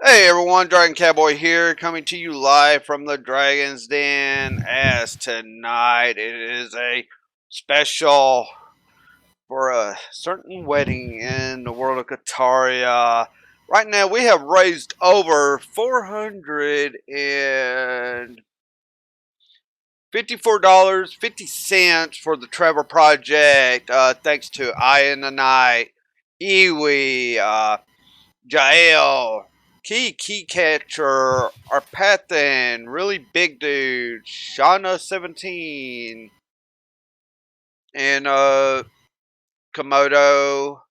Hey everyone, Dragon Cowboy here, coming to you live from the Dragon's Den. As tonight it is a special for a certain wedding in the world of Kaataria. Right now we have raised over 454 50 cents for the Trevor Project. Thanks to I in the Night, Iwi, Jael, Key Catcher, Arpathan, Really Big Dude, Shauna 17, and Komodo,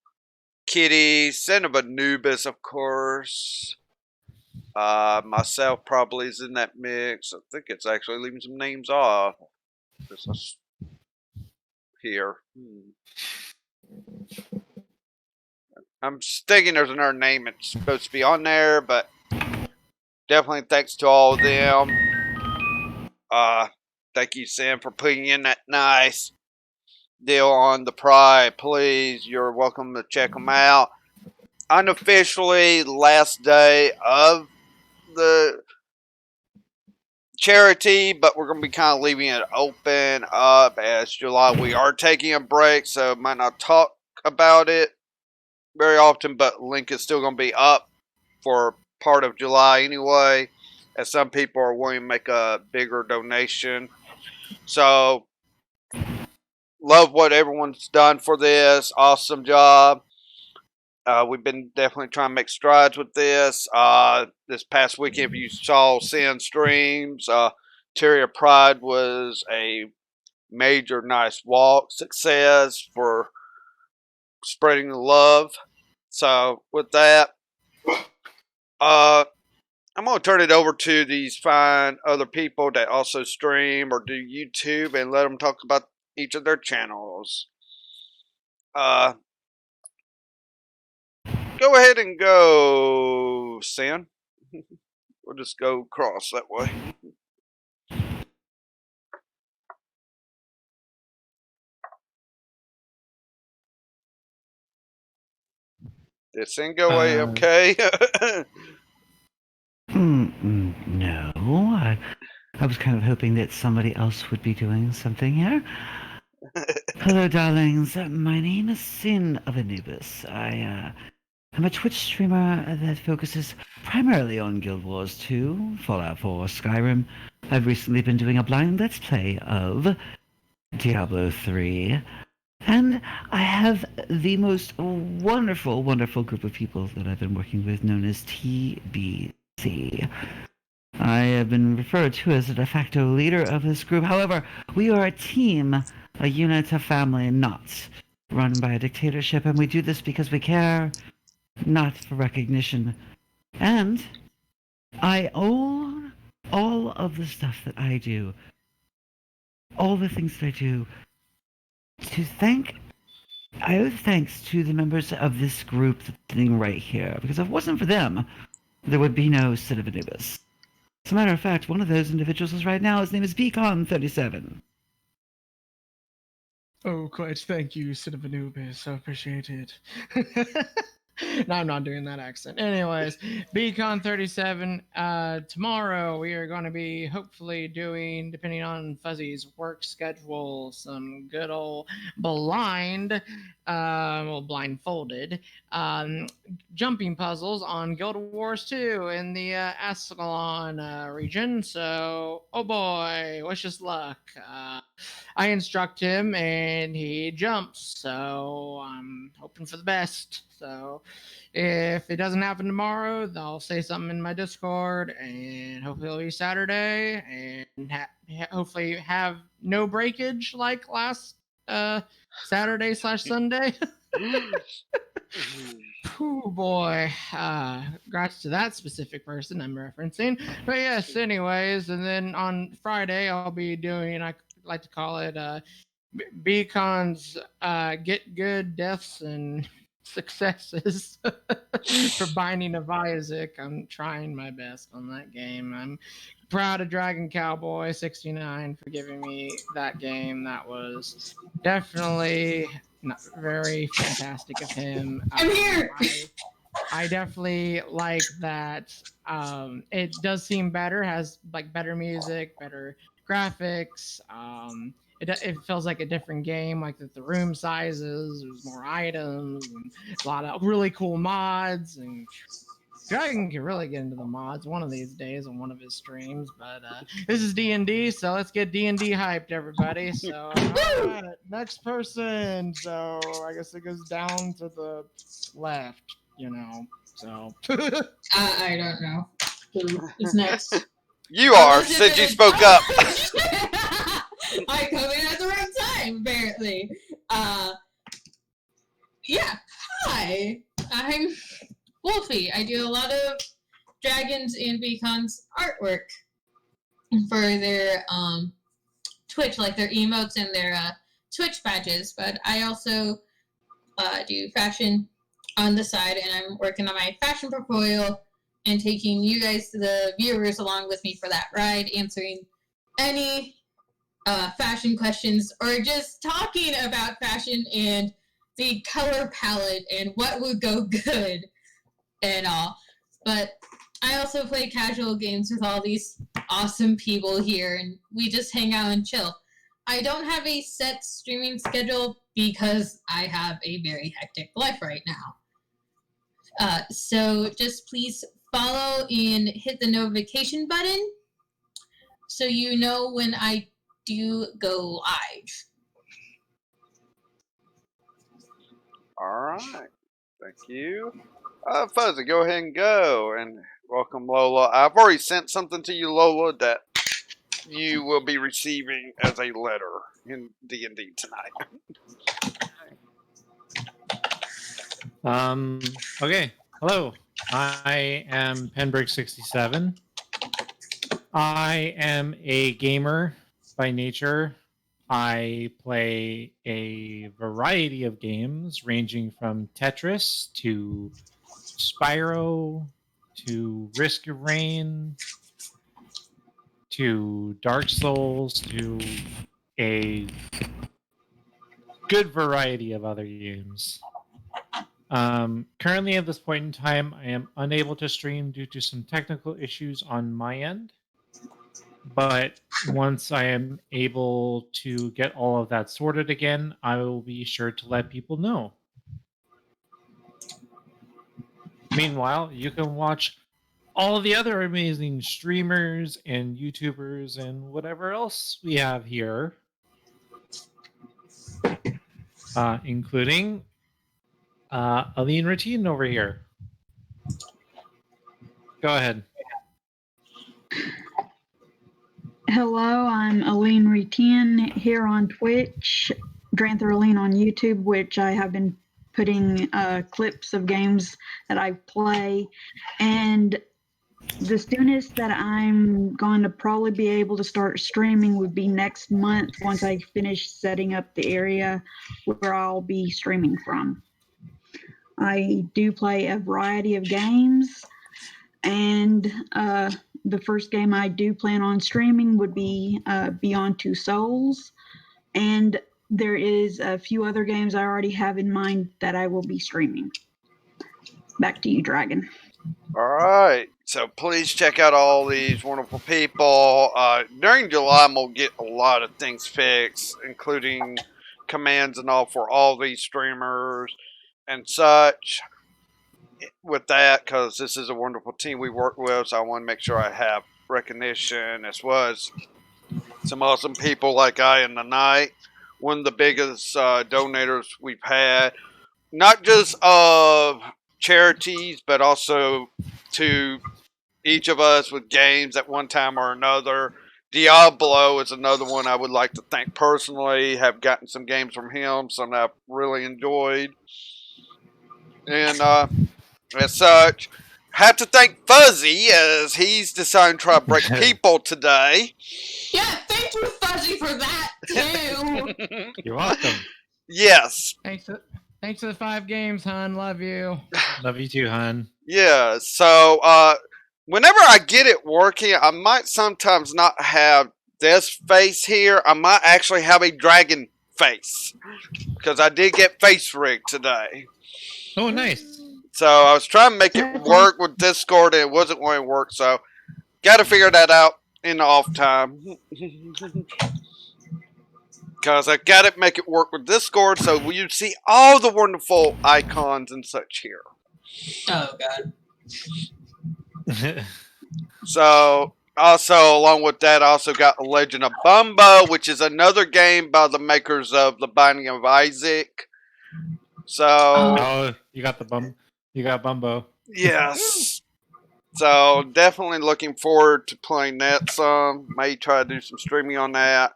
Kitty, Son of Anubis, of course. Myself probably is in that mix. I think it's actually leaving some names off. This here. I'm just thinking there's another name that's supposed to be on there, but definitely thanks to all of them. Thank you, Sam, for putting in that nice deal on the Pride. Please, you're welcome to check them out. Unofficially, last day of the charity, but we're going to be kind of leaving it open up as July. We are taking a break, so might not talk about it very often, but link is still going to be up for part of July anyway, as some people are willing to make a bigger donation. So, love what everyone's done for this. Awesome job. We've been definitely trying to make strides with this. This past weekend, if you saw Sin streams, Terrier Pride was a major nice walk success for spreading the love. So with that, I'm going to turn it over to these fine other people that also stream or do YouTube and let them talk about each of their channels. Go ahead and go, Sin. We'll just go across that way. Did Sin go away okay? No. I was kind of hoping that somebody else would be doing something here. Hello, darlings. My name is Sin of Anubis. I'm a Twitch streamer that focuses primarily on Guild Wars 2, Fallout 4, Skyrim. I've recently been doing a blind Let's Play of Diablo 3. And I have the most wonderful, wonderful group of people that I've been working with known as TBC. I have been referred to as the de facto leader of this group. However, we are a team, a unit, a family, not run by a dictatorship, and we do this because we care, not for recognition. And I owe all of the stuff that I do, all the things that I do, to thank. I owe thanks to the members of this group that's sitting right here, because if it wasn't for them, there would be no Cid of Anubis. As a matter of fact, one of those individuals is right now. His name is Beacon37. Oh, quite thank you, Cid of Anubis. I appreciate it. No, I'm not doing that accent. Anyways, Beacon37. Tomorrow we are going to be hopefully doing, depending on Fuzzy's work schedule, some good old blindfolded, jumping puzzles on Guild Wars 2 in the Ascalon region. So, oh boy, wish us luck. I instruct him and he jumps. So I'm hoping for the best. So if it doesn't happen tomorrow, I'll say something in my Discord and hopefully it'll be Saturday and hopefully have no breakage like last Saturday/Sunday. Oh boy. Congrats to that specific person I'm referencing. But yes, anyways, and then on Friday I'll be doing, I like to call it Beacon's Get Good Deaths and Successes for Binding of Isaac. I'm trying my best on that game. I'm proud of Dragon Cowboy 69 for giving me that game. That was definitely not very fantastic of him. I'm here. I definitely like that. It does seem better, has like better music, better graphics. It feels like a different game, like that the room sizes, there's more items, and a lot of really cool mods. And Dragon can really get into the mods one of these days on one of his streams. But this is D&D, so let's get D&D hyped, everybody. So, all right, next person. So I guess it goes down to the left, So I don't know who is next. You are, Elizabeth since you is- spoke up. I come in at the right time, apparently. Yeah. Hi, I'm Wolfie. I do a lot of Dragons and Beacons artwork for their Twitch, like their emotes and their Twitch badges. But I also do fashion on the side, and I'm working on my fashion portfolio and taking you guys, the viewers, along with me for that ride, answering any fashion questions or just talking about fashion and the color palette and what would go good and all. But I also play casual games with all these awesome people here, and we just hang out and chill. I don't have a set streaming schedule because I have a very hectic life right now. So just please follow and hit the notification button so you know when I do go live. All right. Thank you. Fuzzy, go ahead and go. And welcome, Lola. I've already sent something to you, Lola, that you will be receiving as a letter in D&D tonight. Okay. Hello. I am Penbrick67. I am a gamer by nature. I play a variety of games ranging from Tetris to Spyro to Risk of Rain to Dark Souls to a good variety of other games. Currently, at this point in time, I am unable to stream due to some technical issues on my end. But once I am able to get all of that sorted again, I will be sure to let people know. Meanwhile, you can watch all of the other amazing streamers and YouTubers and whatever else we have here, including Aline Routine over here. Go ahead. Hello, I'm Aline Retin here on Twitch, Dranther Aline on YouTube, which I have been putting clips of games that I play. And the soonest that I'm going to probably be able to start streaming would be next month once I finish setting up the area where I'll be streaming from. I do play a variety of games, and the first game I do plan on streaming would be Beyond Two Souls, and there is a few other games I already have in mind that I will be streaming. Back to you, Dragon. All right. So please check out all these wonderful people. During July, I'm going to get a lot of things fixed, including commands and all for all these streamers and such. With that, because this is a wonderful team we work with, so I want to make sure I have recognition as well as some awesome people like Guy in the Night, one of the biggest donators we've had, not just of charities, but also to each of us with games at one time or another. Diablo is another one I would like to thank personally. Have gotten some games from him, some that I've really enjoyed. And as such, have to thank Fuzzy as he's decided to try to break people today. Yeah, thank you, Fuzzy, for that too. You're welcome. Yes. thanks to the 5 games, hon. Love you. Love you too, hon. Yeah. So, whenever I get it working, I might sometimes not have this face here. I might actually have a dragon face because I did get face rigged today. Oh, nice. So I was trying to make it That's work with Discord and it wasn't going to work. So got to figure that out in the off time. Because I got to make it work with Discord so you see all the wonderful icons and such here. Oh god. So also along with that, I also got The Legend of Bumbo, which is another game by the makers of The Binding of Isaac. So Oh, you got the bum. You got Bumbo. yes. So definitely looking forward to playing that some. May try to do some streaming on that.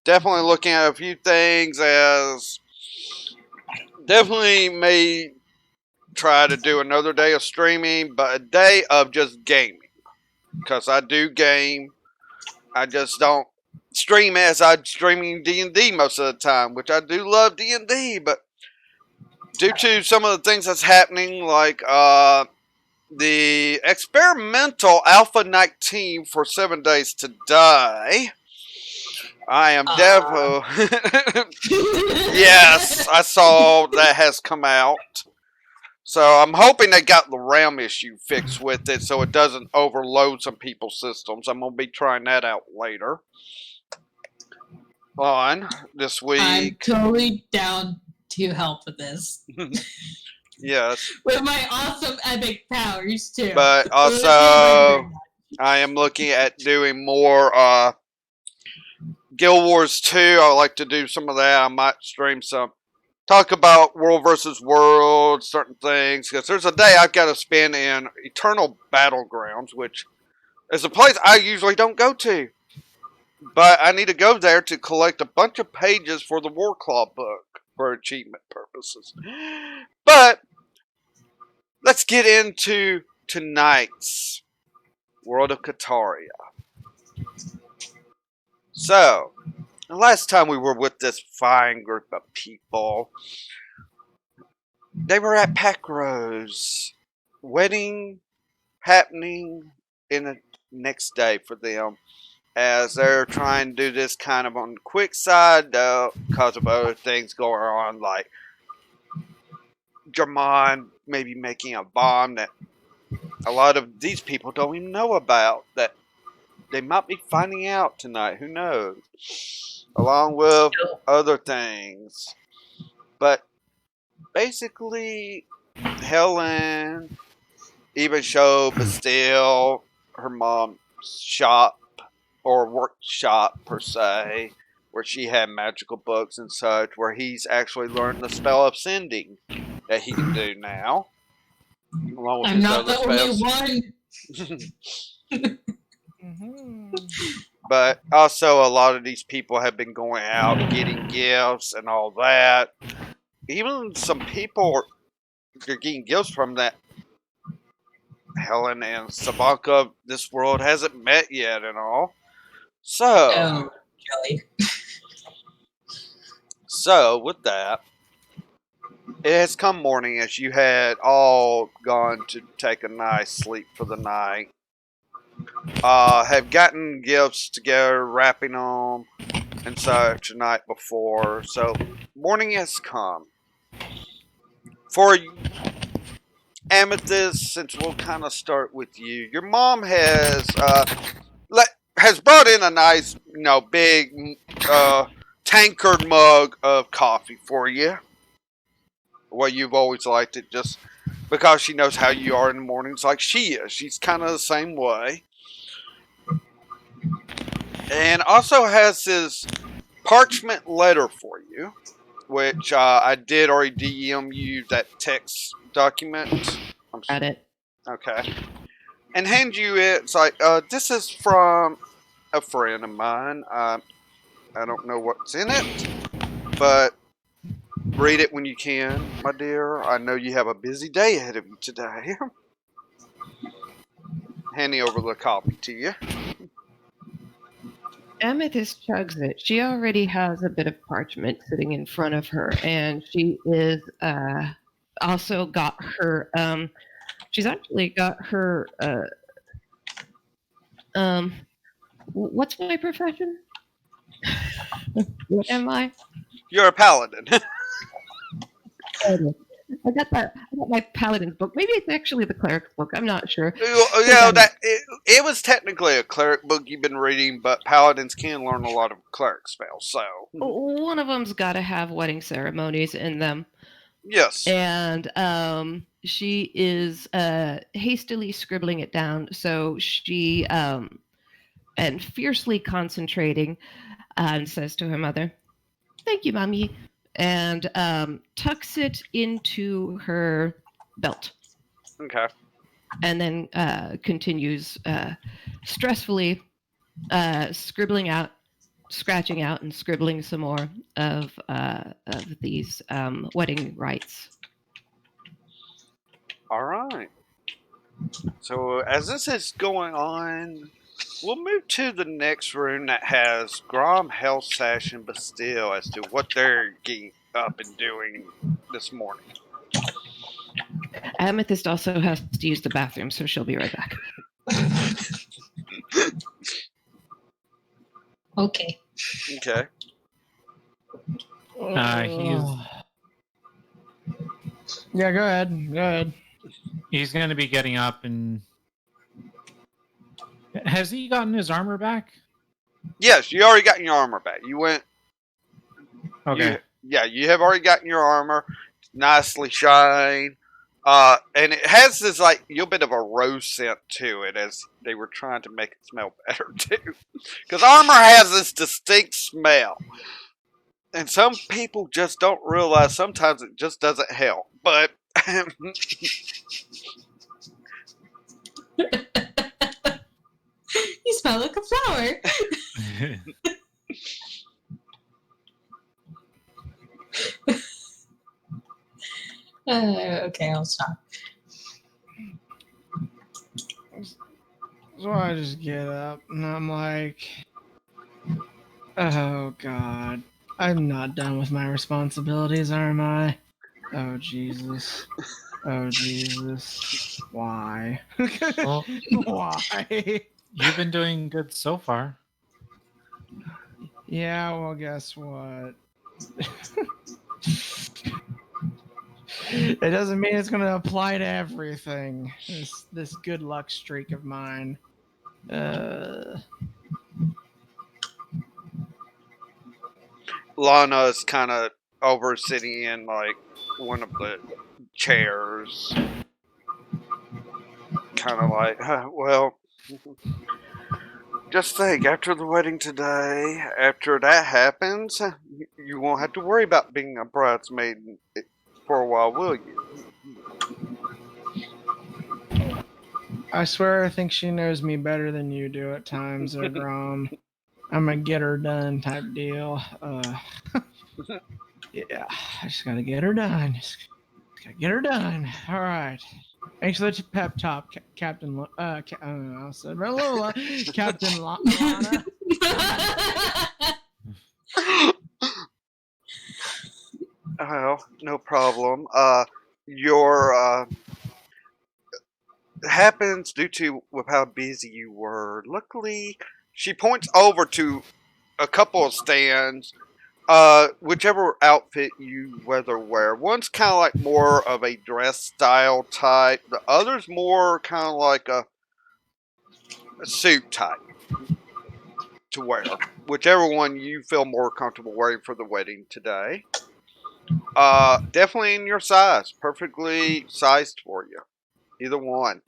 Definitely looking at a few things as definitely may try to do another day of streaming, but a day of just gaming. Because I do game. I just don't stream as I'm streaming D&D most of the time, which I do love D&D, but due to some of the things that's happening, like the experimental Alpha 19 for 7 days today, I am definitely... Yes, I saw that has come out. So I'm hoping they got the RAM issue fixed with it so it doesn't overload some people's systems. I'm going to be trying that out later on this week. I'm totally down to help with this. Yes. With my awesome epic powers too. But also, I am looking at doing more Guild Wars 2. I like to do some of that. I might stream some. Talk about World versus World, certain things. Because there's a day I've got to spend in Eternal Battlegrounds, which is a place I usually don't go to. But I need to go there to collect a bunch of pages for the Warclaw book for achievement purposes. But let's get into tonight's World of Kaataria. So, the last time we were with this fine group of people, they were at Packrose. Wedding happening in the next day for them. As they're trying to do this kind of on the quick side, because of other things going on, like Jermon maybe making a bomb that a lot of these people don't even know about, that they might be finding out tonight, who knows, along with other things. But basically, Helen even showed Bastille her mom's shop, or workshop per se, where she had magical books and such, where he's actually learned the spell of sending that he can do now, along with I'm his not other the only spells. one. But also, a lot of these people have been going out getting gifts and all that. Even some people are getting gifts from that Helen and Sabanka this world hasn't met yet and all. So, Oh, Jelly. so with that, it has come morning as you had all gone to take a nice sleep for the night. Have gotten gifts together, wrapping them and such the night before. So morning has come. For Amethyst, since we'll kind of start with you, your mom has has brought in a nice, big tankard mug of coffee for you. Well, you've always liked it, just because she knows how you are in the mornings, like she is. She's kind of the same way. And also has this parchment letter for you, which I did already DM you that text document. Got it. Okay. And hand you it. It's like, this is from a friend of mine. I don't know what's in it, but read it when you can, my dear. I know you have a busy day ahead of you today. Handing over the copy to you. Amethyst chugs it. She already has a bit of parchment sitting in front of her, and she is also got her. She's actually got her. What's my profession? What am I? You're a paladin. I got my paladin's book. Maybe it's actually the cleric's book. I'm not sure. It was technically a cleric book you've been reading, but paladins can learn a lot of cleric spells. So One of them's got to have wedding ceremonies in them. yes, And she is hastily scribbling it down. So she and fiercely concentrating and says to her mother, "Thank you, Mommy," and tucks it into her belt. okay. And then continues stressfully scribbling out, scratching out, and scribbling some more of these wedding rites. All right. So as this is going on, we'll move to the next room that has Grom, Hellsash, and Bastille as to what they're getting up and doing this morning. Amethyst also has to use the bathroom, so she'll be right back. Okay. Okay. Yeah, go ahead. Go ahead. He's going to be getting up and... Has he gotten his armor back? Yes, you already gotten your armor back. You went. Okay. You have already gotten your armor, nicely shined. And it has this like a bit of a rose scent to it, as they were trying to make it smell better too. Because armor has this distinct smell, and some people just don't realize. Sometimes it just doesn't help. But You smell like a flower. Okay, I'll stop. So I just get up and I'm like, oh God, I'm not done with my responsibilities, am I? Oh Jesus. Oh Jesus. Why? Well, Why? you've been doing good so far. Yeah, well, guess what? It doesn't mean it's gonna apply to everything. This good luck streak of mine. Lana is kind of over sitting in like one of the chairs, kind of like, well, just think, after the wedding today, after that happens, you won't have to worry about being a bridesmaid for a while, will you? I swear I think she knows me better than you do at times, Grom. I'm a get her done type deal. Yeah, I just gotta get her done. Just gotta get her done. All right. Thanks for the pep talk, Captain. I said Lola, Captain Lana. Oh, no problem. Your happens due to with how busy you were. Luckily, she points over to a couple of stands. Whichever outfit you whether wear. One's kind of like more of a dress style type. The other's more kind of like a suit type to wear. Whichever one you feel more comfortable wearing for the wedding today. Definitely in your size. Perfectly sized for you. Either one.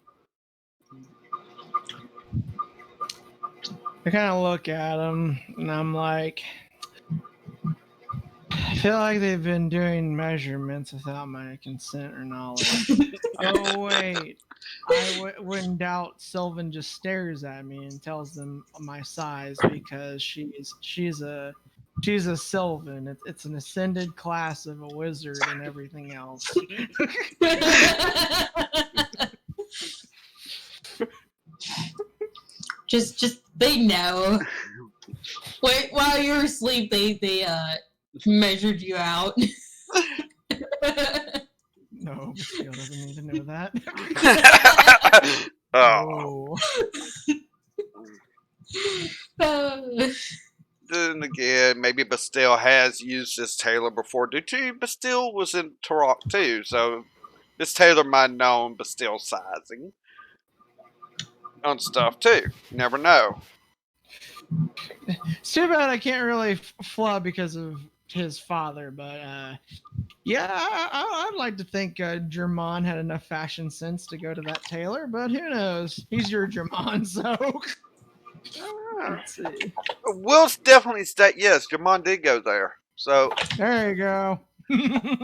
I kind of look at them and I'm like, I feel like they've been doing measurements without my consent or knowledge. Oh wait, when doubt, Sylvan just stares at me and tells them my size because she's a Sylvan. It's an ascended class of a wizard and everything else. just they know. Wait, while you were asleep, they measured you out. No, Bastille doesn't need to know that. Oh. Oh. Then again, maybe Bastille has used this tailor before. Due to Bastille was in Turok too, so this tailor might have known Bastille sizing on stuff too. You never know. It's too bad I can't really flub because of his father, but yeah, I'd like to think German had enough fashion sense to go to that tailor, but who knows? He's your German, so let's see. We'll definitely state yes, Jamon did go there. So There you go.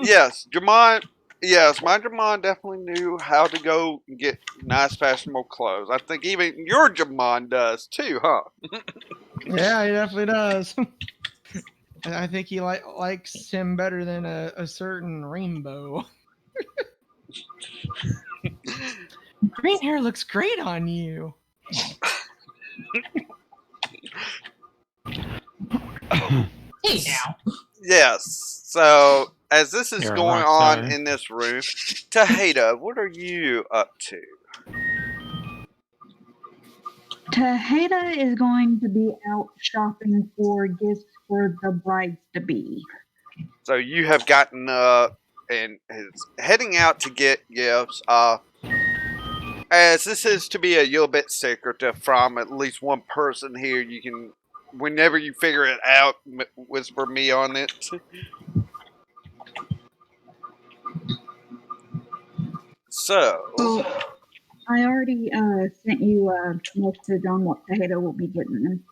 yes, Jamon. Yes, my Jamon definitely knew how to go and get nice, fashionable clothes. I think even your Jamon does too, huh? Yeah, he definitely does. And I think he likes him better than a certain rainbow. Green hair looks great on you. Hey now. Yes. So as this is You're a going rock on star. in this room, Taheda, what are you up to? Taheda is going to be out shopping for gifts for the brides to be. So you have gotten and is heading out to get gifts. As this is to be a little bit secretive from at least one person here, you can, whenever you figure it out, whisper me on it. So, Well, I already sent you a message on what Taheda will be getting them.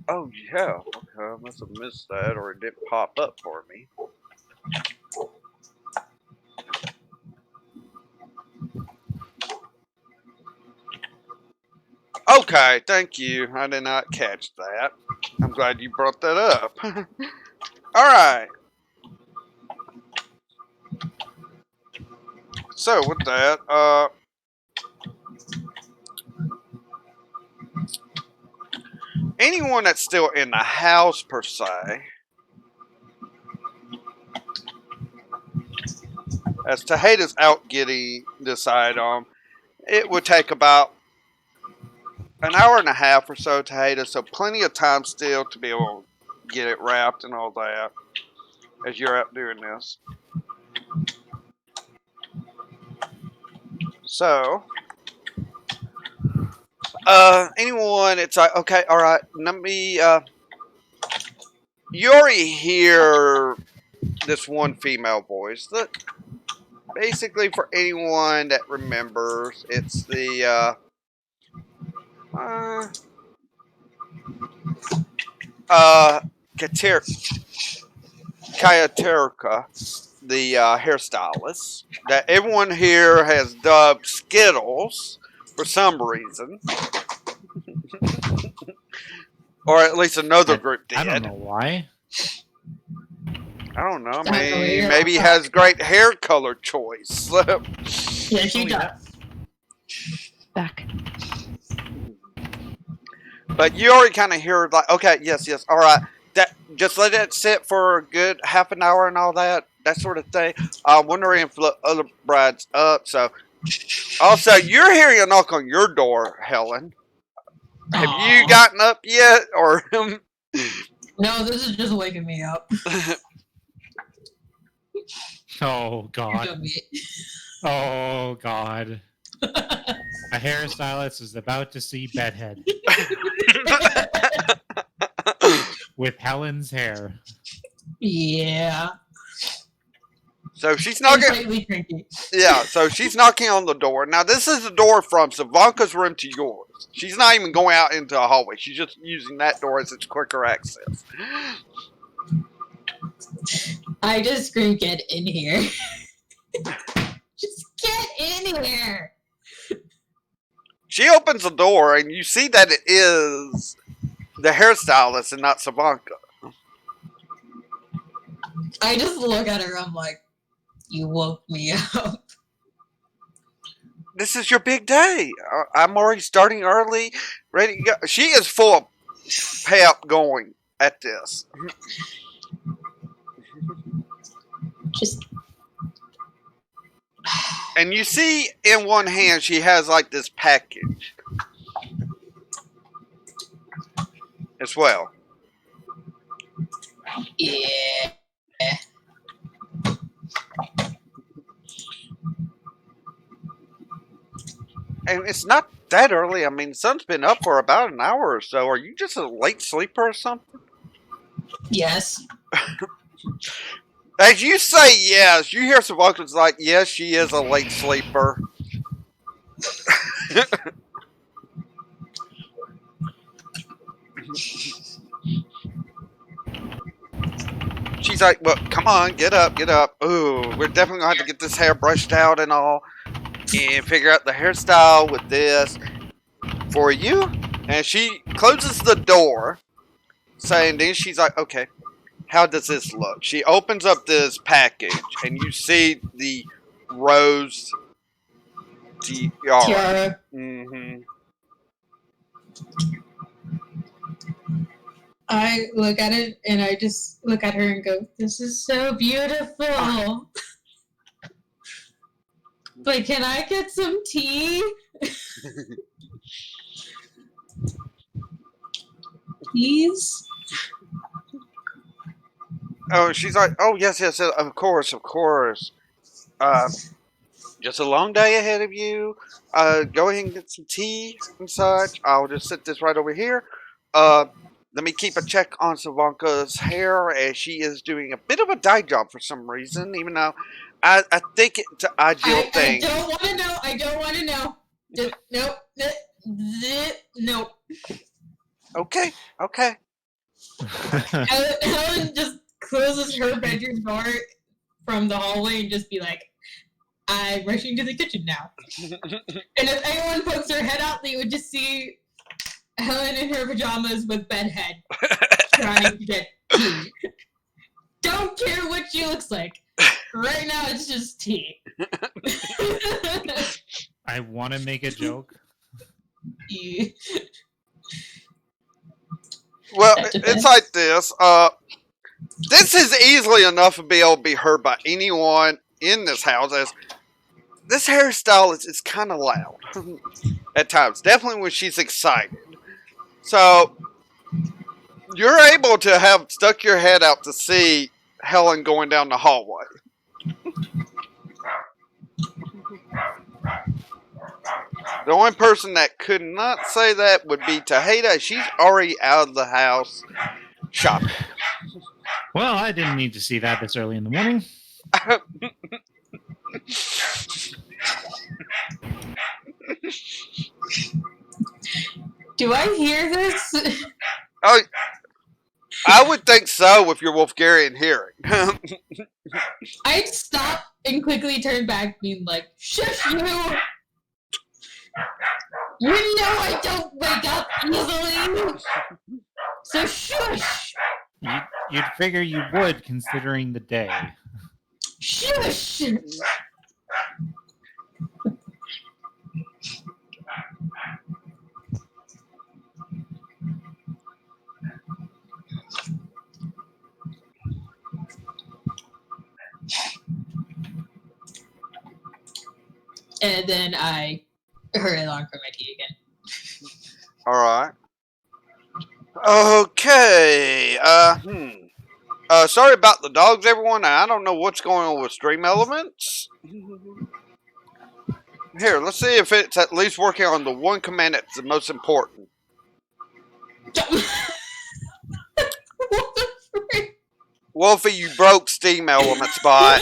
oh yeah, okay, I must have missed that, or it didn't pop up for me. Okay, thank you. I did not catch that. I'm glad you brought that up. Alright. So with that, anyone that's still in the house per se, as Taheda's out getting this item, it would take about an hour and a half or so, Taheda, so plenty of time still to be able to get it wrapped and all that as you're out doing this. So, anyone, it's like, okay, alright, let me, you already hear this one female voice. Look, basically for anyone that remembers, it's the, Kaataria, the hairstylist, that everyone here has dubbed Skittles for some reason. Or at least another group did. I don't know why. I don't know. Sounds weird. Maybe he has great hair color choice. Yeah, she Oh, yeah. does. Back. But you already kind of hear like, okay, yes, all right. That just let it sit for a good half an hour and all that sort of thing. I'm wondering if the other bride's up. So, also, you're hearing a knock on your door, Helen. Have you Aw. gotten up yet, or? No, this is just waking me up. Oh God. Don't be- Oh God. A hairstylist is about to see Bedhead with Helen's hair. Yeah. So she's I'm knocking. slightly cranky. Yeah, so she's knocking on the door. Now this is the door from Savanka's room to yours. She's not even going out into a hallway. She's just using that door as its quicker access. I just scream, get in here. Just get in here. She opens the door and you see that it is the hairstylist and not Savanka. I just look at her, I'm like, you woke me up. This is your big day. I'm already starting early, ready to go. She is full of pep going at this. Just And you see in one hand she has like this package as well. Yeah. And it's not that early. I mean, the sun's been up for about an hour or so. Are you just a late sleeper or something? Yes. As you say yes, you hear some vocals like, yes, she is a late sleeper. She's like, well, come on, get up, get up. Ooh, we're definitely going to have to get this hair brushed out and all. And figure out the hairstyle with this for you. And she closes the door, saying, then she's like, okay, how does this look? She opens up this package, and you see the rose tiara. Tiara. Mm-hmm. I look at it and I just look at her and go, "This is so beautiful." But can I get some tea? Please? Oh, she's like, oh, yes, yes, of course, of course. Just a long day ahead of you. Go ahead and get some tea and such. I'll just sit this right over here. Let me keep a check on Savanka's hair, as she is doing a bit of a dye job for some reason, even though I think it's an ideal I thing. don't want to know. I don't want to know. Nope. Nope. Okay, okay. Helen just closes her bedroom door from the hallway and just be like, "I'm rushing to the kitchen now." And if anyone pokes her head out, they would just see Helen in her pajamas with bed head trying to get tea. Don't care what she looks like. Right now, it's just tea. I want to make a joke. Well, it's like this. This is easily enough to be able to be heard by anyone in this house, as this hairstyle is kind of loud at times. Definitely when she's excited. So, you're able to have stuck your head out to see Helen going down the hallway. The only person that could not say that would be Taheda. She's already out of the house shopping. Well, I didn't need to see that this early in the morning. Do I hear this? Oh, I would think so with your Wolfgarian hearing. I'd stop and quickly turn back, being like, "Shush you! You know I don't wake up easily! So shush! You'd figure you would, considering the day. Shush!" And then I hurry along for my tea again. Alright. Okay. Sorry about the dogs, everyone. I don't know what's going on with Stream Elements. Here, let's see if it's at least working on the one command that's the most important. What the frick? Wolfie, you broke Steam Elements bot.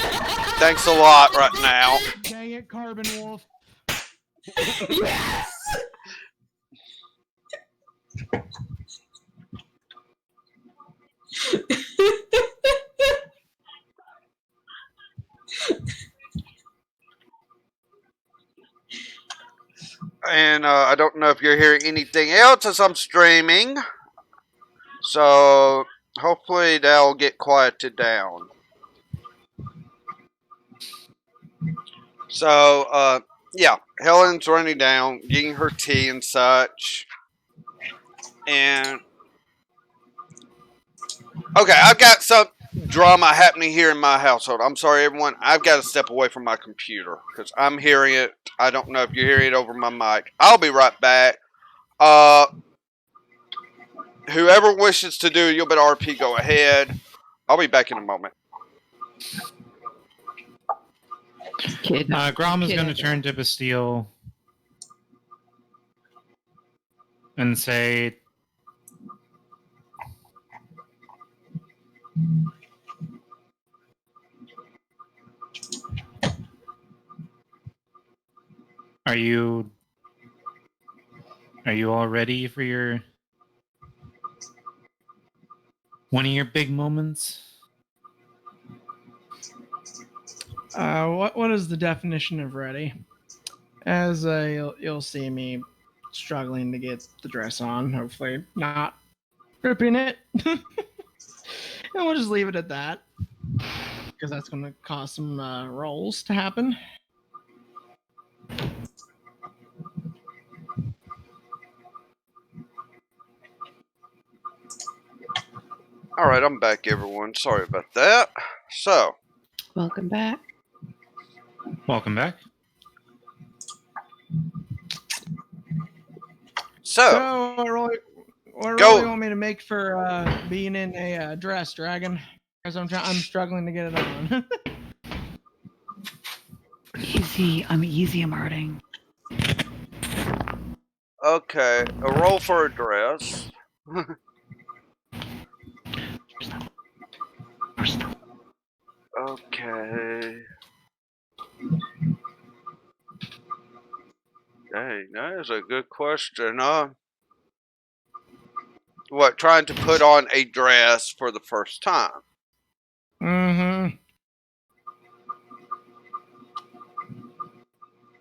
Thanks a lot right now. Dang it, Carbon Wolf. Yes! And I don't know if you're hearing anything else as I'm streaming. So hopefully that'll get quieted down. So, yeah, Helen's running down, getting her tea and such. And okay, I've got some drama happening here in my household. I'm sorry, everyone. I've got to step away from my computer because I'm hearing it. I don't know if you're hearing it over my mic. I'll be right back. Whoever wishes to do, you'll bet RP go ahead. I'll be back in a moment. Kid. Grom is Kid going to has turn to Bastille and say, Are you all ready for your one of your big moments? What is the definition of ready? As you'll see me struggling to get the dress on. Hopefully, not ripping it. And we'll just leave it at that, because that's going to cause some rolls to happen. All right, I'm back, everyone. Sorry about that. So, Welcome back. Welcome back. so What roll Go. you want me to make for being in a dress, Dragon? Because I'm struggling to get it on. Easy. I'm easy, Marting. Okay, a roll for a dress. Okay. Dang, that is a good question. What, trying to put on a dress for the first time? Mm-hmm.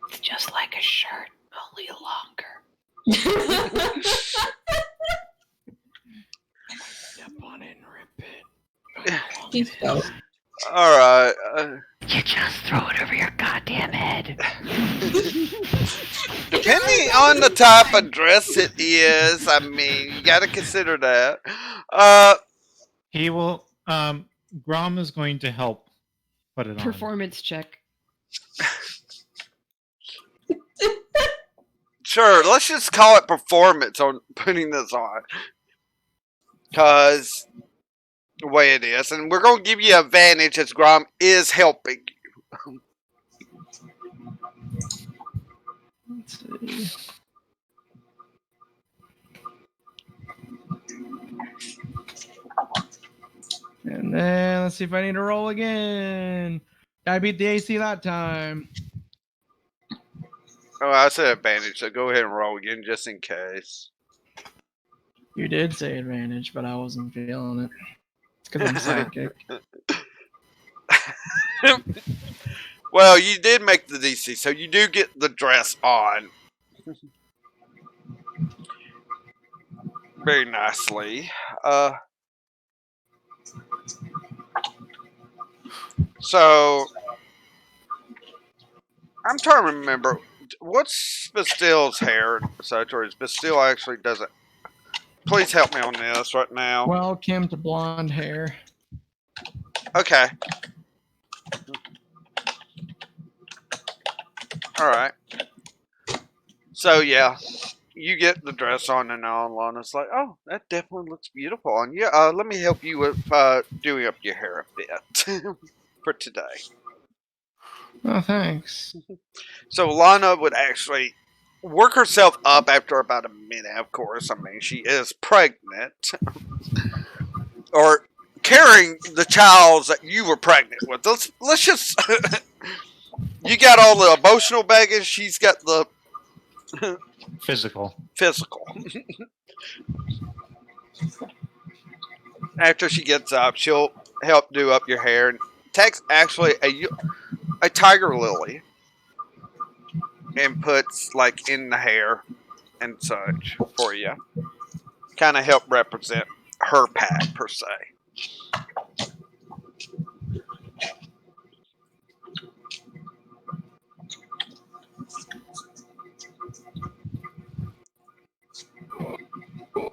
It's just like a shirt, only longer. Step on it and rip it. He's dope. All right. You just throw it over your goddamn head. Depending on the type of dress it is, I mean, you got to consider that. He will. Grom is going to help put it on. Performance check. Sure, let's just call it performance on putting this on. Because the way it is. And we're going to give you advantage as Grom is helping you. Let's see. And then let's see if I need to roll again. I beat the AC that time. Oh, I said advantage, so go ahead and roll again just in case. You did say advantage, but I wasn't feeling it. It's because I'm psychic. Well, you did make the DC, so you do get the dress on. Very nicely. So, I'm trying to remember. What's Bastille's hair and such, or is Bastille actually doesn't? Please help me on this right now. Well, Kim to blonde hair. Okay. Alright. So, yeah. You get the dress on and all, and it's like, oh, that definitely looks beautiful on you. Let me help you with doing up your hair a bit for today. Oh, thanks. So Lana would actually work herself up after about a minute, of course. I mean, she is pregnant. Or carrying the child that you were pregnant with. Let's just... You got all the emotional baggage, she's got the... Physical. After she gets up, she'll help do up your hair. And takes actually a tiger lily and puts like in the hair and such for you. Kind of help represent her pack per se.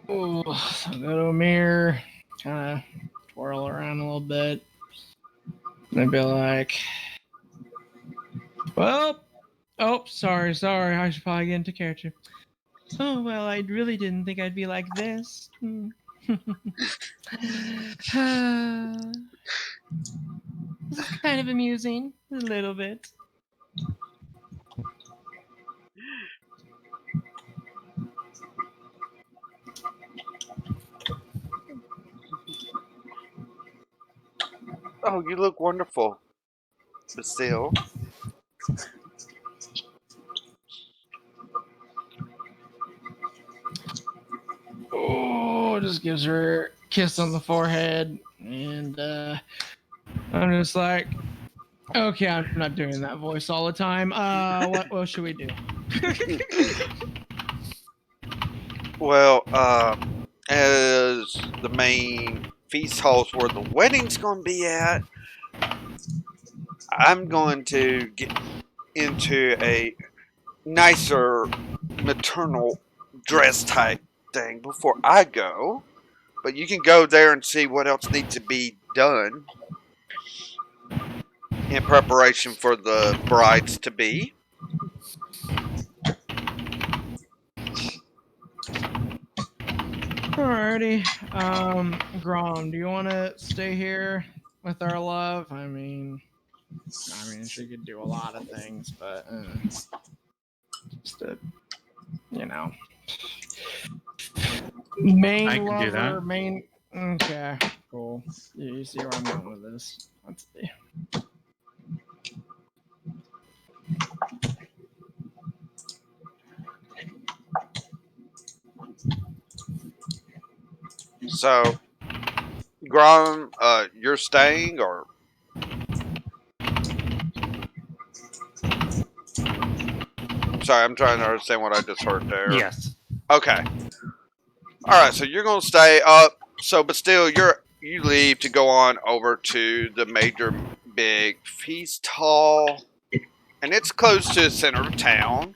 Ooh, so go to a mirror, kind of twirl around a little bit. And be like, well, oh, sorry, I should probably get into character. Oh, well, I really didn't think I'd be like this. This is kind of amusing, a little bit. Oh, you look wonderful, Bastille. Oh, just gives her a kiss on the forehead, and I'm just like, okay, I'm not doing that voice all the time. What should we do? Well, as the main feast hall's where the wedding's going to be at, I'm going to get into a nicer maternal dress type thing before I go. But you can go there and see what else needs to be done in preparation for the brides to be. Alrighty. Grom, do you want to stay here with our love? I mean, she could do a lot of things, but just a, you know, main I can lover, do that. main. Okay, cool. You see where I'm going with this? Let's see. So, Grom, you're staying, or sorry, I'm trying to understand what I just heard there. Yes. Okay. All right. So you're gonna stay up. So, but still, you leave to go on over to the major big feast hall, and it's close to the center of town.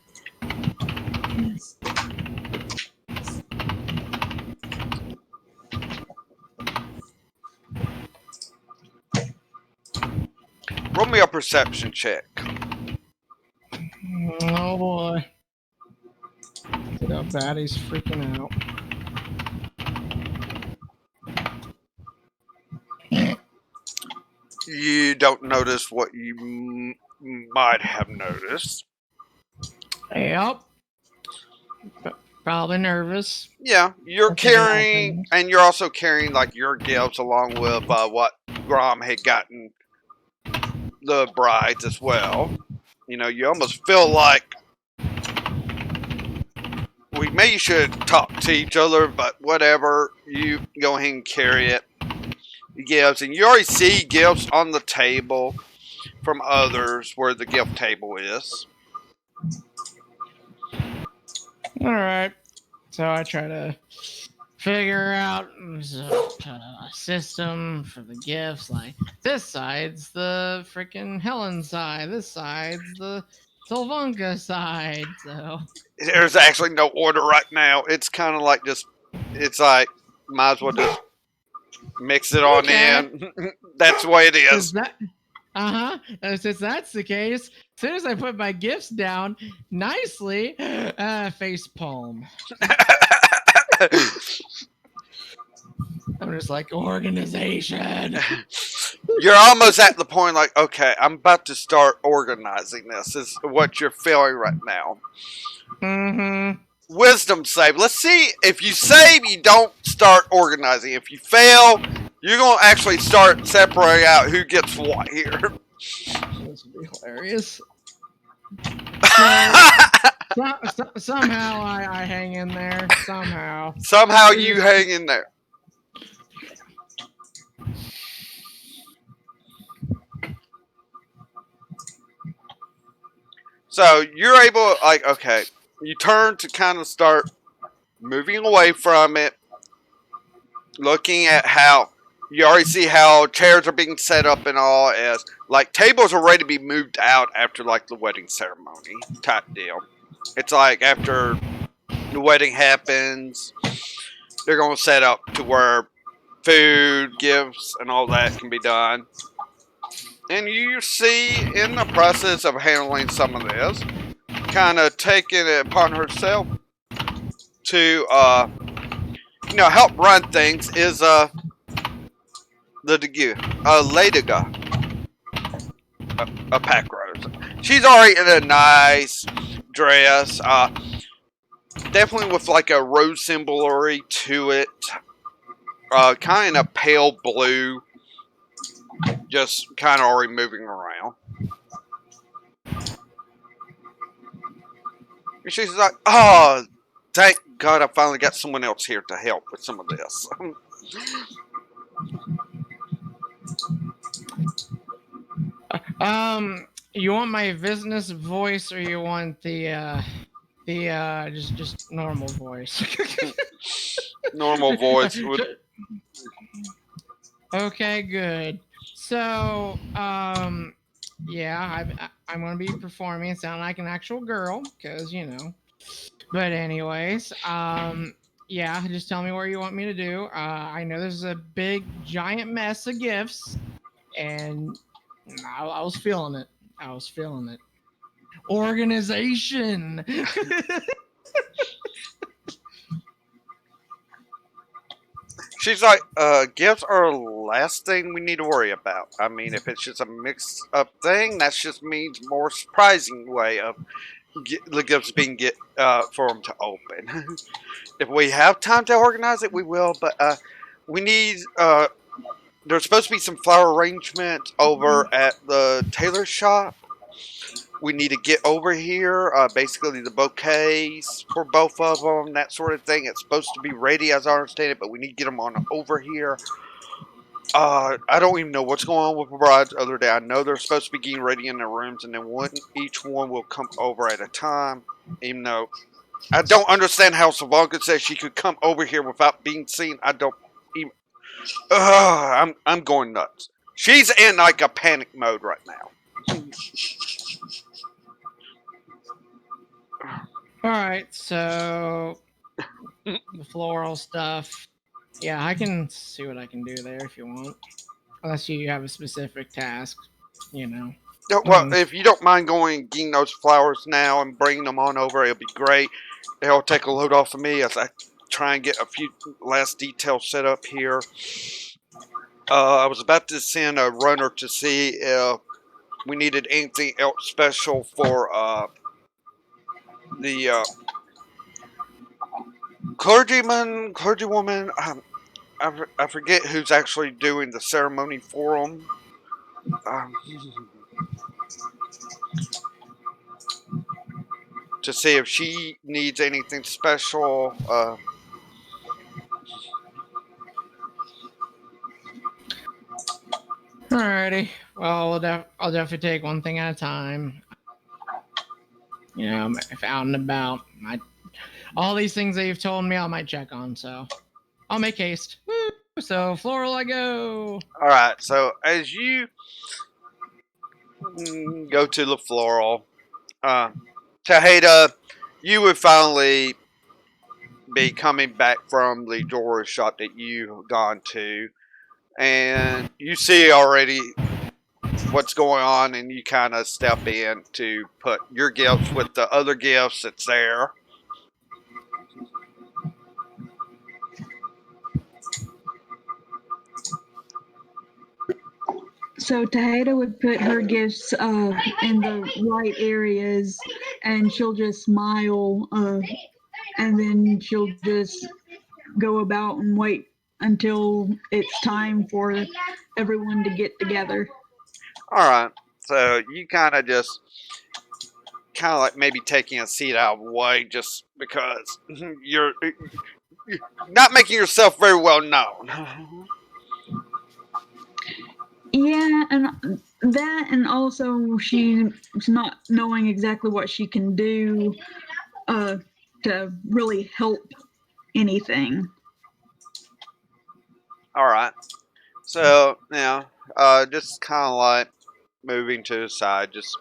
Roll me a perception check. Oh boy. Look how bad he's freaking out. You don't notice what you might have noticed. Yep. Probably nervous. Yeah, you're That's like an carrying, open. and you're also carrying like your gifts along with what Grom had gotten the brides as well. You know, you almost feel like we maybe should talk to each other, but whatever. You go ahead and carry it. Gifts, and you already see gifts on the table from others where the gift table is. All right. So I try to figure out a system for the gifts. Like this side's the freaking Helen side. This side's the Sylvanka side. So There's actually no order right now. It's kind of like just, it's like, might as well just mix it on in. That's the way it since is. that, since that's the case, as soon as I put my gifts down nicely, face palm. I'm just like organization. You're almost at the point like, okay, I'm about to start organizing this, is what you're feeling right now. Mm-hmm. Wisdom save. Let's see if you save, you don't start organizing. If you fail, you're going to actually start separating out who gets what here. This would be hilarious. Somehow I hang in there. Somehow. Somehow you hang in there. So you're able, like, okay, you turn to kind of start moving away from it, looking at how you already see how chairs are being set up and all, as like tables are ready to be moved out after like the wedding ceremony type deal. It's like after the wedding happens, they're going to set up to where food, gifts, and all that can be done. And you see, in the process of handling some of this, kind of taking it upon herself to help run things is the Ladiga, a pack rose. She's already in a nice dress, definitely with like a rose symbolery to it, kind of pale blue, just kind of already moving around. And she's like, oh, thank God I finally got someone else here to help with some of this. You want my business voice or you want the just normal voice? Normal voice with. Okay, good. So, yeah, I'm gonna be performing. Sound like an actual girl, cause you know. But anyways, yeah, just tell me what you want me to do. I know there's a big giant mess of gifts, and I was feeling it. I was feeling it. Organization. She's like, gifts are the last thing we need to worry about. I mean, if it's just a mixed up thing, that just means more surprising way of the gifts being for them to open. If we have time to organize it, we will. But we need. There's supposed to be some flower arrangements over at the tailor shop. We need to get over here. Basically, the bouquets for both of them, that sort of thing. It's supposed to be ready, as I understand it, but we need to get them on over here. I don't even know what's going on with the brides other day. I know they're supposed to be getting ready in their rooms, and then each one will come over at a time. Even though I don't understand how Savanka says she could come over here without being seen. I don't even. I'm going nuts. She's in like a panic mode right now. All right, so the floral stuff. Yeah, I can see what I can do there if you want. Unless you have a specific task, you know. Well, if you don't mind going and getting those flowers now and bringing them on over, it'll be great. It'll take a load off of me as I try and get a few last details set up here. I was about to send a runner to see if we needed anything else special for the clergywoman. I forget who's actually doing the ceremony for them. To see if she needs anything special. Alrighty. Well, I'll definitely take one thing at a time. You know, if out and about, all these things that you've told me, I might check on. So I'll make haste. Woo! So floral, I go. All right. So as you go to the floral, Taheda, you would finally be coming back from the jewelry shop that you've gone to, and you see already what's going on, and you kind of step in to put your gifts with the other gifts that's there. So Taheda would put her gifts in the right areas, and she'll just smile, and then she'll just go about and wait until it's time for everyone to get together. All right. So you kind of just like maybe taking a seat out of the way just because you're not making yourself very well known. Yeah, and that, and also she's not knowing exactly what she can do to really help anything. All right. So now, just kind of like moving to the side, just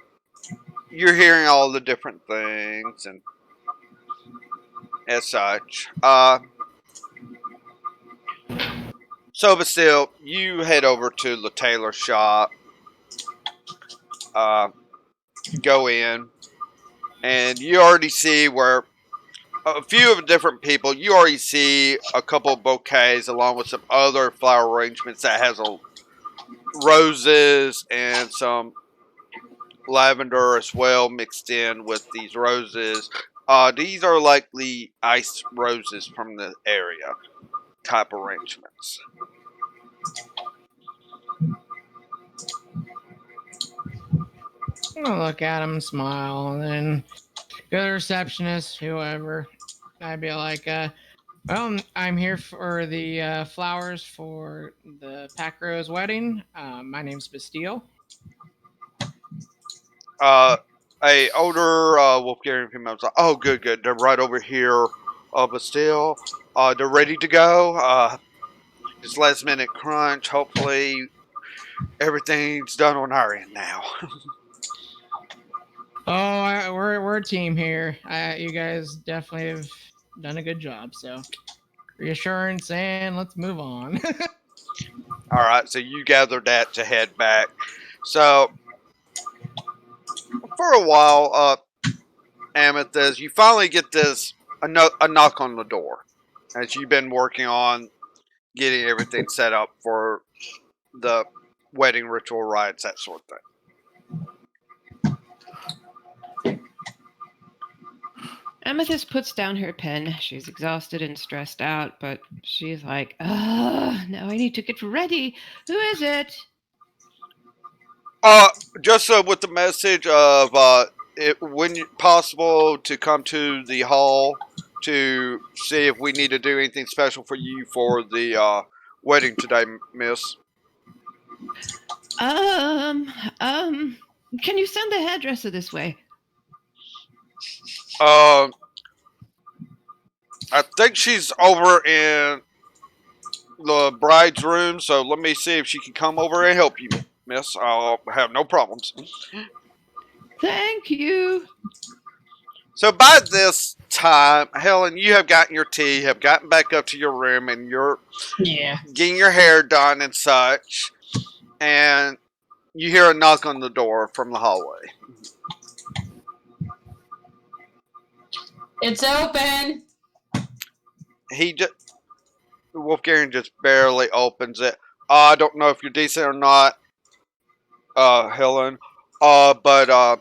you're hearing all the different things and as such. So, but still, you head over to the tailor shop, go in, and you already see where a few of different people. You already see a couple of bouquets along with some other flower arrangements that has roses and some lavender as well mixed in with these roses. These are likely ice roses from the area type arrangements. I'm gonna look at him, smile, and then go to the receptionist, whoever. I'd be like, well, I'm here for the flowers for the Pack Rose wedding. My name's Bastille. A older Wolfgarian female was like, "Oh, good, good. They're right over here, but still, they're ready to go. Just last minute crunch. Hopefully, everything's done on our end now." Oh, we're a team here. You guys definitely have done a good job. So reassurance, and let's move on. All right, so you gathered that to head back. So for a while, Amethyst, you finally get a knock on the door as you've been working on getting everything set up for the wedding ritual rites, that sort of thing. Amethyst puts down her pen. She's exhausted and stressed out, but she's like, now I need to get ready. Who is it? Just with the message of when possible to come to the hall to see if we need to do anything special for you for the wedding today, Miss. Can you send the hairdresser this way? I think she's over in the bride's room, so let me see if she can come over and help you, Miss. I'll have no problems. Thank you. So by this time, Helen, you have gotten your tea, have gotten back up to your room, and you're getting your hair done and such, and you hear a knock on the door from the hallway. It's open. Wolfgarian just barely opens it. I don't know if you're decent or not, Helen, but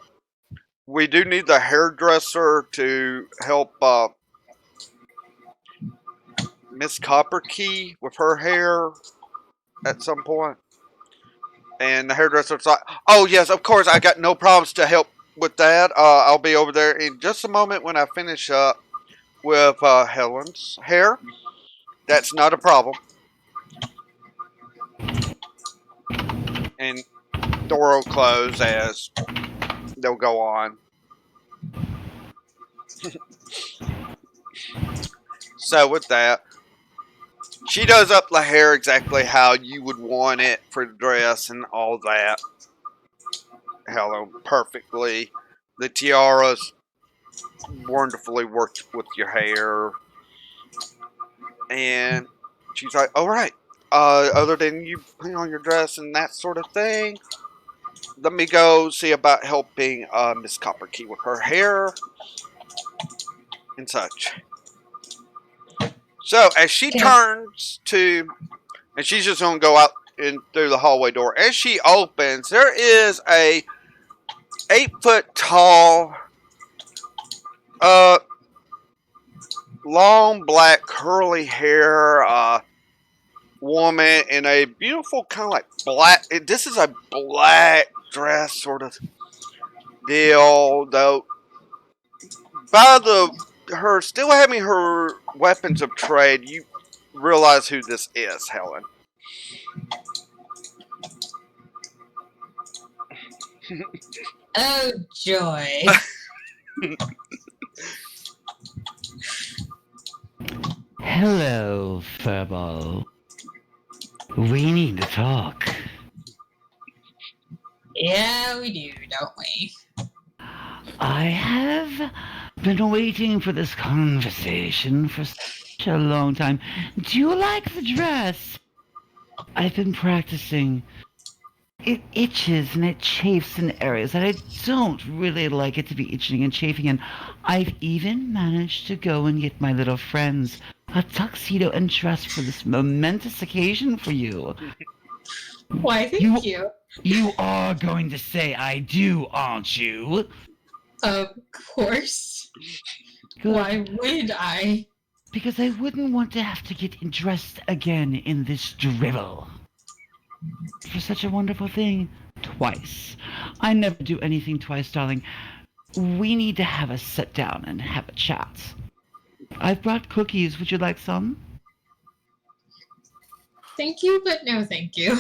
we do need the hairdresser to help Miss Copperkey with her hair at some point. And the hairdresser's like, "Oh yes, of course, I got no problems to help with that. I'll be over there in just a moment when I finish up with Helen's hair. That's not a problem." And door will close as they'll go on. So with that, she does up the hair exactly how you would want it for the dress and all that. Helen, perfectly. The tiara's wonderfully worked with your hair. And she's like, "All right. Other than you putting on your dress and that sort of thing, let me go see about helping Miss Copperkey with her hair and such." So as she turns to, and she's just gonna go out in through the hallway door. As she opens, there is a 8-foot tall, long black curly hair woman in a beautiful kind of like black. This is a black dress sort of deal, though. By her still having her weapons of trade, you realize who this is, Helen. Oh, joy. Hello, Furball. We need to talk. Yeah, we do, don't we? I have been waiting for this conversation for such a long time. Do you like the dress? I've been practicing it itches and it chafes in areas that I don't really like it to be itching and chafing in. I've even managed to go and get my little friends a tuxedo and dress for this momentous occasion for you. Why, thank you. You are going to say I do, aren't you? Of course. Good. Why would I? Because I wouldn't want to have to get dressed again in this drivel. For such a wonderful thing. Twice. I never do anything twice, darling. We need to have a sit down and have a chat. I've brought cookies. Would you like some? Thank you, but no thank you.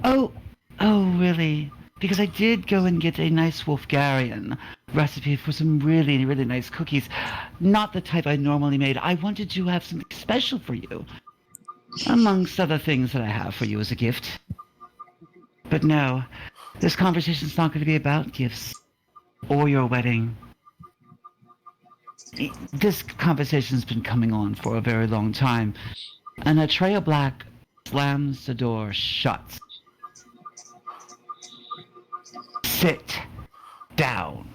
Oh, really? Because I did go and get a nice Wolfgarian recipe for some really, really nice cookies. Not the type I normally made. I wanted to have something special for you. Amongst other things that I have for you as a gift. But no, this conversation's not going to be about gifts. Or your wedding. This conversation's been coming on for a very long time. And Atreya Black slams the door shut. Sit down.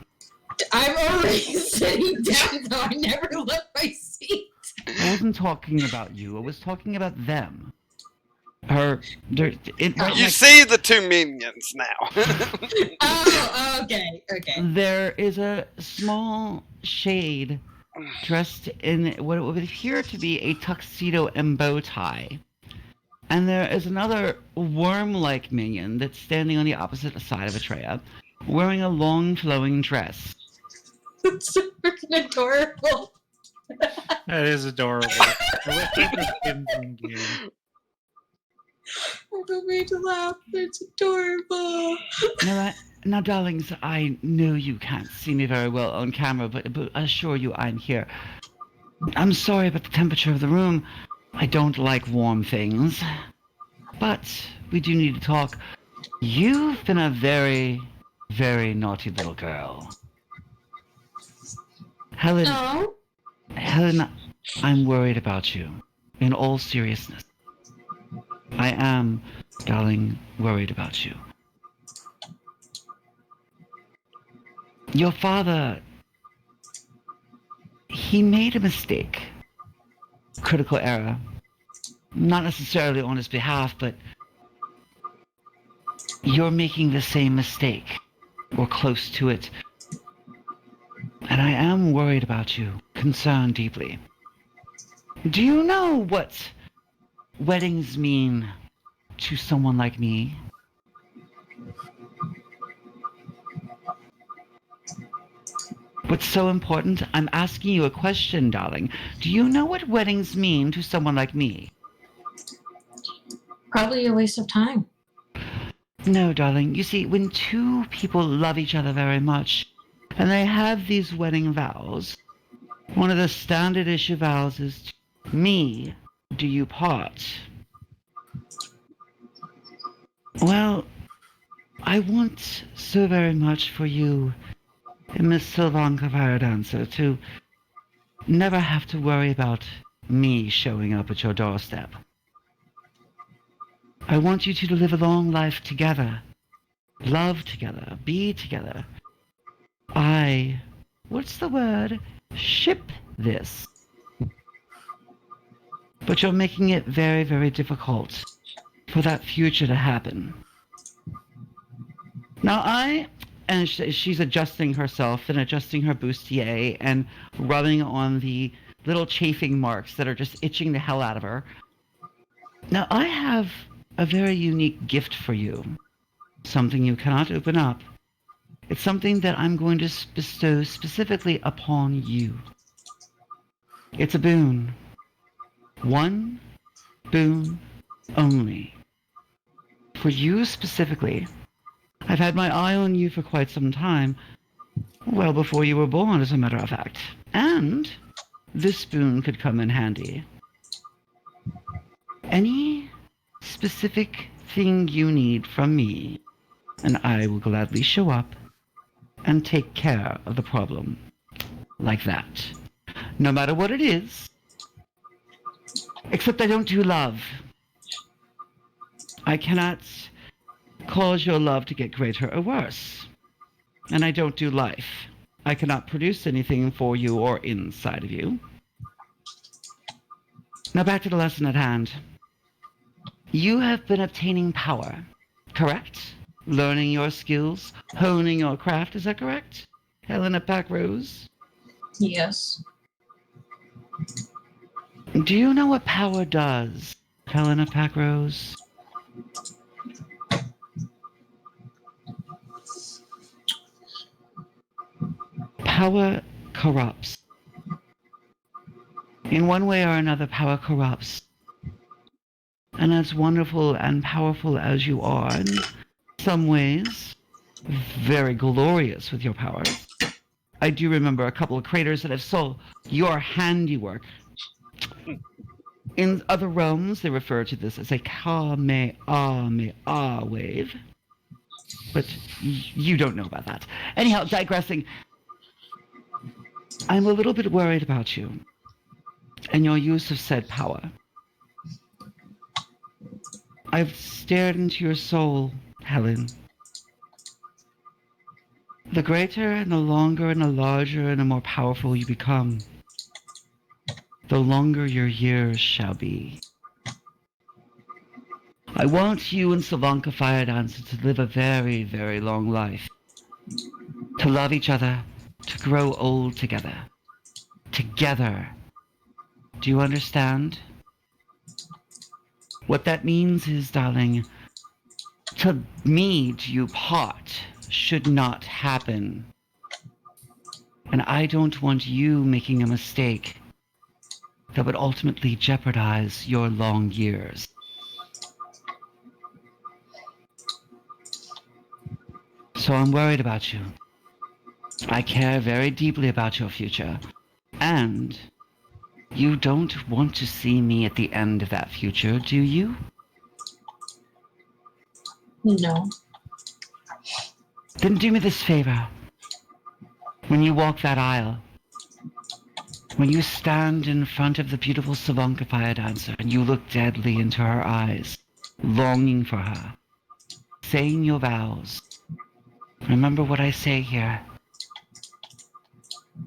I'm already sitting down, though I never left my seat. I wasn't talking about you. I was talking about them. Right You see the two minions now. Oh, okay. There is a small shade dressed in what would appear to be a tuxedo and bow tie. And there is another worm-like minion that's standing on the opposite side of Atreya, wearing a long flowing dress. It's so freaking adorable. That is adorable. I wish there were skins in game. I don't mean to laugh, but it's adorable. Now, darlings, I know you can't see me very well on camera, but I assure you I'm here. I'm sorry about the temperature of the room. I don't like warm things. But we do need to talk. You've been a very, very naughty little girl. Helen, I'm worried about you. In all seriousness. I am, darling, worried about you. Your father, he made a mistake. Critical error. Not necessarily on his behalf, but you're making the same mistake, or close to it. And I am worried about you, concerned deeply. Do you know what weddings mean to someone like me? What's so important? I'm asking you a question, darling. Do you know what weddings mean to someone like me? Probably a waste of time. No, darling. You see, when two people love each other very much, and they have these wedding vows, one of the standard issue vows is, me, do you part? Well, I want so very much for you, Miss Sylvanka Paradancer, to never have to worry about me showing up at your doorstep. I want you two to live a long life together, love together, be together. What's the word? Ship this. But you're making it very, very difficult for that future to happen. Now and she's adjusting herself and adjusting her bustier and rubbing on the little chafing marks that are just itching the hell out of her. Now I have a very unique gift for you. Something you cannot open up. It's something that I'm going to bestow specifically upon you. It's a boon. One boon only. For you specifically. I've had my eye on you for quite some time. Well before you were born, as a matter of fact. And this boon could come in handy. Any specific thing you need from me, and I will gladly show up and take care of the problem. Like that. No matter what it is. Except I don't do love. I cannot cause your love to get greater or worse. And I don't do life. I cannot produce anything for you or inside of you. Now back to the lesson at hand. You have been obtaining power, correct? Learning your skills, honing your craft, is that correct? Helena Packrose? Yes. Do you know what power does, Helena Packrose? Power corrupts. In one way or another, power corrupts. And as wonderful and powerful as you are, in some ways, very glorious with your powers, I do remember a couple of creators that have saw your handiwork. In other realms, they refer to this as a Kamehameha wave. But you don't know about that. Anyhow, digressing, I'm a little bit worried about you and your use of said power. I've stared into your soul, Helen. The greater and the longer and the larger and the more powerful you become, the longer your years shall be. I want you and Savanka Fire Dancer to live a very, very long life. To love each other, to grow old together. Together. Do you understand? What that means is, darling, to meet you part should not happen. And I don't want you making a mistake that would ultimately jeopardize your long years. So I'm worried about you. I care very deeply about your future. And you don't want to see me at the end of that future, do you? No. Then do me this favor. When you walk that aisle, when you stand in front of the beautiful Savanka Fire Dancer and you look deadly into her eyes, longing for her, saying your vows, remember what I say here.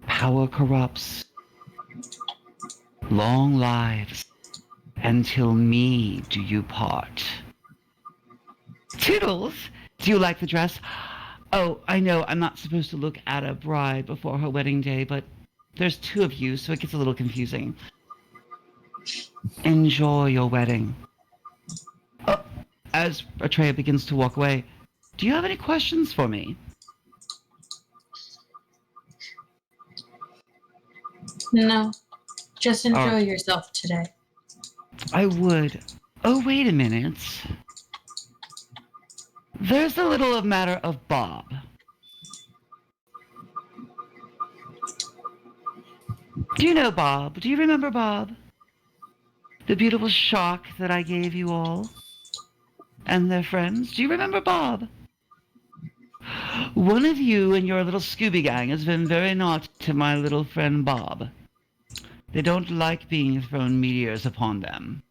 Power corrupts. Long lives. Until me do you part. Toodles! Do you like the dress? Oh, I know I'm not supposed to look at a bride before her wedding day, but there's two of you, so it gets a little confusing. Enjoy your wedding. Oh, as Atreya begins to walk away, do you have any questions for me? No. Just enjoy yourself today. I would. Oh, wait a minute. There's a little matter of Bob. Do you know Bob? Do you remember Bob? The beautiful shock that I gave you all? And their friends? Do you remember Bob? One of you and your little Scooby gang has been very naughty to my little friend Bob. They don't like being thrown meteors upon them.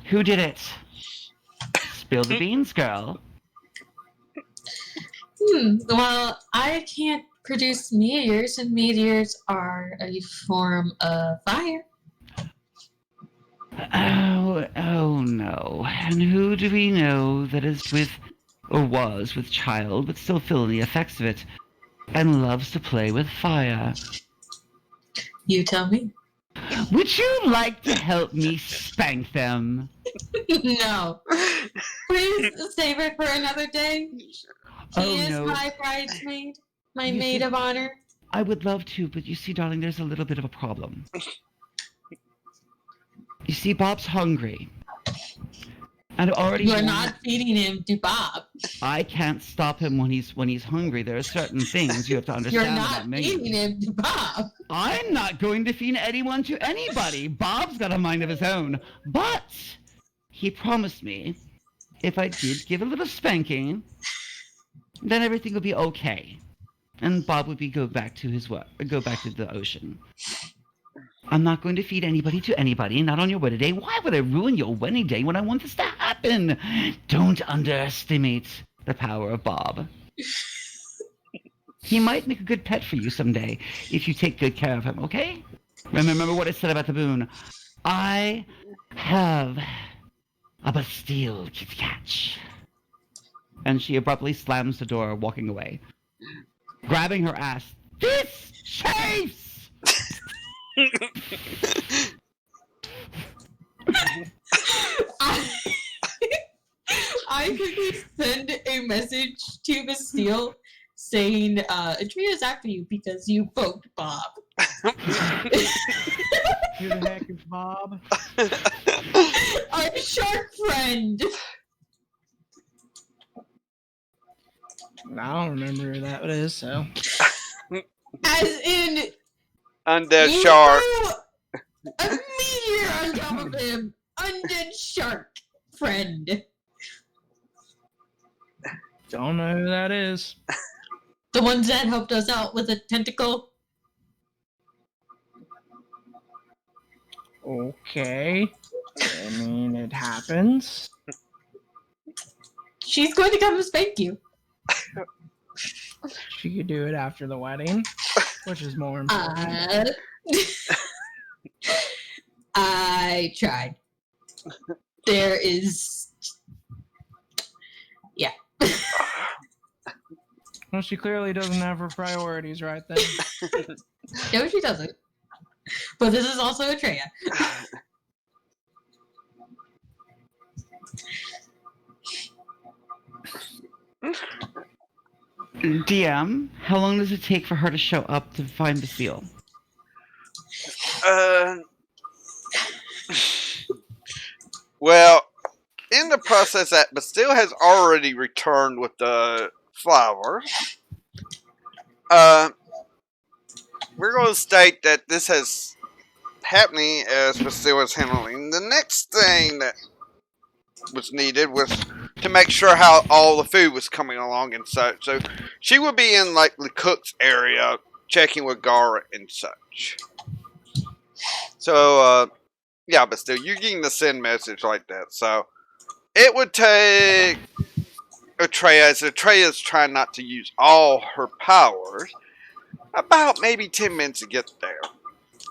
Who did it? Spill the beans, girl. Well, I can't produce meteors, and meteors are a form of fire. Oh no. And who do we know that is with, or was with child, but still feeling the effects of it, and loves to play with fire? You tell me. Would you like to help me spank them? No. Please save it for another day. He is my bridesmaid, my maid of honor. I would love to, but you see, darling, there's a little bit of a problem. You see, Bob's hungry. And already You're not feeding him to Bob. I can't stop him when he's hungry. There are certain things you have to understand. You're not about me. feeding him to Bob. I'm not going to feed anyone to anybody. Bob's got a mind of his own. But he promised me if I did give a little spanking, then everything would be okay. And Bob would go back to his work, go back to the ocean. I'm not going to feed anybody to anybody, not on your wedding day. Why would I ruin your wedding day when I want this to happen? Don't underestimate the power of Bob. He might make a good pet for you someday if you take good care of him, okay? Remember what I said about the boon. I have a Bastille to catch. And she abruptly slams the door, walking away. Grabbing her ass. This chase! I quickly send a message to Bastille saying, Adria's after you because you poked Bob. Who the heck is Bob? Our shark friend. I don't remember who that is, so. As in, Undead you shark. threw a meteor on top of him. Undead shark friend. Don't know who that is. The ones that helped us out with a tentacle. Okay. I mean, it happens. She's going to come and spank you. She could do it after the wedding, which is more important. I tried. There is... Yeah. Well, she clearly doesn't have her priorities right then. No, she doesn't. But this is also Atreya. DM, how long does it take for her to show up to find Bastille? Well, in the process that Bastille has already returned with the flower, we're going to state that this has happening as Bastille is handling. The next thing that was needed was to make sure how all the food was coming along and such. So she would be in like the cook's area, checking with Gara and such. So yeah, but still, you're getting the send message like that. So it would take Atreya, as Atreya's trying not to use all her powers, about maybe 10 minutes to get there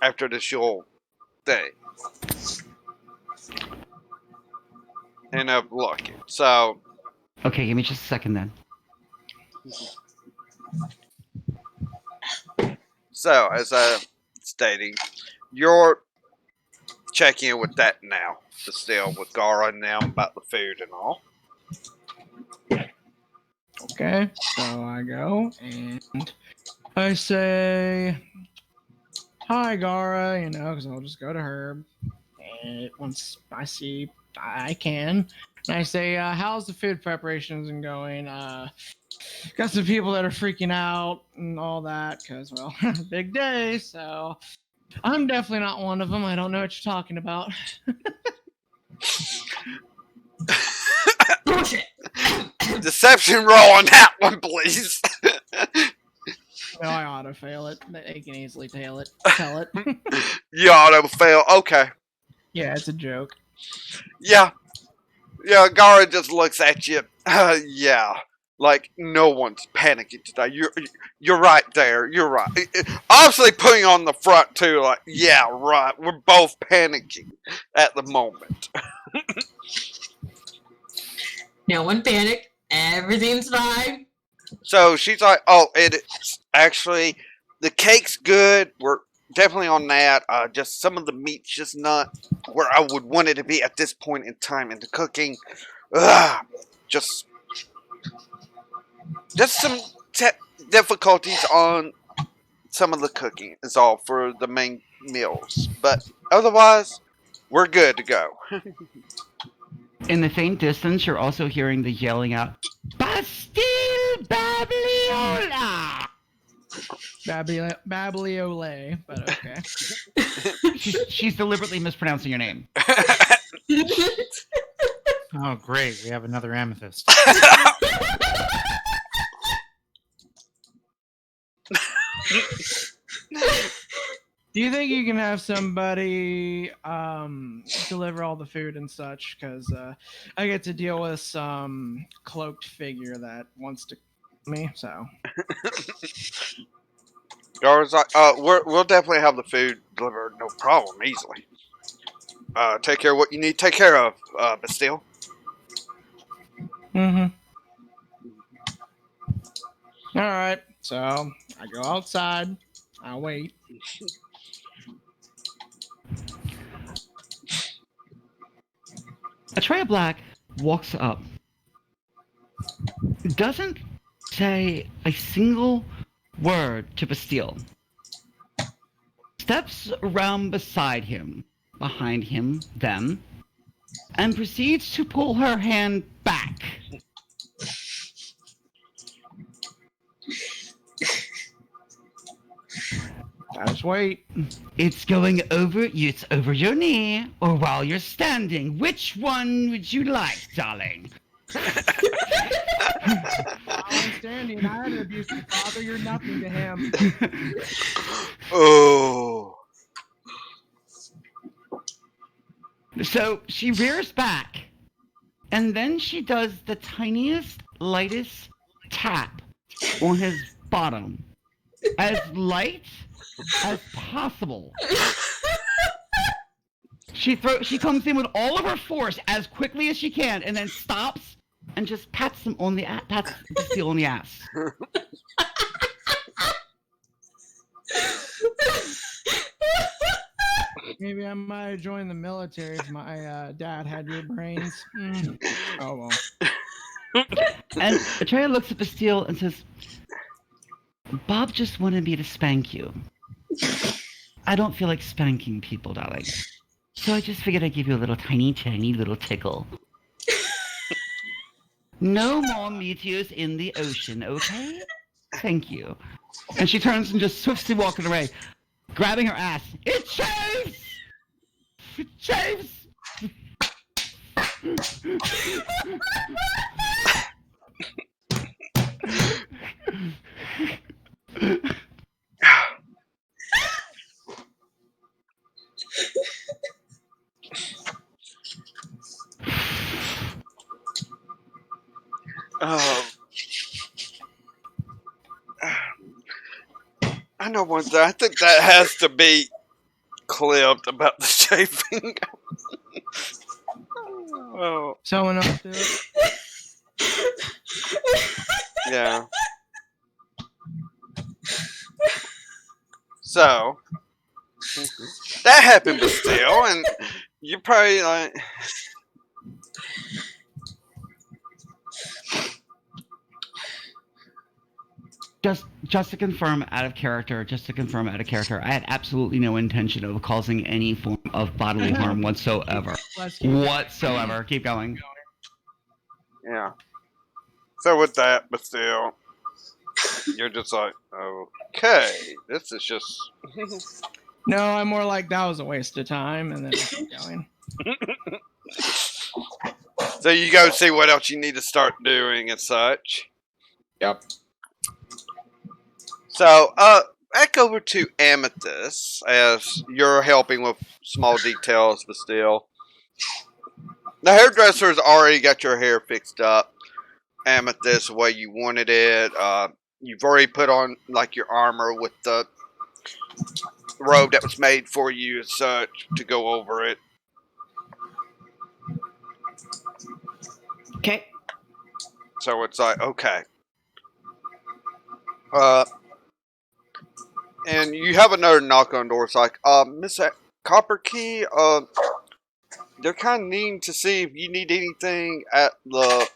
after the show thing. And of lucky. So Okay, give me just a second then. So, as I'm stating, you're checking in with that now. Still with Gara now about the food and all. Okay, so I go and I say, "Hi, Gara," you know, because I'll just go to her. And once I see I can, and I say, "How's the food preparations and going?" Got some people that are freaking out and all that because, well, big day. So I'm definitely not one of them. I don't know what you're talking about. Bullshit. Deception roll on that one, please. No, I ought to fail it. They can easily tell it. You auto fail. Okay. Yeah, it's a joke. Yeah. Yeah, Gara just looks at you. Yeah. Like, no one's panicking today. You're right there. You're right. Obviously putting on the front, too. Like, yeah, right. We're both panicking at the moment. No one panic. Everything's fine. So she's like, oh, it's actually, the cake's good. We're definitely on that. Just some of the meat's just not where I would want it to be at this point in time in the cooking. Just some difficulties on some of the cooking is all for the main meals. But otherwise, we're good to go. In the faint distance, you're also hearing the yelling out, Bastille Babliola! Babliole, but okay. She's deliberately mispronouncing your name. Oh, great. We have another amethyst. Do you think you can have somebody deliver all the food and such? Because I get to deal with some cloaked figure that wants to kill me. So Gar's like, we'll definitely have the food delivered, no problem, easily. Take care of what you need to take care of, Bastille. mm-hmm. All right. So I go outside. I wait. A tray of black walks up. Doesn't say a single word to Bastille. Steps around beside him, behind him, them, and proceeds to pull her hand back. I just wait. It's going over. It's over your knee, or while you're standing. Which one would you like, darling? While I'm standing, I had an abusive father. You're nothing to him. Oh. So she rears back, and then she does the tiniest, lightest tap on his bottom, as light as possible. She comes in with all of her force as quickly as she can, and then stops and just pats him on the pats Bastille on the ass. Maybe I might have joined the military if my dad had your brains. Oh well. And Atreya looks at Bastille and says, "Bob just wanted me to spank you. I don't feel like spanking people, darling. So I just figured I'd give you a little tiny little tickle. No more meteors in the ocean, okay? Thank you." And she turns and just swiftly walking away, grabbing her ass. It shaves! It shaves! I know one thing. I think that has to be clipped about the shaving. Oh, Someone else do it. yeah. So that happened, but still, and you probably like. Just to confirm out of character, I had absolutely no intention of causing any form of bodily harm whatsoever. Whatsoever. Keep going. Yeah. So with that, but still, you're just like, okay, this is just. No, I'm more like that was a waste of time, and then I keep going. So you go see what else you need to start doing and such. Yep. So, back over to Amethyst, as you're helping with small details, but still. The hairdresser's already got your hair fixed up, Amethyst, the way you wanted it. You've already put on, like, your armor with the robe that was made for you and such to go over it. Okay. So it's like, okay. And you have another knock on the door. It's like, Miss Copper Key, they're kind of needing to see if you need anything at the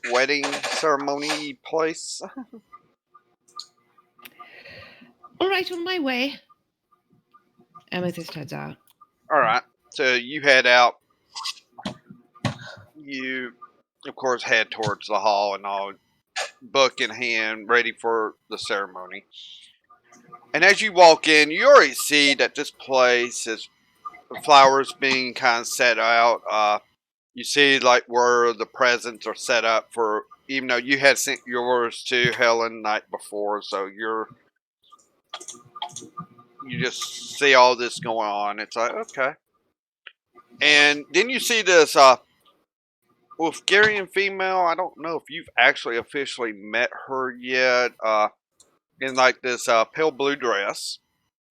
wedding ceremony place. All right, on my way. Amethyst heads out. Alright, so you head out. You, of course, head towards the hall and all, book in hand, ready for the ceremony. And as you walk in, you already see that this place is flowers being kind of set out. You see, like, where the presents are set up for, even though you had sent yours to Helen the night before, so you just see all this going on. It's like, okay. And then you see this Wolfgarian female. I don't know if you've actually officially met her yet. In like this pale blue dress,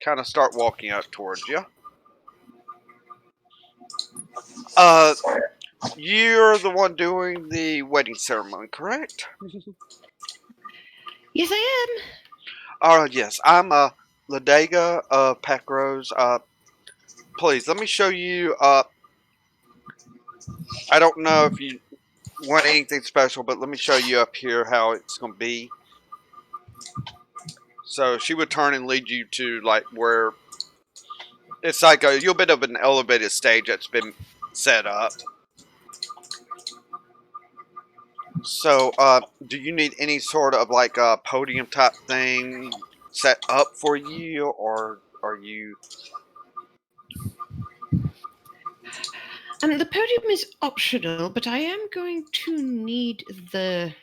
kind of start walking up towards you. You're the one doing the wedding ceremony, correct? Yes, I Yes, I'm Ladega of Packrose. Please let me show you. I don't know if you want anything special, but let me show you up here how it's gonna be. So she would turn and lead you to like where it's like a little bit of an elevated stage that's been set up. So, do you need any sort of like a podium type thing set up for you, or are you? am. The podium is optional, but I am going to need the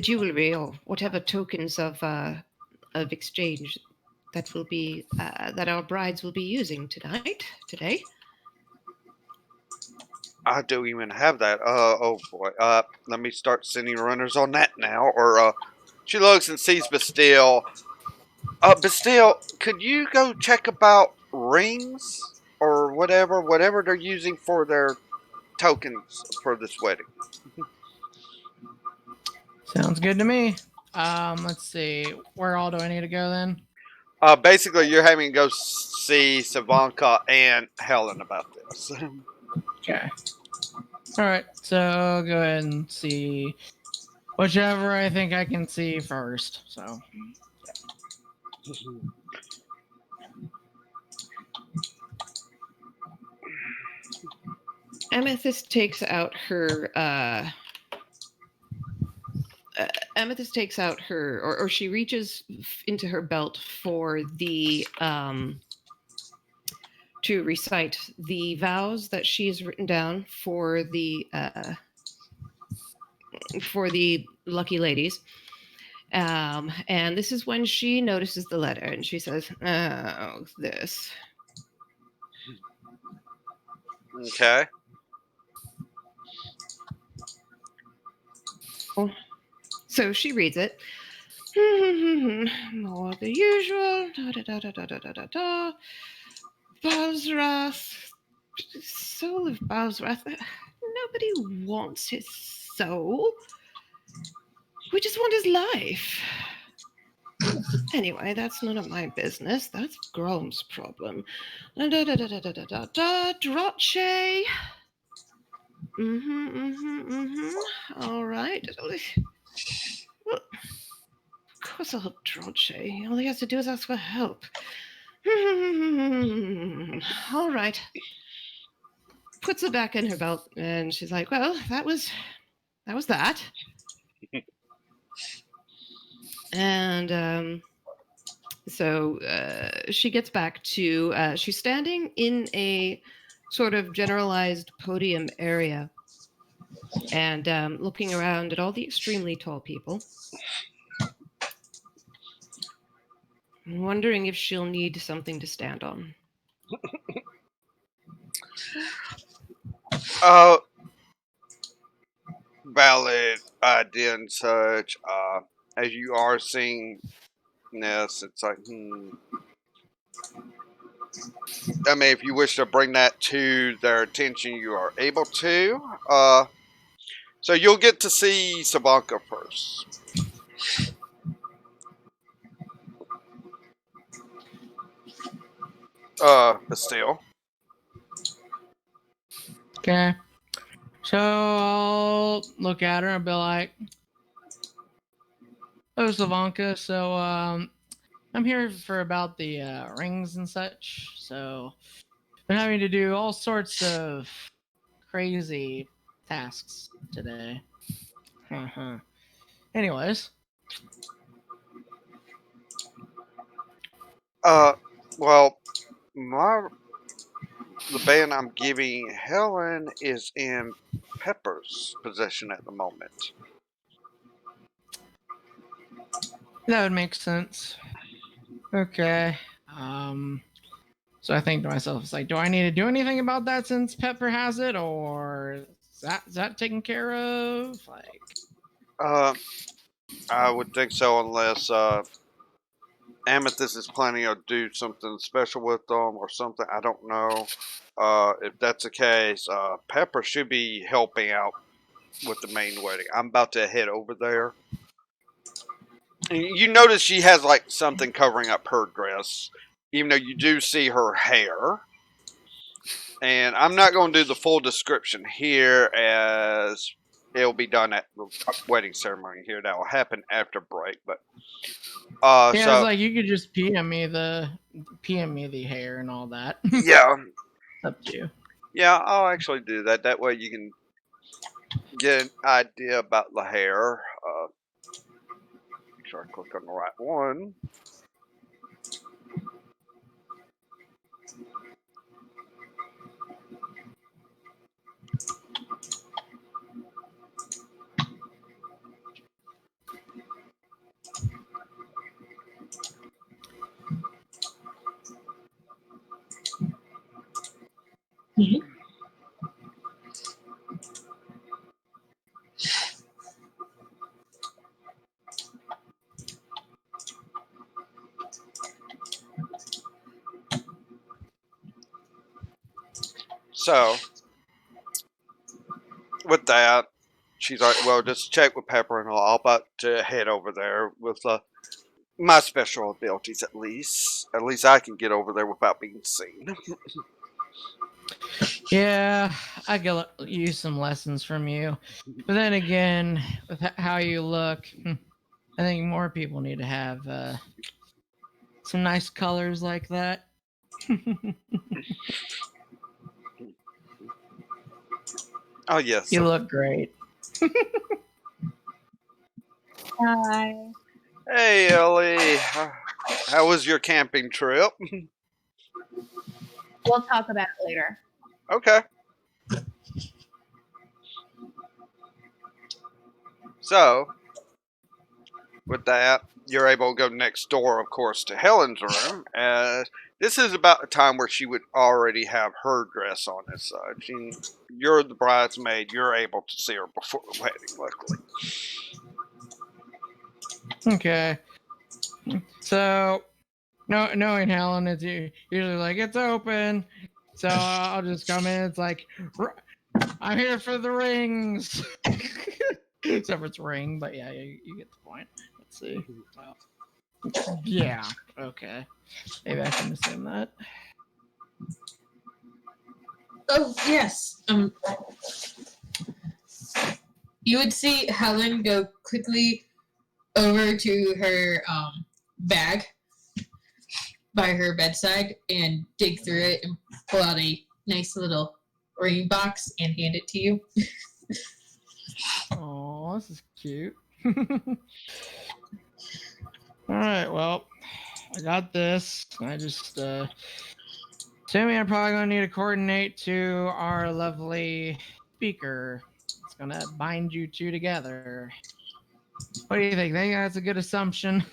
jewelry or whatever tokens of exchange that will be that our brides will be using today. I don't even have that. Oh boy. Let me start sending runners on that now. Or she looks and sees Bastille. Bastille, could you go check about rings or whatever they're using for their tokens for this wedding? Sounds good to me. Let's see. Where all do I need to go then? Basically, you're having to go see Savanka and Helen about this. Okay. All right. So go ahead and see whichever I think I can see first. So. Amethyst takes out her or she reaches into her belt for the to recite the vows that she has written down for the lucky ladies. And this is when she notices the letter and she says, "Oh, this." Okay. So she reads it. More the usual. Balsrath. Soul of Balsrath. Nobody wants his soul. We just want his life. Anyway, that's none of my business. That's Grom's problem. Droche. All right. Well, of course I'll help Droche. All he has to do is ask for help. All right. Puts it back in her belt, and she's like, "Well, that was that." And so she gets back to she's standing in a sort of generalized podium area and looking around at all the extremely tall people, wondering if she'll need something to stand on. Valid idea and such. As you are seeing this, it's like, I mean, if you wish to bring that to their attention, you are able to. So you'll get to see Sabanka first. But still. Okay. So I'll look at her and be like, "Oh, Savanka. So I'm here for about the rings and such. So been having to do all sorts of crazy tasks today. Anyways, Well, the band I'm giving Helen is in Pepper's possession at the moment. that would make sense. Okay. So I think to myself, it's like, do I need to do anything about that since Pepper has it, or is that taken care of? Like, I would think so, unless Amethyst is planning to do something special with them or something. I don't know. If that's the case, Pepper should be helping out with the main wedding. I'm about to head over there. And you notice she has like something covering up her dress, even though you do see her hair. And I'm not going to do the full description here, as it'll be done at the wedding ceremony here. That will happen after break. But yeah, it's so like you could just PM me the hair and all that. yeah, Up to you. yeah, I'll actually do that. That way you can get an idea about the hair. Make sure I click on the right one. So, with that, she's like, well, just check with Pepper and all. I'm about to head over there with my special abilities, at least. At least I can get over there without being seen. Yeah, I could use some lessons from you. But then again, with how you look, I think more people need to have some nice colors like that. Oh, yes. You look great. Hi. Hey, Ellie. How was your camping trip? We'll talk about it later. Okay. So, with that, you're able to go next door, of course, to Helen's room. As this is about the time where she would already have her dress on as such. And you're the bridesmaid. You're able to see her before the wedding, luckily. Okay. So, knowing Helen is usually like, it's open. So I'll just come in. It's like, I'm here for the rings. Except for it's ring, but yeah, you get the point. Let's see. Yeah. Okay. Maybe I can assume that. Oh yes. You would see Helen go quickly over to her bag by her bedside and dig through it and pull out a nice little ring box and hand it to you. Oh, this is cute. All right, well, I got this. I just assuming I'm probably gonna need to coordinate to our lovely speaker. It's gonna bind you two together. What do you think? Think that's a good assumption?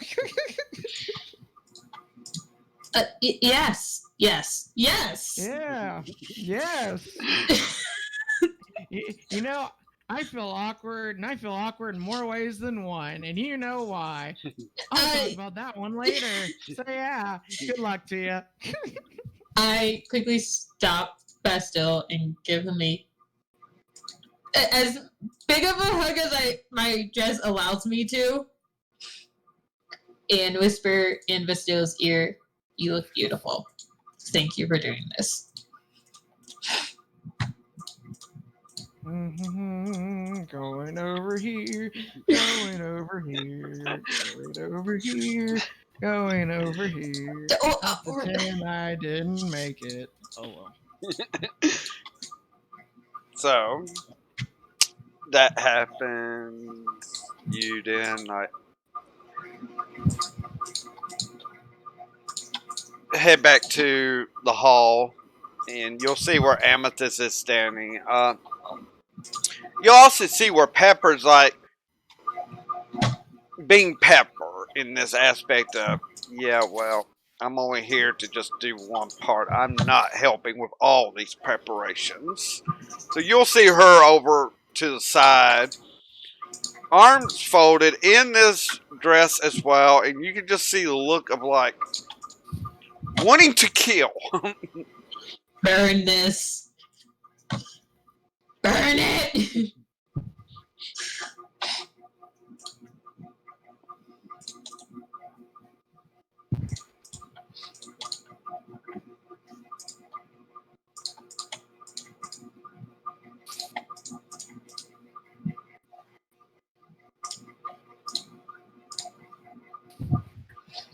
Yes. Yes. Yeah. Yes. You know, I feel awkward, and I feel awkward in more ways than one, and you know why. I'll talk about that one later. So yeah, good luck to you. I quickly stop Bastille and give him as big of a hug as my dress allows me to, and whisper in Bastille's ear, "You look beautiful. Thank you for doing this." Going over here, going over here, going over here, going over here. Up to 10, I didn't make it. Oh well. So, that happened. You then head back to the hall, and you'll see where Amethyst is standing. You'll also see where Pepper's like being Pepper in this aspect of, yeah, well, I'm only here to just do one part. I'm not helping with all these preparations. So you'll see her over to the side, arms folded in this dress as well, and you can just see the look of like wanting to kill. Burn this. Burn it!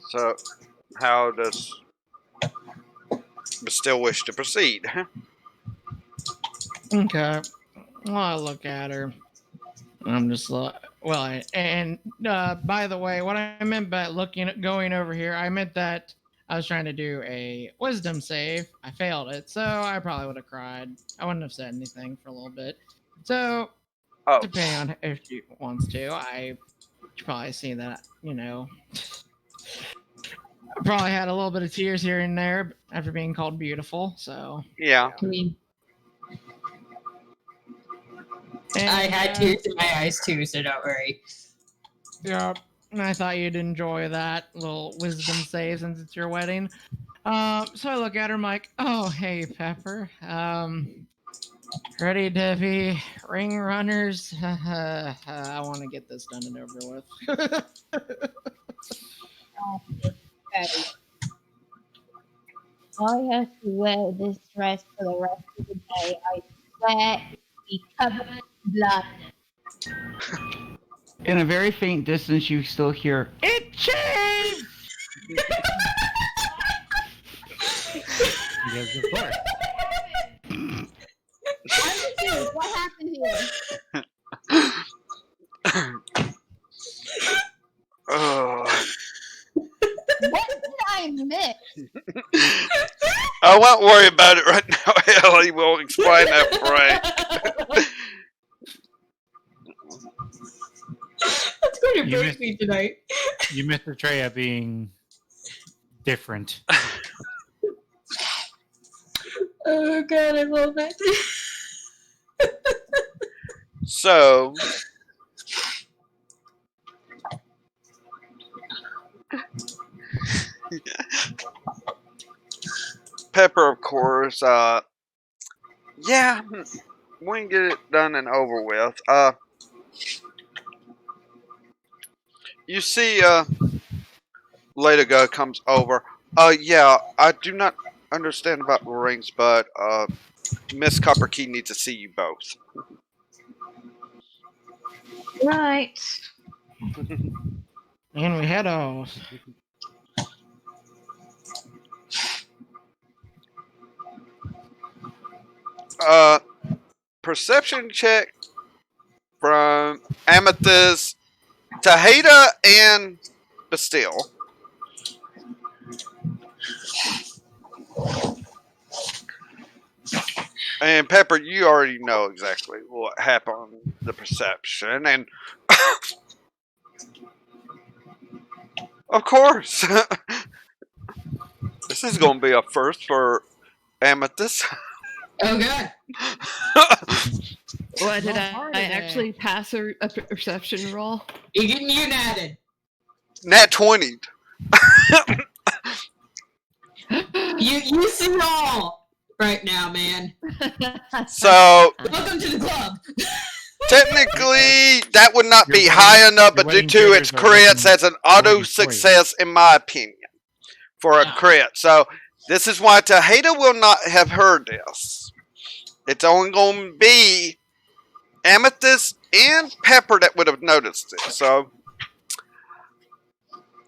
So, how does still wish to proceed? Okay. Well, I look at her. I'm just like, well, and by the way, what I meant by going over here, I meant that I was trying to do a wisdom save. I failed it, so I probably would have cried. I wouldn't have said anything for a little bit. So, Oh, depending on if she wants to, I probably see that, I probably had a little bit of tears here and there after being called beautiful. So, yeah. I mean, and, I had tears in my eyes too, so don't worry. Yeah, and I thought you'd enjoy that little wisdom save since it's your wedding. So I look at her, I'm like, oh, hey, Pepper. Ready to be ring runners? I want to get this done and over with. Okay. I have to wear this dress for the rest of the day. I swear it will be covered in blood. In a very faint distance, you still hear itchy. Because of course. I'm confused. What happened here? Oh. What did I miss? I won't worry about it right now. Ellie will explain that break. Let's go to You break missed- me tonight. You missed Atreya being different. Oh god, I love it. So, Pepper, of course, yeah, we can get it done and over with. You see, Lady Go comes over. Yeah, I do not understand about the rings, but, Miss Copperkey needs to see you both. Right. And we head off. Perception check from Amethyst, Tahita, and Bastille. And Pepper, you already know exactly what happened, the perception, and of course, this is going to be a first for Amethyst. Oh god. What did Well, hard I today. actually pass a perception roll? You getting united. Nat 20. You see it all right now, man. So, Welcome to the club. technically, that would not be Your high wedding- enough, your but due wedding to its jitters are crits, looking that's an auto gorgeous for you. success, in my opinion, for a Yeah. crit. So, this is why Tahita will not have heard this. It's only going to be Amethyst and Pepper that would have noticed it. So,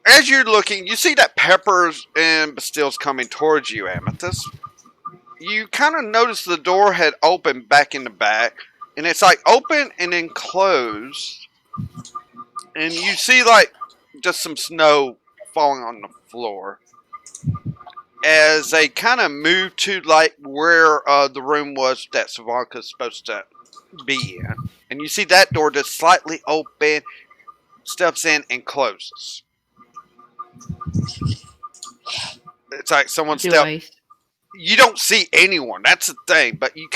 as you're looking, you see that Pepper's and Bastille's coming towards you, Amethyst. You kind of notice the door had opened back in the back, and it's like open and then closed. And you see like just some snow falling on the floor. As they kind of move to like where the room was that Savanka's supposed to be in. And you see that door just slightly open, steps in and closes. It's like someone Do step. I? You don't see anyone. That's the thing. But you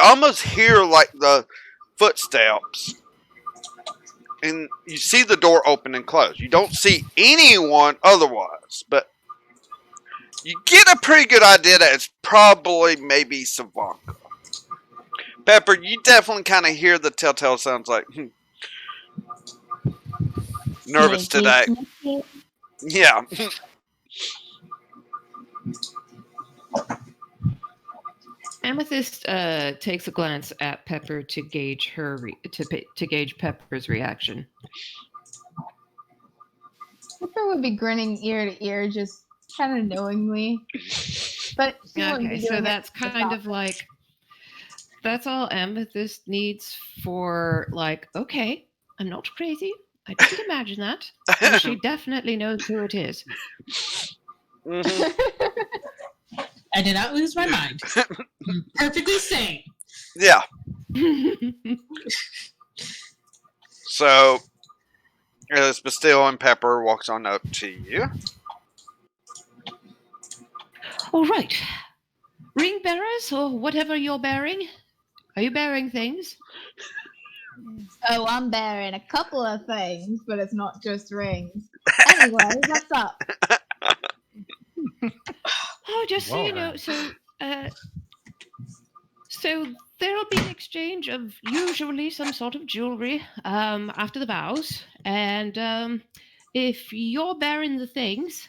almost hear like the footsteps, and you see the door open and close. You don't see anyone otherwise, but you get a pretty good idea that it's probably maybe Savanka. Pepper, you definitely kind of hear the telltale sounds like nervous Sneaky, today. sneaky. Yeah. Amethyst takes a glance at Pepper to gauge to gauge Pepper's reaction. Pepper would be grinning ear to ear, just kind of knowingly. But she wouldn't Okay, be so doing that's it to kind stop of her. like that's all Amethyst needs for like, okay, I'm not crazy. I didn't imagine that. And she definitely knows who it is. Mhm. I did not lose my mind. I'm perfectly sane. Yeah. So, as Bastille and Pepper walks on up to you. All right. Ring bearers or whatever you're bearing. Are you bearing things? Oh, I'm bearing a couple of things, but it's not just rings. Anyway, what's up? Oh, just so Well you know, so there'll be an exchange of usually some sort of jewelry after the vows, and if you're bearing the things,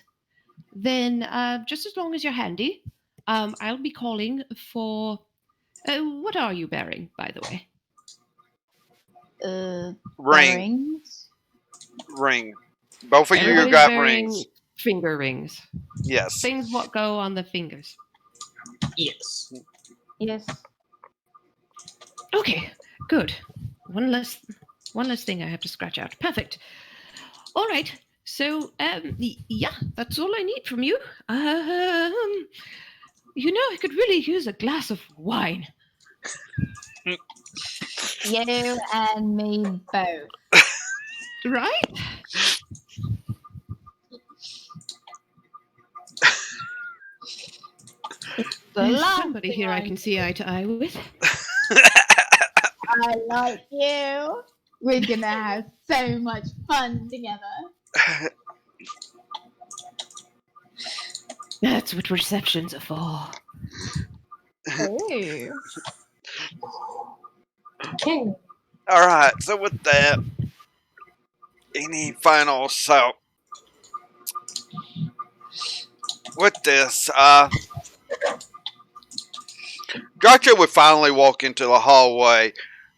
then just as long as you're handy, I'll be calling for. What are you bearing, by the way? Ring. Rings. Both of you Everybody's got bearing rings. finger rings. Yes. Things what go on the fingers. Yes. Yes. Okay, good. One less thing I have to scratch out. Perfect. All right. So, yeah, that's all I need from you. You know, I could really use a glass of wine. You and me both. Right? The There's last somebody thing here I can see eye to eye with. I like you. We're gonna have so much fun together. That's what receptions are for. Ooh. Okay. All right. So with that, any final with this, Gotcha would finally walk into the hallway.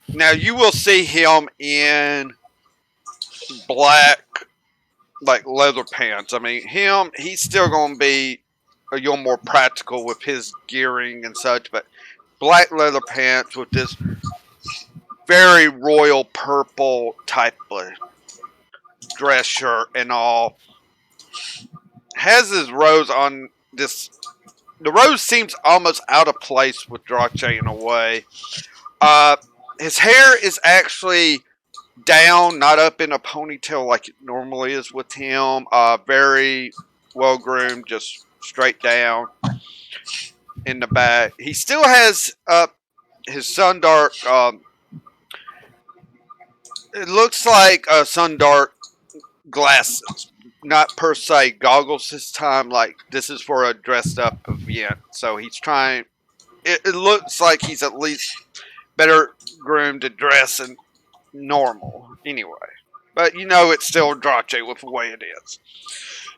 Now you will see him in black, like leather pants. I mean, he's still gonna be a little more practical with his gearing and such, but black leather pants with this very royal purple type of dress shirt and all. Has his rose on this. The rose seems almost out of place with Drache in a way. His hair is actually down, not up in a ponytail like it normally is with him. Very well groomed, just straight down in the back. He still has his sundark. It looks like sundark glasses, not per se goggles this time. Like this is for a dressed up event, so he's trying. It looks like he's at least better groomed and dressed and normal anyway. But you know it's still Drache with the way it is.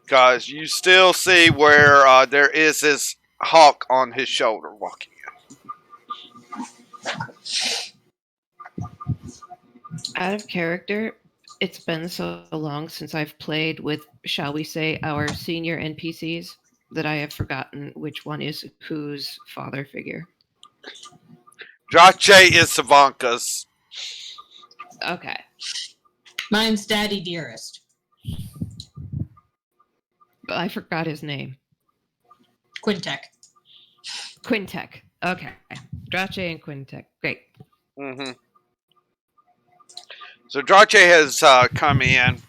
Because you still see where there is this hawk on his shoulder walking Out of character, it's been so long since I've played with, shall we say, our senior NPCs that I have forgotten which one is whose father figure. Drache is Savanka's. Okay. Mine's Daddy Dearest. But I forgot his name. Quintek. Quintek. Okay. Drache and Quintek. Great. Mm-hmm. So Drache has come in.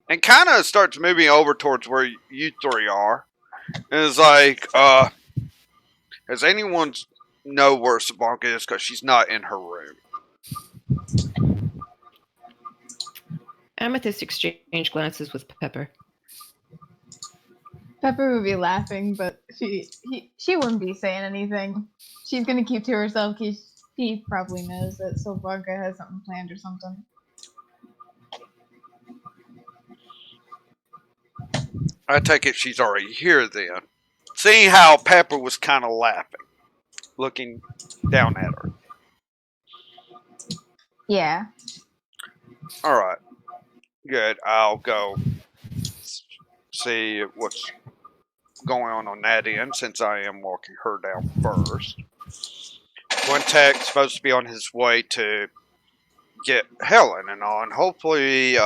and kind of starts moving over towards where you three are. And it's like, does anyone know where Savanka is? Because she's not in her room. Amethyst exchange glances with Pepper. Pepper would be laughing, but she wouldn't be saying anything. She's gonna keep to herself because she probably knows that Silvanka has something planned or something. I take it she's already here then. Seeing how Pepper was kind of laughing, looking down at her. Yeah. Alright, good. I'll go see what's going on that end since I am walking her down first. Quintek's supposed to be on his way to get Helen and all, and hopefully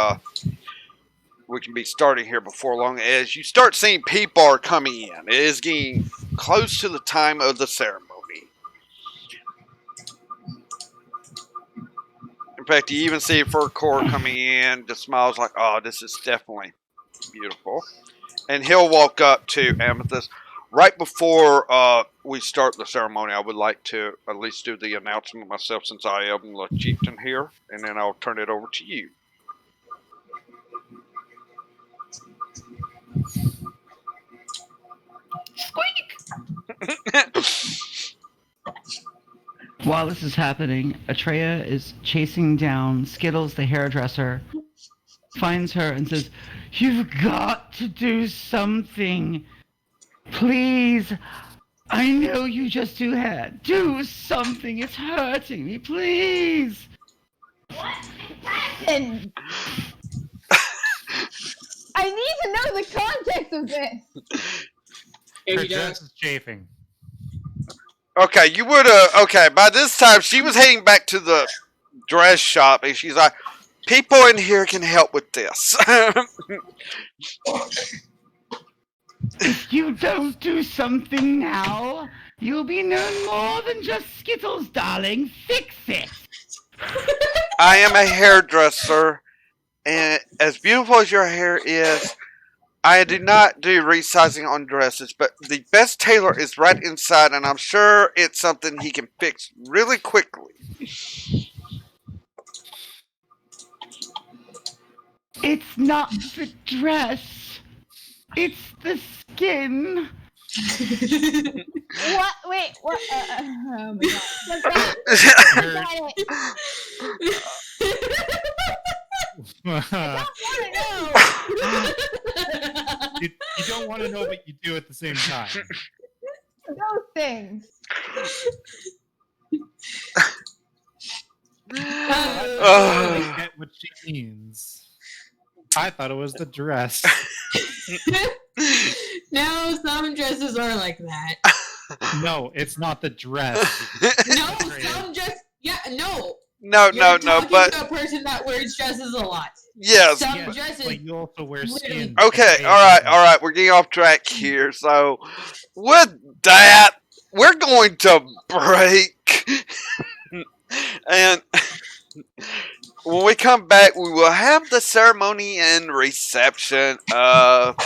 we can be starting here before long. As you start seeing people are coming in, it is getting close to the time of the ceremony. In fact, you even see Furcore coming in, just smiles like, oh, this is definitely beautiful. And he'll walk up to Amethyst. Right before we start the ceremony, I would like to at least do the announcement myself since I am the chieftain here, and then I'll turn it over to you. While this is happening, Atreya is chasing down Skittles, the hairdresser, finds her and says, "You've got to do something. Please. I know you just do hair. Do something. It's hurting me. Please." And I need to know the context of this. Her dress is chafing. Okay, you would have. Okay, by this time, she was heading back to the dress shop, and she's like, people in here can help with this. If you don't do something now, you'll be known more than just Skittles, darling. Fix it. I am a hairdresser, and as beautiful as your hair is, I do not do resizing on dresses, but the best tailor is right inside, and I'm sure it's something he can fix really quickly. It's not the dress. It's the skin. What? Wait, what? Oh my god. Got it. You don't want to know, but you do at the same time. Those things. I get what she means. I thought it was the dress. No, some dresses are like that. No, it's not the dress. No, some dress. Yeah, no. No, You're no, talking but to a person that wears dresses a lot. yes. Some Yes, dresses. but you also wear skin. Okay, all right. We're getting off track here. So, with that, we're going to break, and when we come back, we will have the ceremony and reception of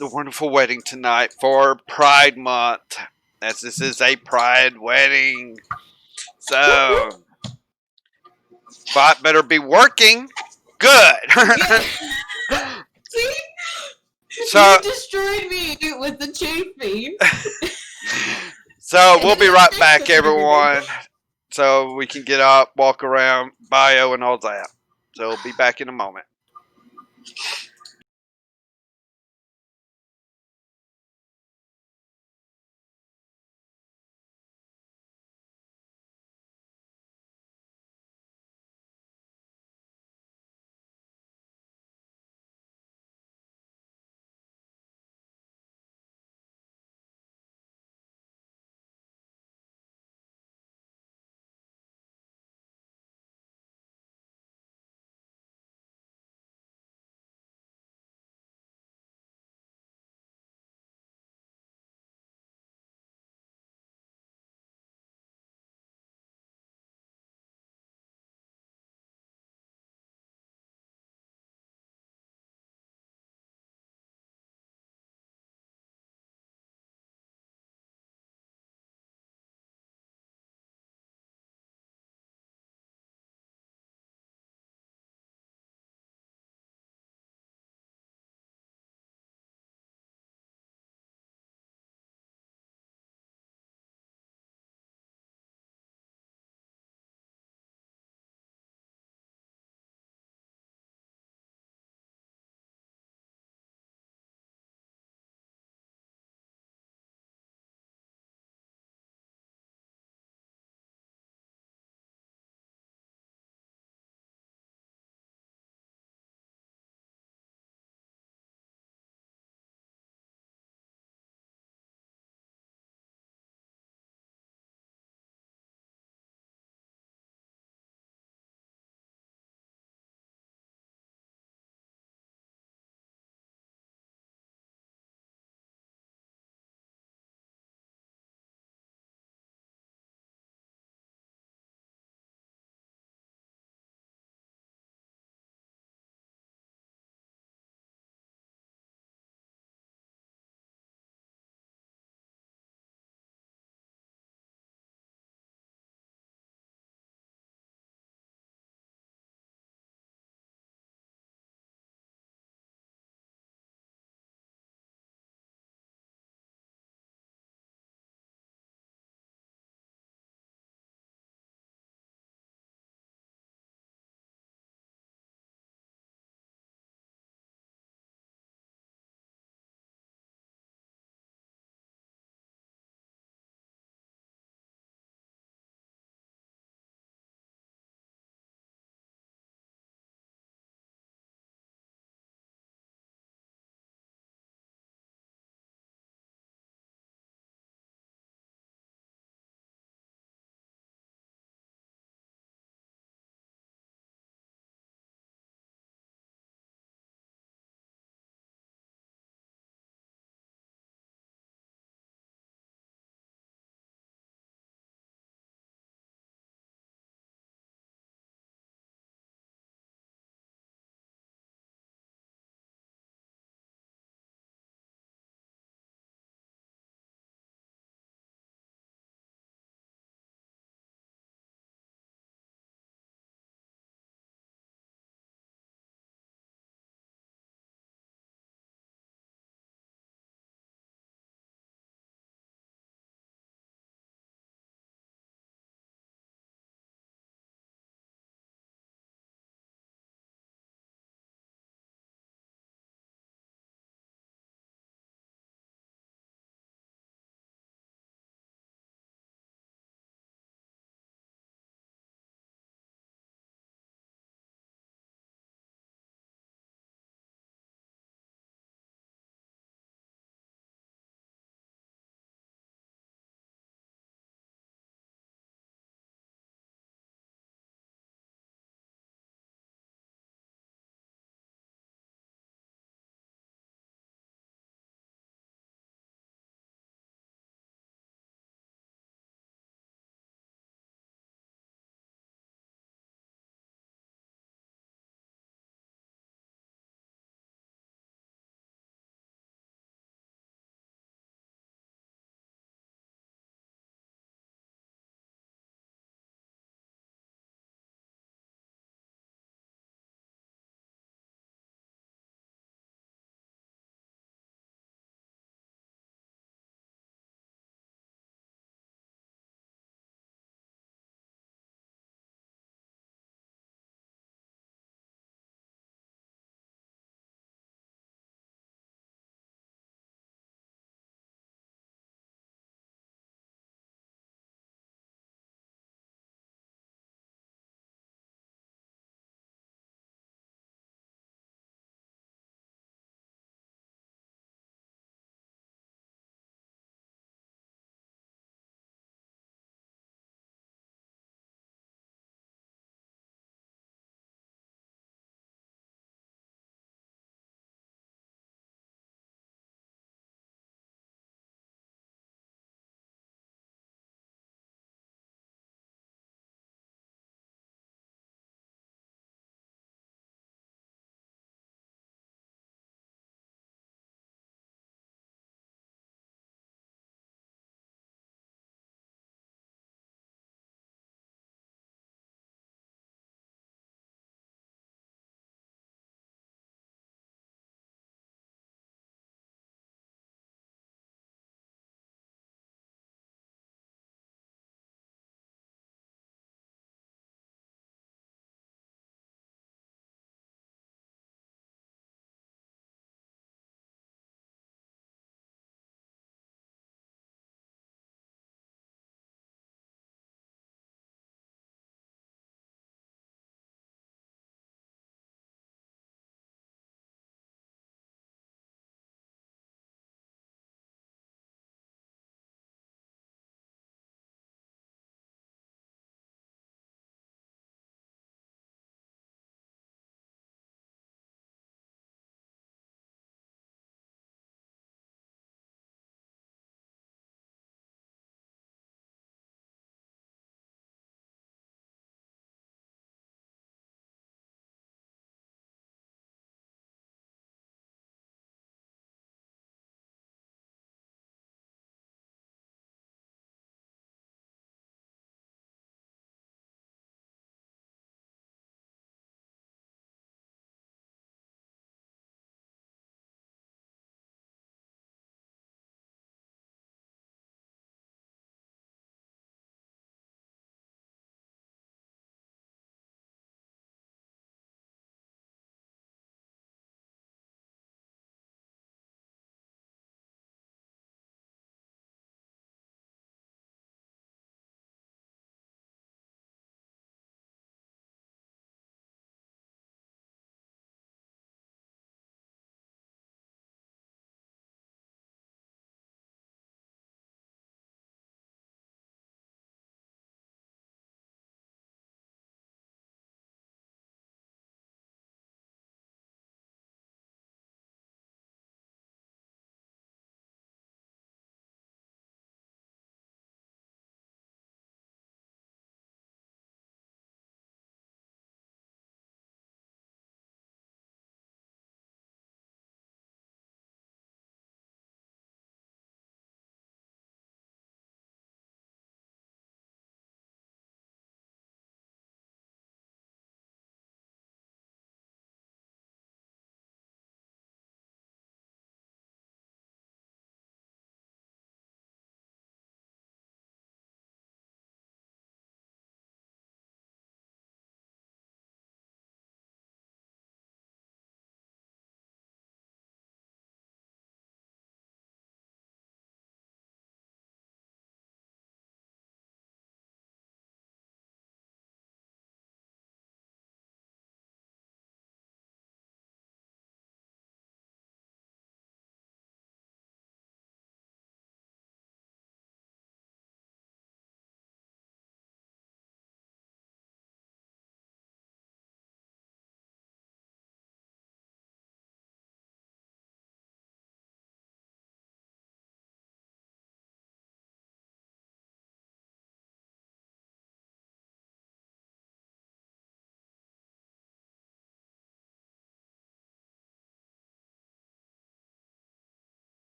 the wonderful wedding tonight for Pride Month, as this is a Pride wedding. So, Spot better be working. Good. See? So, You destroyed me with the chafing. so we'll be right back, everyone. So we can get up, walk around, bio, and all that. So we'll be back in a moment.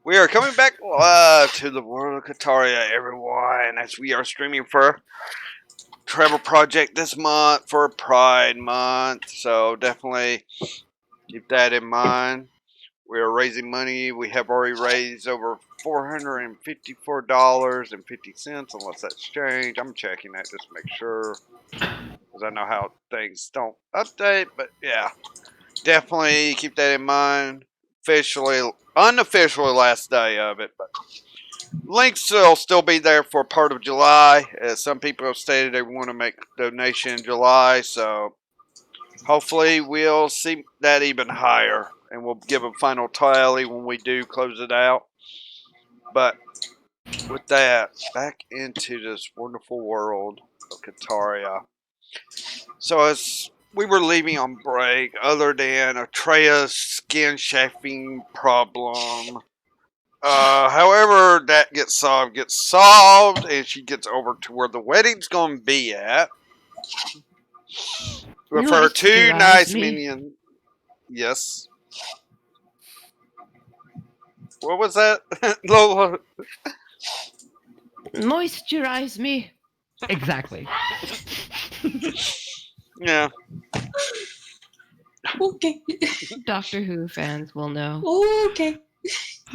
We are coming back live to the world of Kaataria, everyone, as we are streaming for Trevor Project this month for Pride Month. So definitely keep that in mind. We are raising money. We have already raised over $454.50, unless that's changed. I'm checking that just to make sure, because I know how things don't update. But yeah, definitely keep that in mind. Unofficially last day of it, but links will still be there for part of July. As some people have stated they want to make donation in July, so hopefully we'll see that even higher, and we'll give a final tally when we do close it out. But with that, back into this wonderful world of Kaataria. So as we were leaving on break, other than Atreya's skin chafing problem, however that gets solved, and she gets over to where the wedding's gonna be at with her two Moisturize nice me. minions. Yes. What was that, Lola? Moisturize me. Exactly. Yeah. Okay. Doctor Who fans will know. Okay.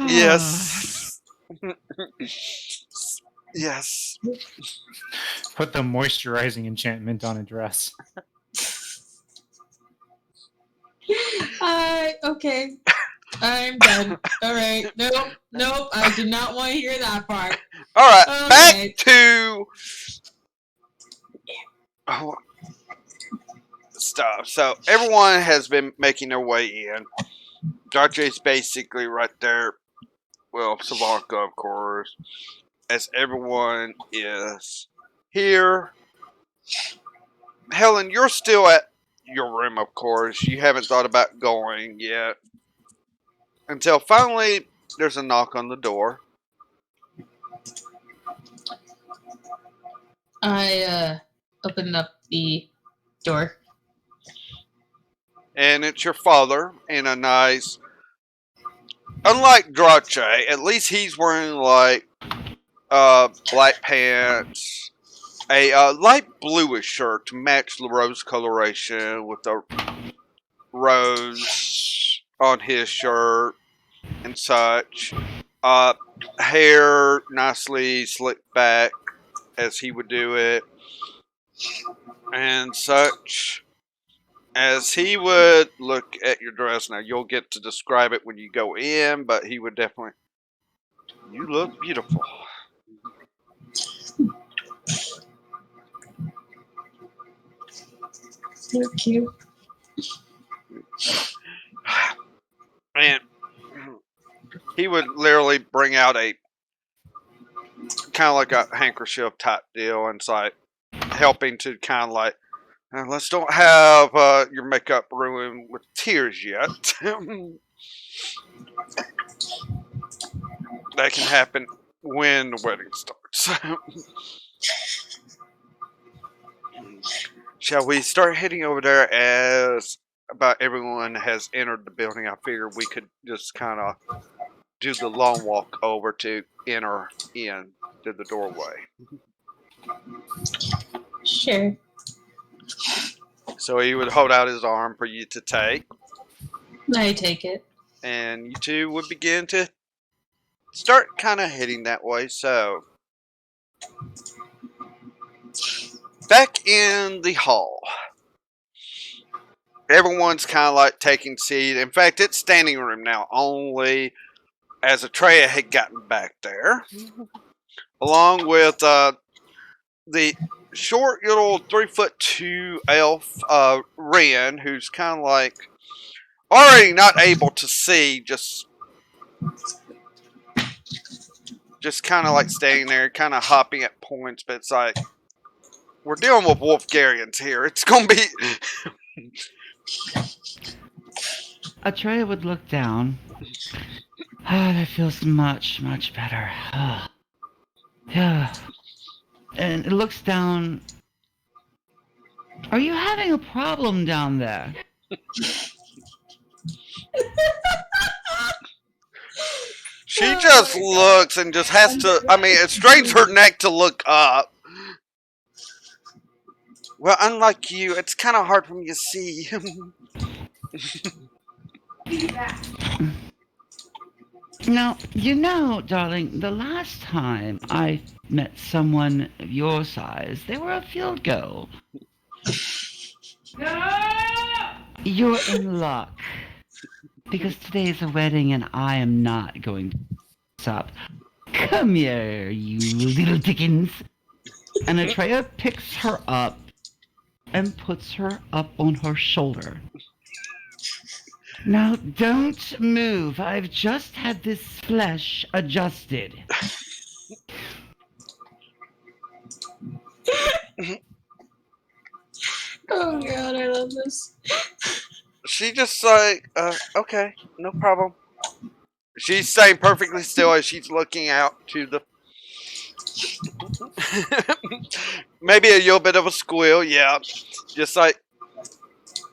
Yes. Yes. Put the moisturizing enchantment on a dress. Okay. I'm done. All right. Nope. I did not want to hear that part. All right. Okay. Back to stuff. So everyone has been making their way in. Dartrey's basically right there. Well, Savanka, of course. As everyone is here. Helen, you're still at your room, of course. You haven't thought about going yet. Until finally, there's a knock on the door. I opened up the door. And it's your father in a nice... Unlike Drache, at least he's wearing like black pants, a light bluish shirt to match the rose coloration with the rose on his shirt and such. Hair nicely slicked back as he would do it and such. As he would look at your dress, now you'll get to describe it when you go in, but he would definitely... You look beautiful. So cute. And he would literally bring out a kind of like a handkerchief type deal, and it's like helping to kind of like, let's don't have your makeup ruined with tears yet. That can happen when the wedding starts. Shall we start heading over there as about everyone has entered the building? I figured we could just kind of do the long walk over to enter in to the doorway. Sure. So he would hold out his arm for you to take, I take it. and you two would begin to start kind of heading that way. So back in the hall, everyone's kind of like taking seat. In fact, it's standing room now, only as Atreya had gotten back there, along with the short little 3'2" elf Ren, who's kind of like already not able to see, just kind of like staying there, kind of hopping at points. But it's like, we're dealing with Wolfgarians here. It's gonna be... Atreya would look down. Ah, that feels much, much better. Yeah. And it looks down. Are you having a problem down there? She just looks and just has to. I mean, it strains her neck to look up. Well, unlike you, it's kind of hard for me to see. Now, you know, darling, the last time I met someone of your size, they were a field goal. You're in luck. Because today is a wedding and I am not going to stop. Come here, you little dickens. And Atreya picks her up and puts her up on her shoulder. Now, don't move. I've just had this flesh adjusted. Oh god, I love this. She just like, okay, no problem. She's staying perfectly still as she's looking out to the. Maybe a little bit of a squeal, yeah. Just like.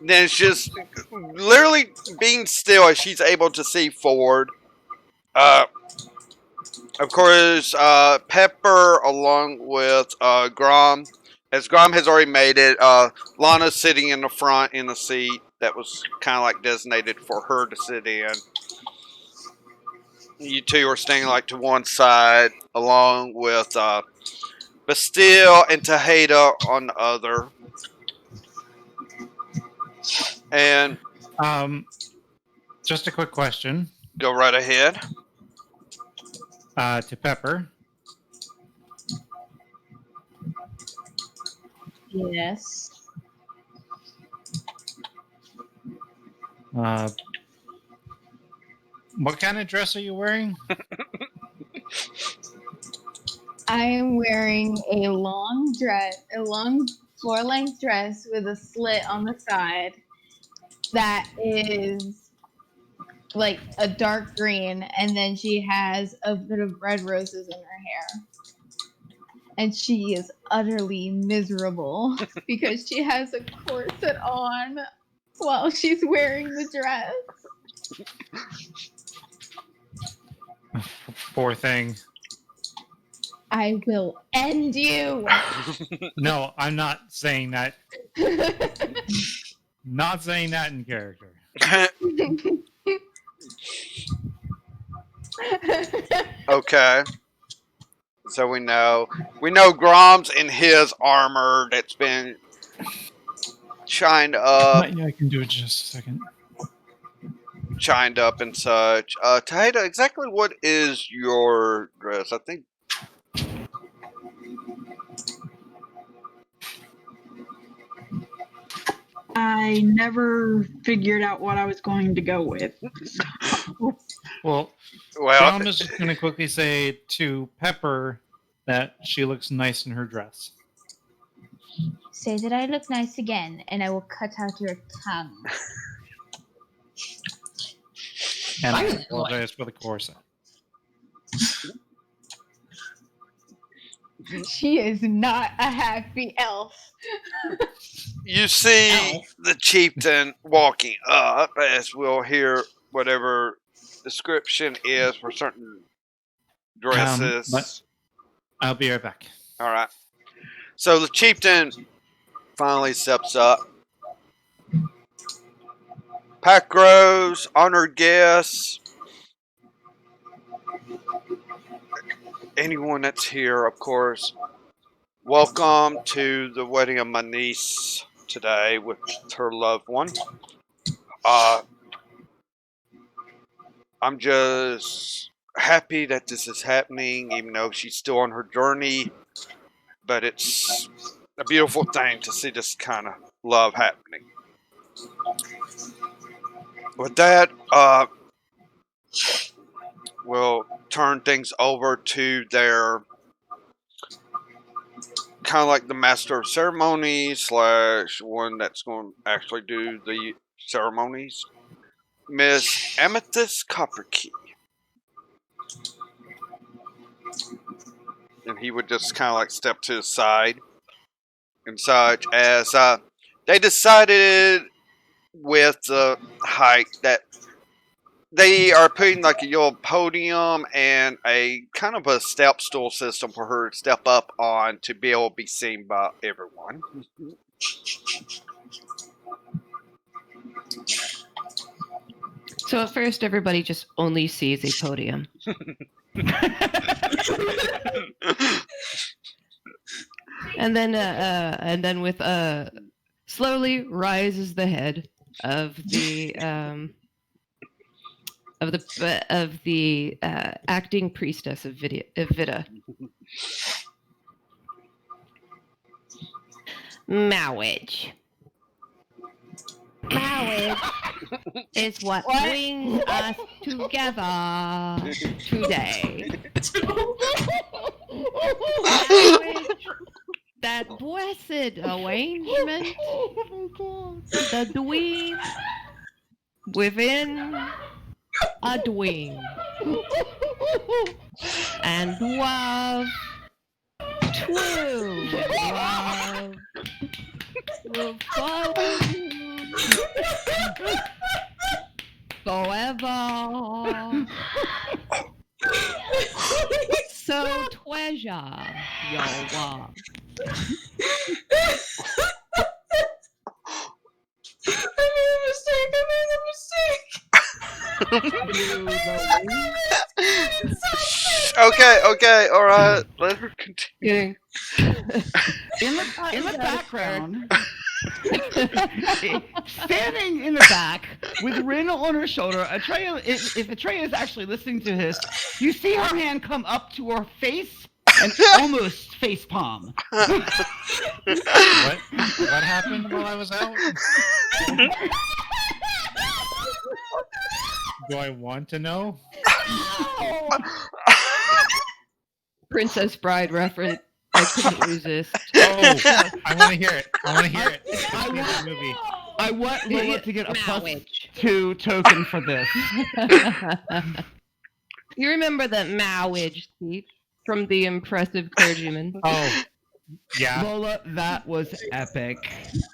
Then it's just literally being still as she's able to see forward. Of course, Pepper along with Grom. As Grom has already made it, Lana's sitting in the front in the seat that was kind of like designated for her to sit in. You two are staying like to one side, along with Bastille and Tejada on the other. And Just a quick question go right ahead. to Pepper. Yes. What kind of dress are you wearing? I am wearing a long dress, a long floor-length dress with a slit on the side that is like a dark green, and then she has a bit of red roses in her hair. And she is utterly miserable because she has a corset on while she's wearing the dress. Poor thing. I will end you. No, I'm not saying that. Not saying that in character. Okay. So we know Grom's in his armor that's been shined up, I can do it just a second. and such. Taheda, exactly what is your dress? I think. I never figured out what I was going to go with. Well, Tom is just going to quickly say to Pepper that she looks nice in her dress. Say that I look nice again, and I will cut out your tongue. And I apologize for the corset. She is not a happy elf. You see the chieftain walking up, as we'll hear whatever description is for certain dresses. But I'll be right back. All right. So the chieftain finally steps up. Pack rows, honored guests, anyone that's here, of course. Welcome to the wedding of my niece today with her loved one. I'm just happy that this is happening, even though she's still on her journey. But it's a beautiful thing to see this kind of love happening. With that, we'll turn things over to their kind of like the master of ceremonies / one that's going to actually do the ceremonies, Miss Amethyst Copperkey. And he would just kind of like step to the side and such as they decided with the height that they are putting like a little podium and a kind of a step stool system for her to step up on to be able to be seen by everyone. So at first, everybody just only sees a podium. And then with slowly rises the head of the acting priestess of Vita. Marriage. Marriage is what brings us together today. Marriage, that blessed arrangement, the dweeb within a dweeb, and love, true love, will follow you forever. So treasure your love. I made a mistake. Okay, all right. Let her continue. In the background, standing in the back with Rin on her shoulder, Atreya, if Atreya is actually listening to this, you see her hand come up to her face and almost face palm. What happened while I was out? Do I want to know? Princess Bride reference. I couldn't resist. Oh, I want to hear it. I want to hear it. I Let's want- the movie. I want Lola to get a Marriage. +2 token for this. You remember that marriage speech from the impressive clergyman? Oh, yeah. Lola, that was epic.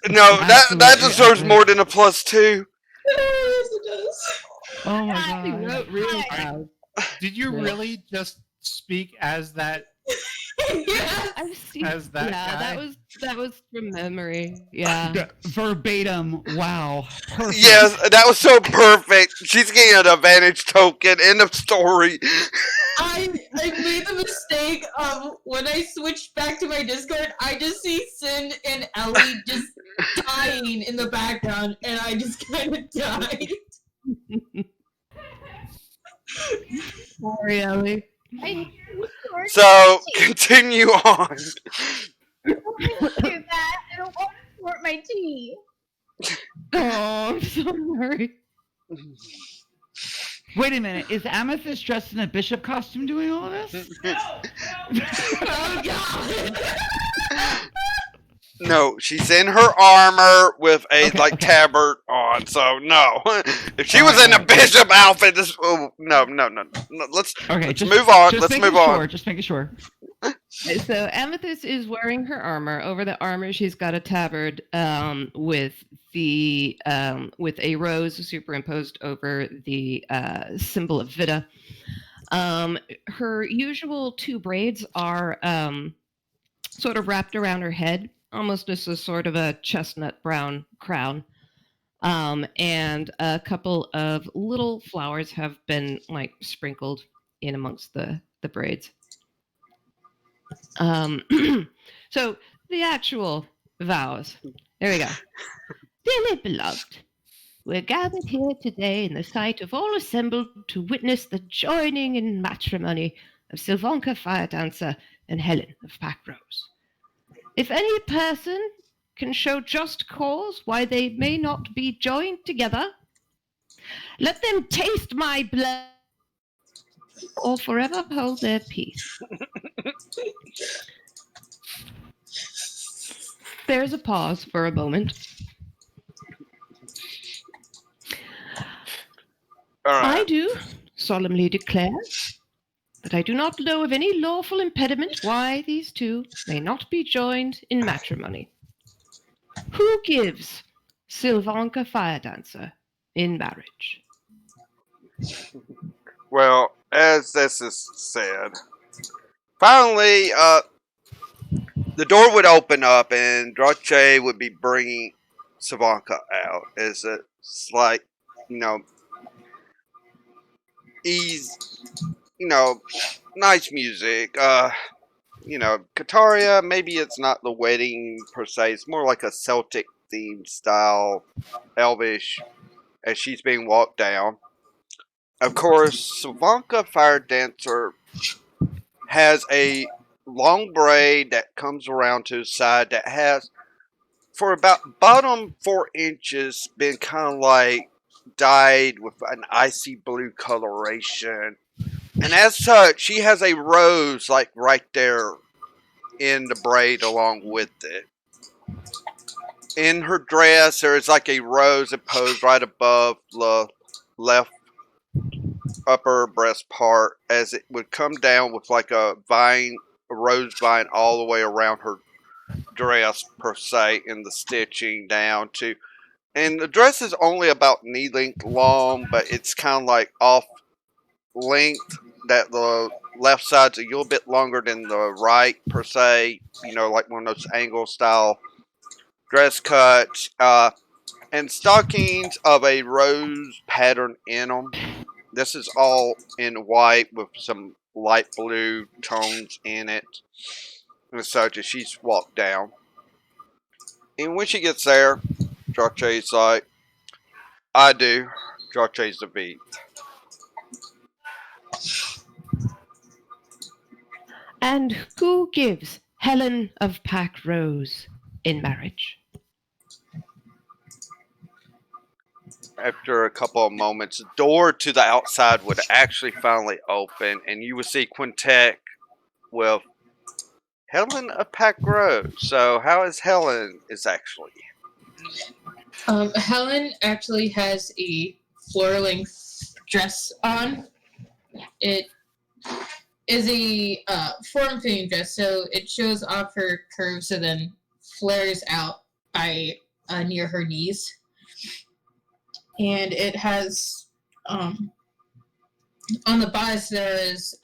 No, that Absolutely deserves epic. more than a +2. Yes, it does. Oh my He god. wrote really proud. Did you Yeah. really just speak as that? Yes. I've seen. As that yeah, guy? that was from memory. Yeah. Verbatim. Wow. Perfect. Yes, that was so perfect. She's getting an advantage token. End of story. I made the mistake of when I switched back to my Discord, I just see Sin and Ellie just dying in the background, and I just kind of died. Sorry, Ellie. So continue on. do that. I don't want to snort my tea. Oh, I'm so sorry. Wait a minute. Is Amethyst dressed in a bishop costume doing all of this? Oh god! No, she's in her armor with a Okay. tabard on. So no, if she was in a bishop outfit, this no. Let's Okay, move on. Just Let's making move sure, on. Just making sure. So Amethyst is wearing her armor. Over the armor, she's got a tabard with a rose superimposed over the symbol of Vita. Her usual 2 braids are sort of wrapped around her head, almost as a sort of a chestnut brown crown. And a couple of little flowers have been sprinkled in amongst the braids. So the actual vows. There we go. Dearly beloved, we're gathered here today in the sight of all assembled to witness the joining in matrimony of Sylvanka Firedancer and Helen of Packrose. If any person can show just cause why they may not be joined together, let them taste my blood or forever hold their peace. There's a pause for a moment. All I right. do solemnly declare that I do not know of any lawful impediment why these 2 may not be joined in matrimony. Who gives Sylvanka Firedancer in marriage? Well, as this is said, finally, the door would open up and Drache would be bringing Savanka out. As it's like, you know, ease, you know, nice music. Kaataria, maybe it's not the wedding per se. It's more like a Celtic themed style, elvish, as she's being walked down. Of course, Savanka Fire Dancer has a long braid that comes around to his side that has, for about bottom 4 inches, been kind of like dyed with an icy blue coloration. And as such, she has a rose like right there in the braid along with it. In her dress, there is like a rose imposed right above the left upper breast part, as it would come down with like a vine, a rose vine, all the way around her dress per se, in the stitching down to. And the dress is only about knee length long, but it's kind of like off length, that the left side's a little bit longer than the right per se. Like one of those angle style dress cuts. And stockings of a rose pattern in them. This is all in white with some light blue tones in it. And such as she's walked down. And when she gets there, Drache's like, I do. Drache's the beat. And who gives Helen of Pack Rose in marriage? After a couple of moments, the door to the outside would actually finally open, and you would see Quintet with Helen of Pack Rose. So, how is Helen is actually? Helen actually has a floor-length dress on. It is a form-fitting dress, so it shows off her curves and then flares out by near her knees. And it has on the bodice there is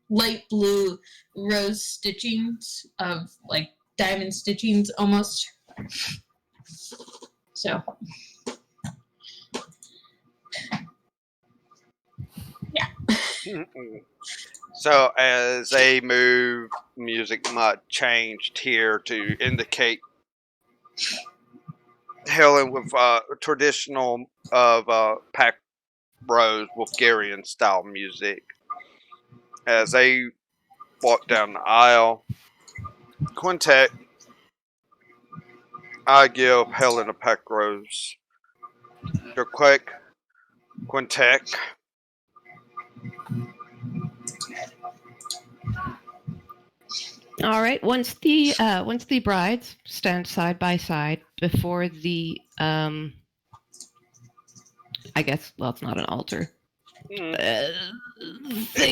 light blue rose stitchings of like diamond stitchings almost. So yeah. So as they move, music might changed here to indicate Helen with traditional of Pack Rose Bulgarian style music. As they walk down the aisle, Quintet, I give Helen a Pack Rose. Real quick, Quintet. All right. Once the brides stand side by side before the I guess, well, it's not an altar.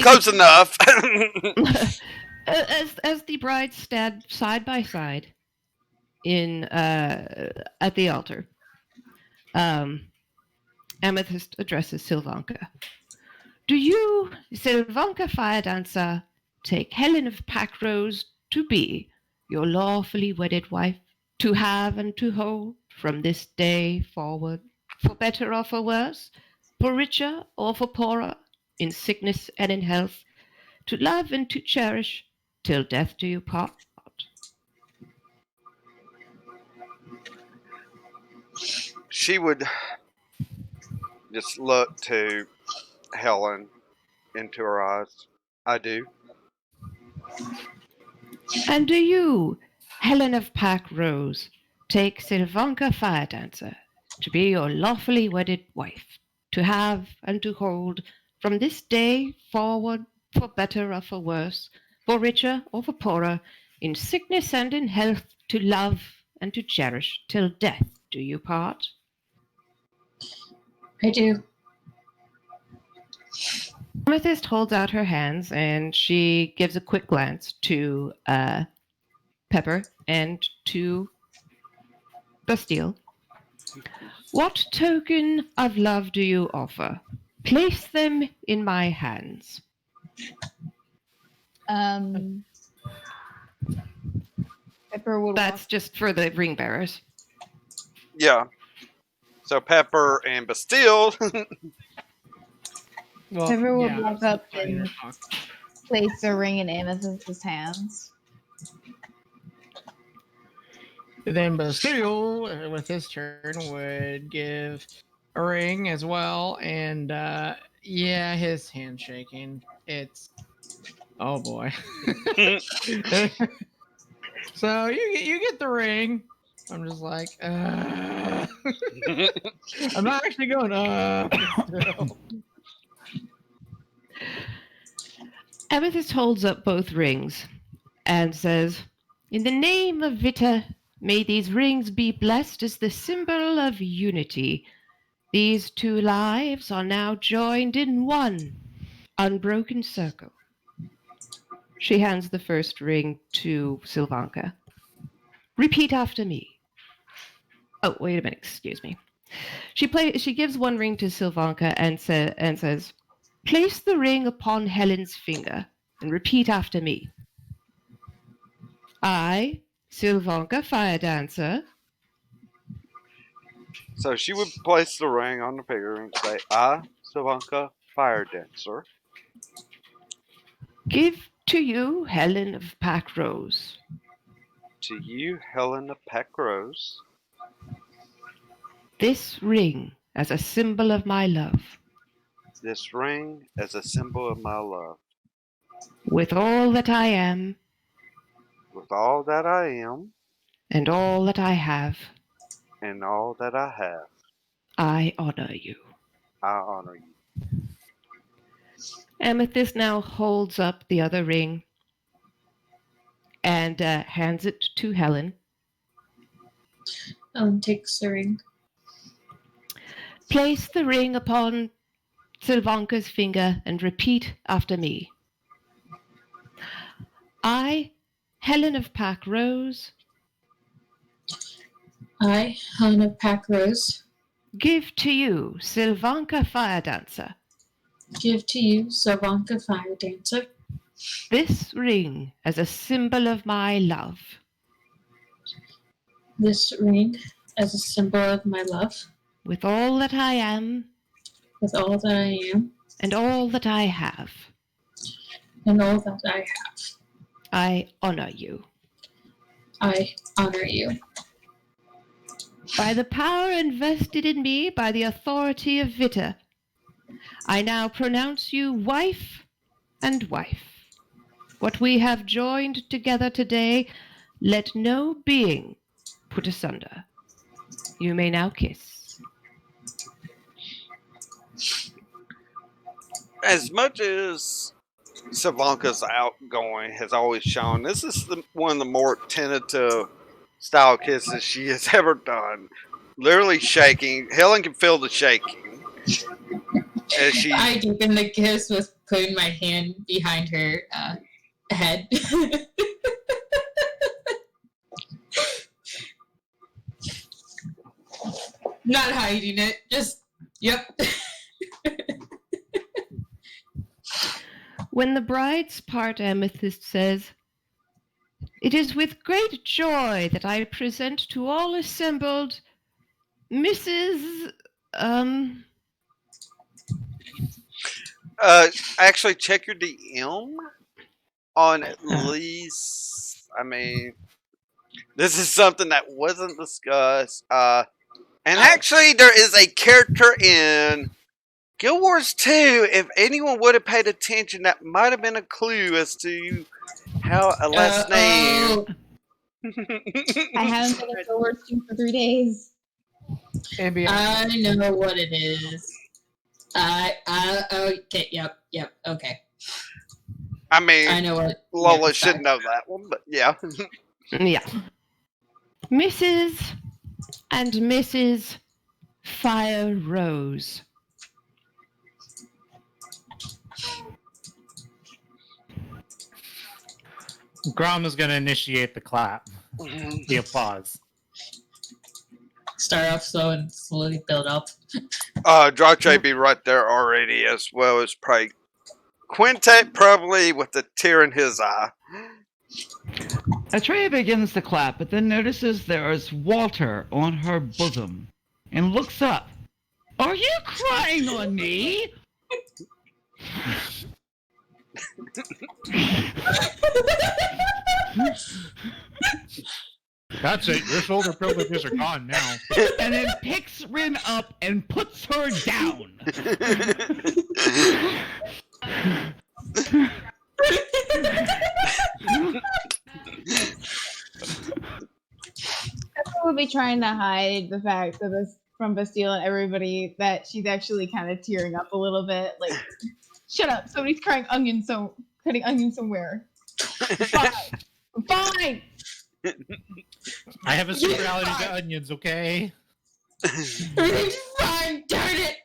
Close enough. as the brides stand side by side in at the altar, Amethyst addresses Sylvanka. Do you, Sylvanka Fire Dancer, take Helen of Pack Rose to be your lawfully wedded wife, to have and to hold from this day forward, for better or for worse, for richer or for poorer, in sickness and in health, to love and to cherish, till death do you part? She would just look to Helen into her eyes. I do. And do you, Helen of Pack Rose, take Sylvanka Fire Dancer to be your lawfully wedded wife, to have and to hold from this day forward, for better or for worse, for richer or for poorer, in sickness and in health, to love and to cherish, till death do you part? I do. Amethyst holds out her hands and she gives a quick glance to Pepper and to Bastille. What token of love do you offer? Place them in my hands. Pepper would That's walk. just for the ring bearers. Yeah. So Pepper and Bastille. Well, Pepper would yeah, walk that's up how you're and talking. place the ring in Amethyst's hands. Then Bastille, with his turn, would give a ring as well, and yeah, his hand shaking. It's oh boy. So you get the ring. I'm just like, I'm not actually going still. Amethyst holds up both rings and says, "In the name of Vita, may these rings be blessed as the symbol of unity. These two lives are now joined in one unbroken circle." She hands the first ring to Sylvanka. "Repeat after me." Oh, wait a minute, excuse me. She gives one ring to Sylvanka and says, "Place the ring upon Helen's finger and repeat after me. I, Sylvanka Fire Dancer, So she would place the ring on the finger and say, I, Savanka, Fire Dancer, give to you, Helen of Packrose, to you, Helen of Peckrose, this ring as a symbol of my love, this ring as a symbol of my love. with all that I am With all that I am and all that I have, and all that I have, I honor you." I honor you. Amethyst now holds up the other ring and hands it to Helen. Takes the ring. "Place the ring upon Sylvanka's finger and repeat after me. I, Helen of Packrose, I, Helen of Packrose, give to you, Sylvanka Fire Dancer, give to you, Savanka Fire Dancer, this ring as a symbol of my love, this ring as a symbol of my love, with all that I am with all that I am and all that I have. and all that I have. I honor you. I honor you. By the power invested in me by the authority of Vita, I now pronounce you wife and wife. What we have joined together today, let no being put asunder. You may now kiss." As much as Savanka's outgoing has always shown, this is one of the more tentative style kisses she has ever done. Literally shaking. Helen can feel the shaking as she. I deepen the kiss with putting my hand behind her head. Not hiding it, just, yep. When the bride's part, Amethyst says, "It is with great joy that I present to all assembled Mrs. Actually, check your DM on at least. I mean, this is something that wasn't discussed. And actually, there is a character in Guild Wars 2. If anyone would have paid attention, that might have been a clue as to how a last name. I haven't been in Guild Wars 2 for 3 days. I know what it is. Okay, yep, okay. I mean, I know what. Lola should know that one, but yeah. Yeah. Mrs. and Mrs. Fire Rose. Grom is going to initiate the clap, the applause. start off slow and slowly build up. Drache be right there already, as well as probably Quintet, probably with a tear in his eye. Atreya begins to clap, but then notices there is Walter on her bosom and looks up. Are you crying on me? That's it. Your shoulder privileges are gone now. And then picks Rin up and puts her down. I would be trying to hide the fact that this from Bastille and everybody that she's actually kind of tearing up a little bit. Like, shut up! Somebody's crying onion, so cutting onion somewhere. Fine, fine. I have a super allergy to onions, okay? Everything's fine, darn it!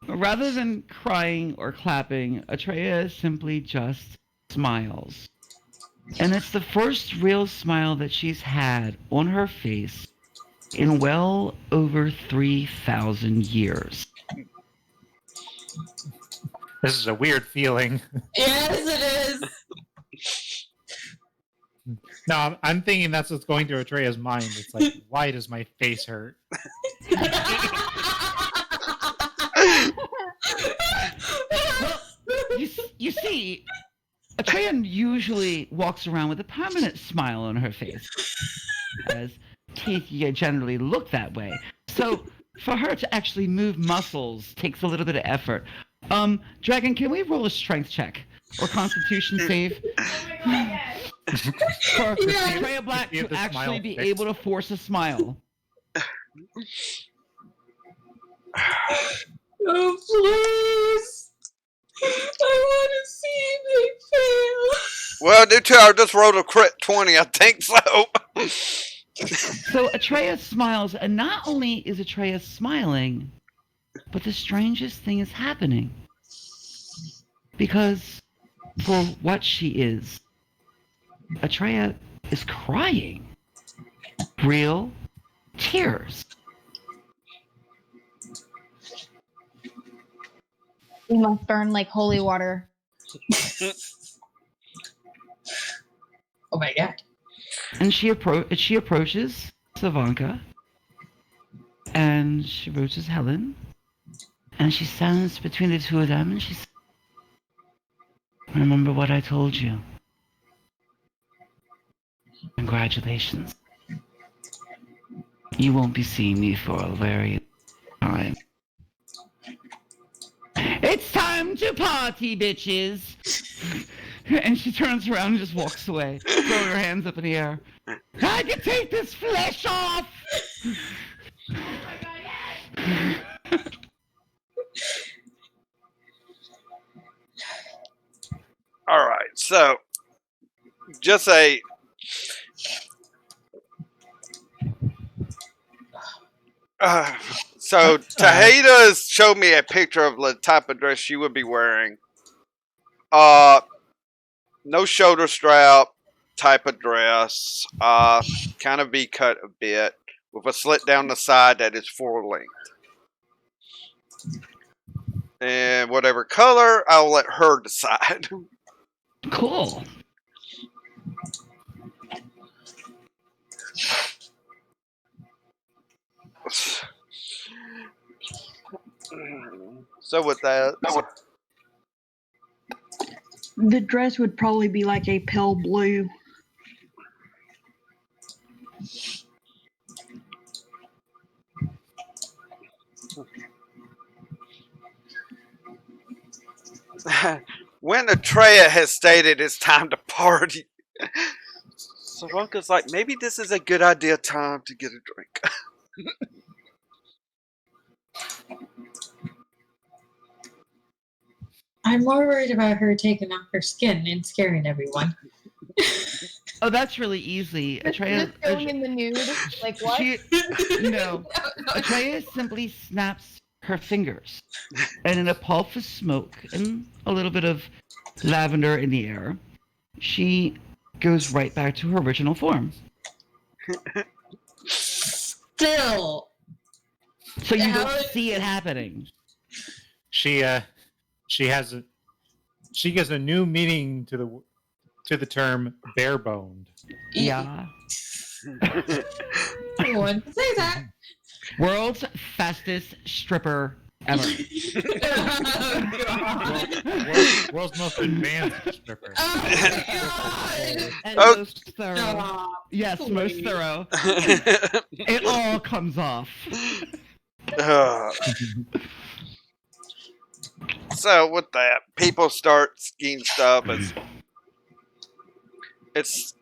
Rather than crying or clapping, Atreya simply just smiles. And it's the first real smile that she's had on her face in well over 3,000 years. This is a weird feeling. Yes, it is. No, I'm thinking that's what's going through Atreya's mind. It's like, why does my face hurt? You see, Atreya usually walks around with a permanent smile on her face, as teeth generally look that way. So for her to actually move muscles takes a little bit of effort. Dragon, can we roll a strength check or constitution save? For Atreya Black to actually be able to force a smile. Oh, please. I want to see me fail. Well, due to I just rolled a crit 20, I think so. So Atreya smiles, and not only is Atreya smiling, but the strangest thing is happening. Because for what she is, Atreya is crying. Real tears. We must burn like holy water. Oh my god. And she approaches Savanka, and she approaches Helen, and she stands between the two of them, and she says, remember what I told you. Congratulations. You won't be seeing me for a very time. It's time to party, bitches! And she turns around and just walks away, throwing her hands up in the air. I can take this flesh off! Alright, so just so Taheda showed me a picture of the type of dress she would be wearing. No shoulder strap type of dress. Kind of V cut a bit with a slit down the side that is full length. And whatever color, I'll let her decide. Cool. So with that, The dress would probably be like a pale blue. when Atreya has stated it's time to party, Savanka's like, maybe this is a good idea time to get a drink. I'm more worried about her taking off her skin and scaring everyone. Oh, that's really easy. Atreya, Just going in the nude. Like what? No. Atreya simply snaps her fingers, and in a puff of smoke and a little bit of lavender in the air, she goes right back to her original form. Still. So you How don't is- see it happening. She gives a new meaning to the term bare boned. Yeah. I want to say that. World's fastest stripper ever. Oh, God. World's most advanced stripper. Oh, my God. And Oh. most thorough. Stop. Yes, most Please. thorough. It all comes off. So with that, people start skiing stuff. It's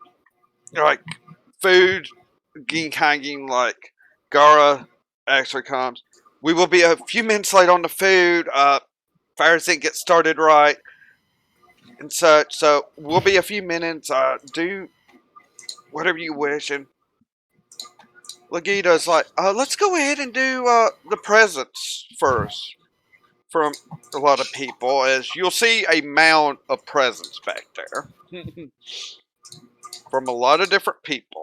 like food, getting like Gara actually comes. We will be a few minutes late on the food. Fires didn't get started right and such. So we'll be a few minutes. Do whatever you wish. And Legita's like, let's go ahead and do the presents first from a lot of people, as you'll see a mound of presents back there from a lot of different people.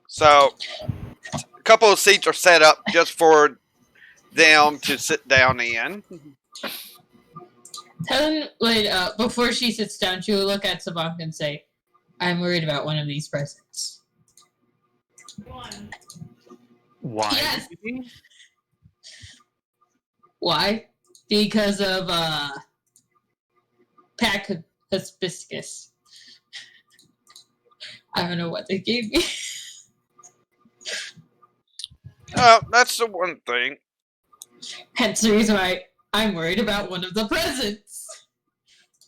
So a couple of seats are set up just for them to sit down in. Helen would, before she sits down, she will look at Savanka and say, I'm worried about one of these presents. Why? Yes. Baby? Why? Because of, Pack Hibiscus. I don't know what they gave me. That's the one thing. Hence the reason why I'm worried about one of the presents.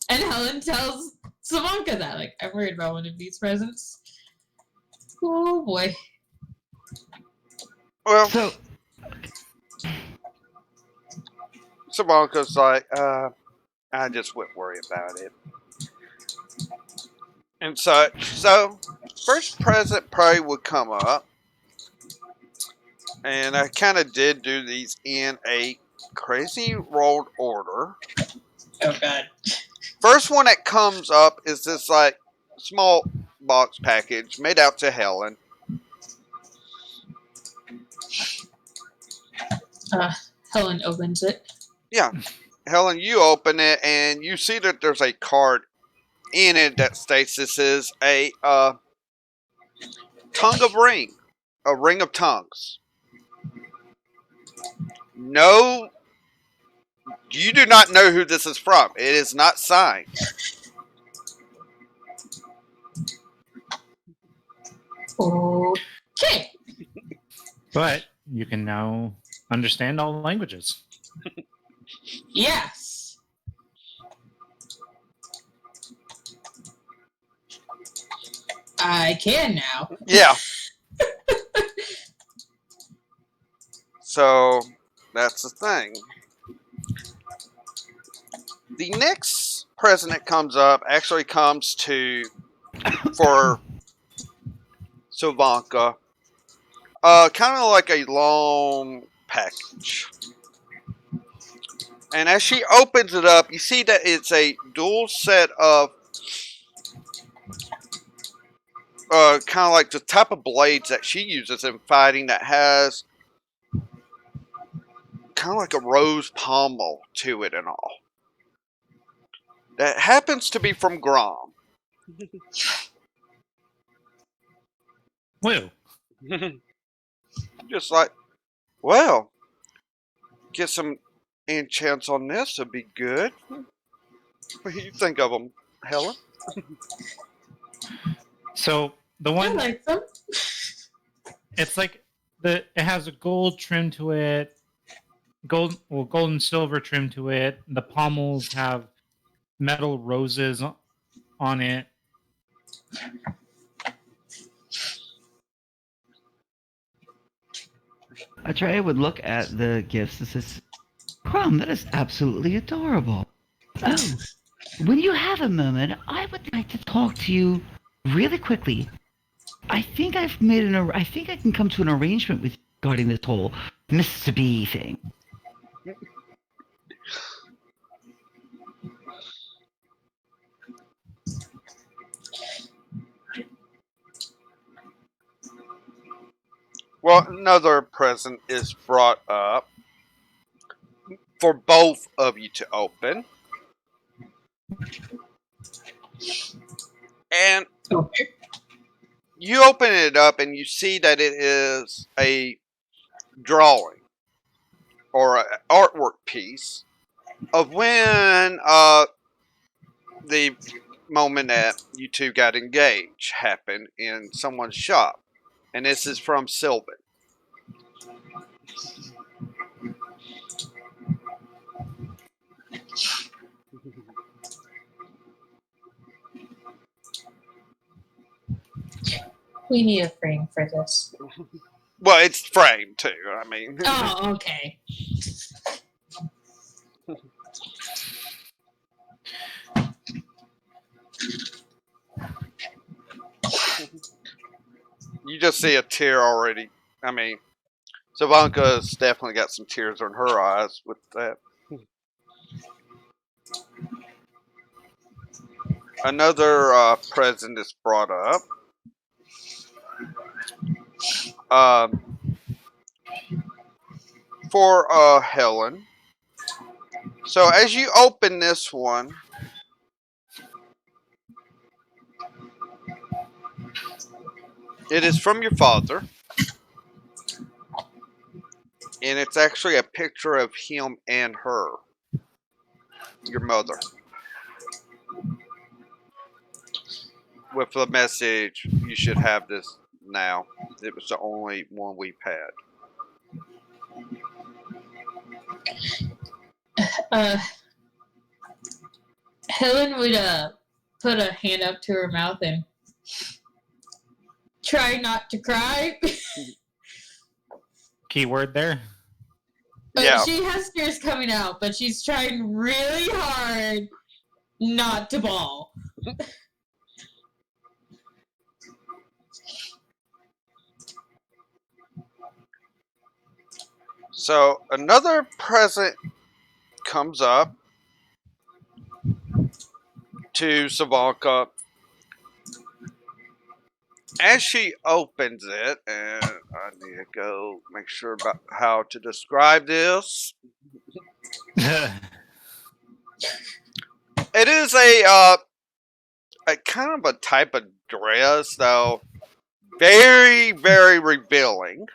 And Helen tells Savanka that, like, I'm worried about one of these presents. Oh boy. Well, So, Savanka's like, I just wouldn't worry about it. And such. So, first present probably would come up. And I kind of did do these in a crazy rolled order. Oh god. First one that comes up is this like small box package made out to Helen. Helen opens it. Yeah, Helen, you open it and you see that there's a card in it that states this is a tongue of ring, a ring of tongues. No, you do not know who this is from. It is not signed. Okay. But you can now understand all languages. Yes. I can now. Yeah. So that's the thing. The next president comes up actually comes to for Savanka. Kind of like a long package. And as she opens it up, you see that it's a dual set of kind of like the type of blades that she uses in fighting that has kind of like a rose pommel to it and all. That happens to be from Grom. Woo. Just like, well, get some enchants on this would be good. What do you think of them, Helen? So the I one, like them. it's like it has a gold trim to it, gold and silver trim to it. The pommels have metal roses on it. Atreya would look at the gifts and says, Crom, that is absolutely adorable. Oh, when you have a moment, I would like to talk to you really quickly. I think I can come to an arrangement with you regarding this whole Mr. B thing. Well, another present is brought up for both of you to open. And Okay. you open it up and you see that it is a drawing or an artwork piece of when the moment that you two got engaged happened in someone's shop. And this is from Sylvan. We need a frame for this. Well, it's framed too. I mean, Oh, okay. you just see a tear already. I mean, Savanka's definitely got some tears on her eyes with that. Another present is brought up. Um, for Helen. So as you open this one, it is from your father. And it's actually a picture of him and her, your mother. With the message, you should have this now. It was the only one we've had. Helen would put a hand up to her mouth and try not to cry. Keyword there. Yeah. She has tears coming out, but she's trying really hard not to bawl. So another present comes up to Savanka. As she opens it, and I need to go make sure about how to describe this. It is a kind of a type of dress, though, very, very revealing.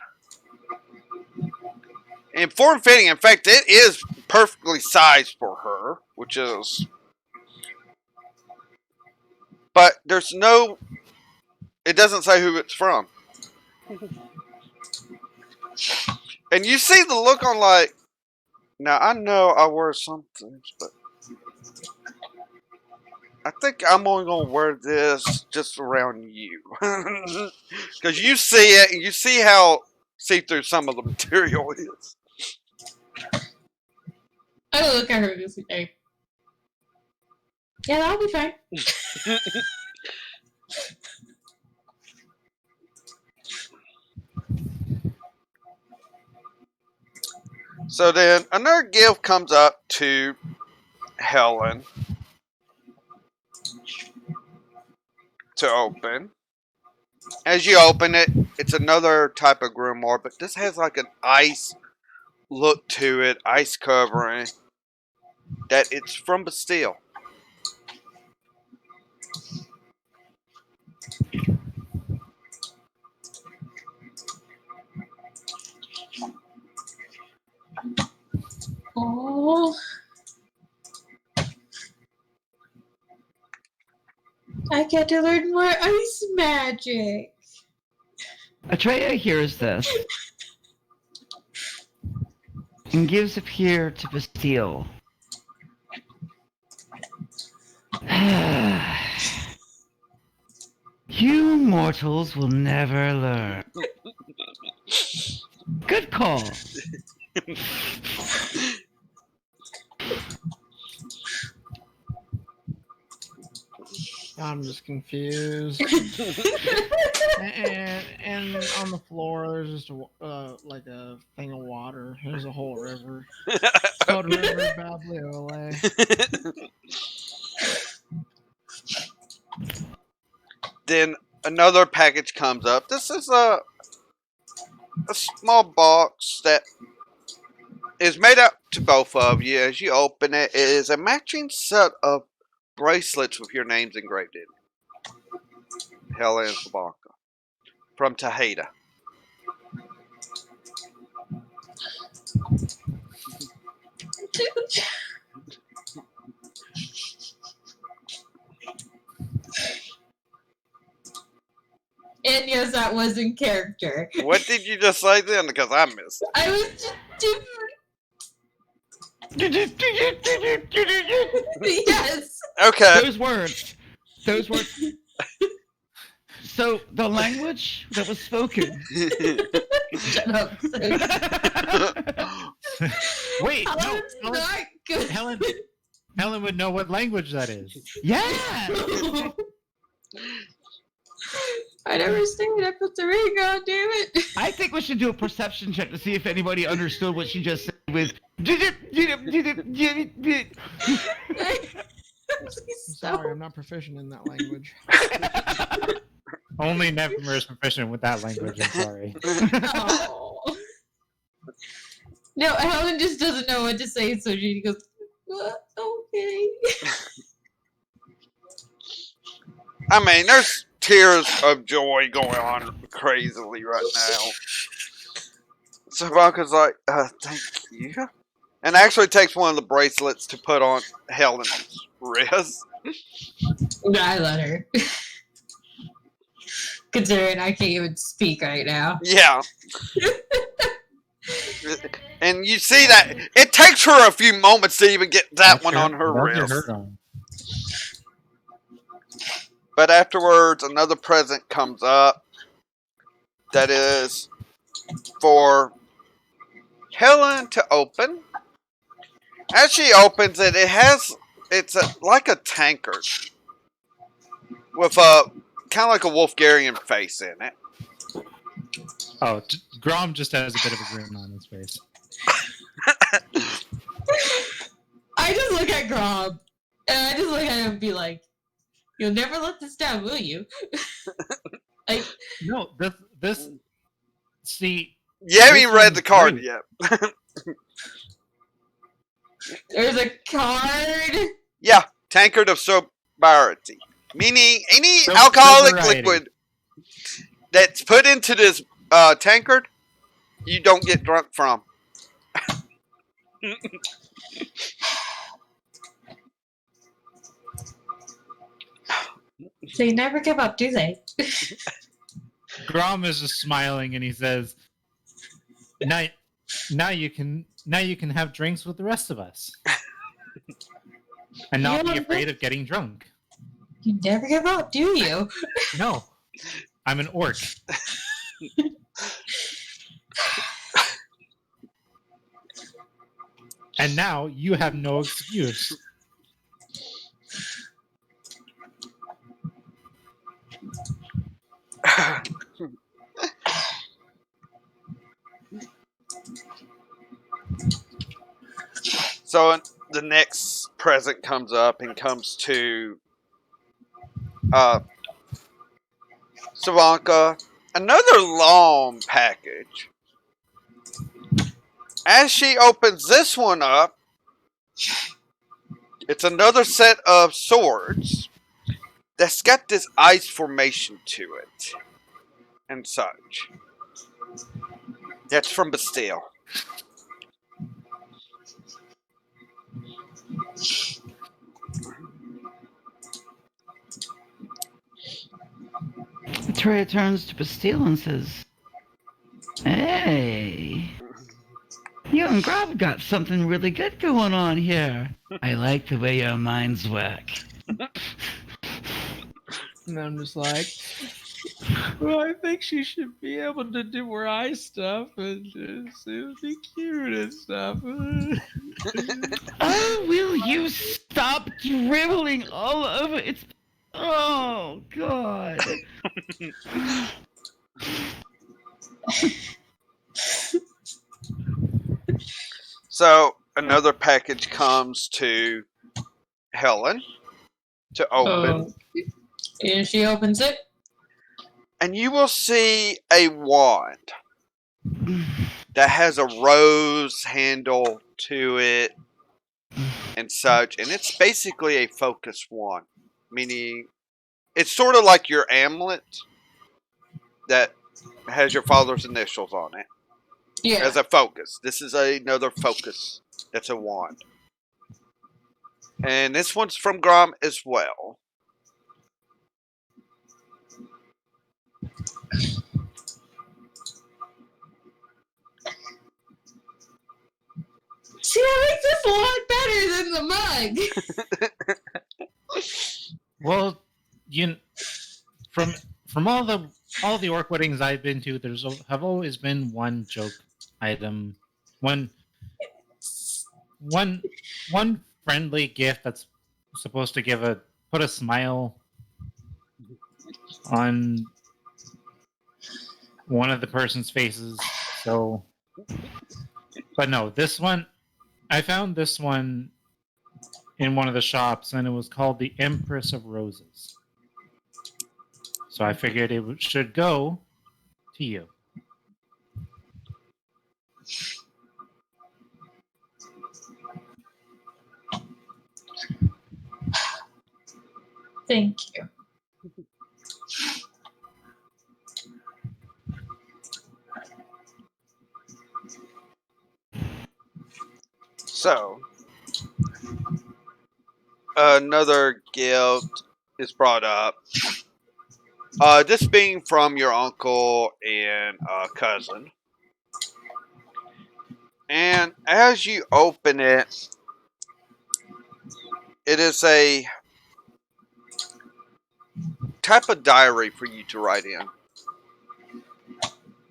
And form fitting. In fact, it is perfectly sized for her, which is. But there's no. It doesn't say who it's from. And you see the look on like. Now, I know I wear some things, but. I think I'm only going to wear this just around you. Because you see it, and you see how see-through some of the material is. I look at her this day. Yeah, that'll be fine. So then another gift comes up to Helen to open. As you open it, it's another type of grimoire, but this has like an ice look to it, ice covering, that it's from Bastille. Oh, I get to learn more ice magic. Atreya hears this and gives up here to Bastille. You mortals will never learn. Good call. I'm just confused. and on the floor, there's just like a thing of water. There's a whole river. It's called River Babliole. Then another package comes up. This is a small box that is made up to both of you. As you open it, it is a matching set of bracelets with your names engraved in. Helen and Sabanka from Tahita. And yes, that was in character. What did you just say then? Because I missed it. I was just yes. Okay. Those words. So the language that was spoken. Shut up. Wait, no, Helen's not good. Helen would know what language that is. Yeah. I never stayed. I put the ring on. Damn it. I think we should do a perception check to see if anybody understood what she just said with. I'm sorry, I'm not proficient in that language. Only Nevermore is proficient with that language. I'm sorry. Oh. No, Helen just doesn't know what to say, so she goes, okay. I mean, there's tears of joy going on crazily right now. Sabanka's like, thank you. And actually takes one of the bracelets to put on Helen's wrist. I let her. Considering I can't even speak right now. Yeah. And you see that it takes her a few moments to even get that one on her wrist. But afterwards, another present comes up that is for Helen to open. As she opens it, it's like a tankard with a kind of like a Wolfgarian face in it. Oh, Grom just has a bit of a grin on his face. I just look at Grob, and I just look at him and be like, "You'll never let this down, will you?" Like, no, this. See, you haven't even read the card yet. There's a card. Yeah, tankard of sobriety, meaning any alcoholic liquid that's put into this tankard, you don't get drunk from. They never give up, do they? Grom is just smiling and he says, now you can have drinks with the rest of us. And not be afraid of getting drunk. You never give up, do you? No. I'm an orc. And now you have no excuse. So the next present comes up and comes to Savanka. Another long package. As she opens this one up, it's another set of swords that's got this ice formation to it and such. That's from Bastille. Trey turns to Bastille and says, "Hey, you and Grob got something really good going on here. I like the way your minds work." And I'm just like, well, I think she should be able to do her eye stuff and just, it would be cute and stuff. Oh, will you stop dribbling all over? It's... Oh, God. So another package comes to Helen to open. And she opens it. And you will see a wand that has a rose handle to it and such, and it's basically a focus wand, meaning it's sort of like your amulet that has your father's initials on it Yeah. as a focus. This is another focus that's a wand. And this one's from Grom as well. See, I like this a lot better than the mug. Well, from all the orc weddings I've been to, have always been one joke item, one friendly gift that's supposed to put a smile on one of the person's faces. So, but no, this one I found this one in one of the shops, and it was called the Empress of Roses. So I figured it should go to you. Thank you. So, another gift is brought up. This being from your uncle and cousin. And as you open it, it is a type of diary for you to write in.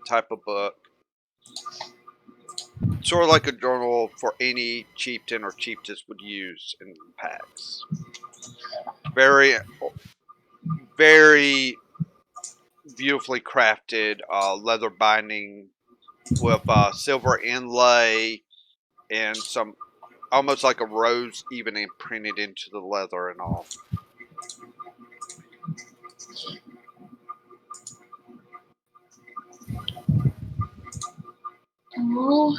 Type of book. Sort of like a journal for any chieftain or chiefess would use in packs. Very, very beautifully crafted leather binding with silver inlay and some almost like a rose even imprinted into the leather and all. Oh.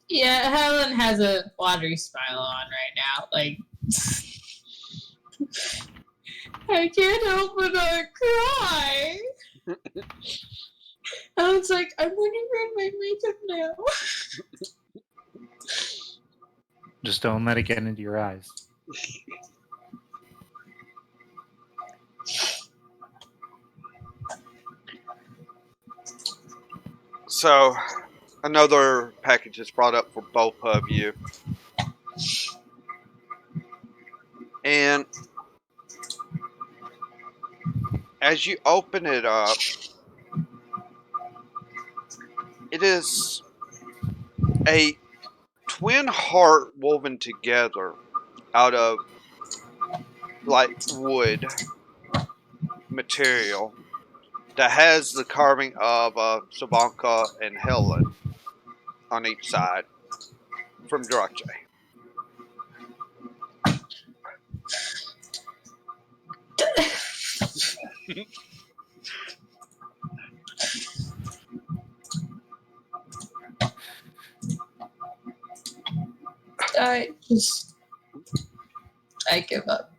Yeah, Helen has a watery smile on right now. Like, I can't help but not cry. Helen's like, I'm gonna wear my makeup now. Just don't let it get into your eyes. So, another package is brought up for both of you. And as you open it up, it is a twin heart woven together out of like wood material that has the carving of Savanka and Helen on each side from Drache. I give up.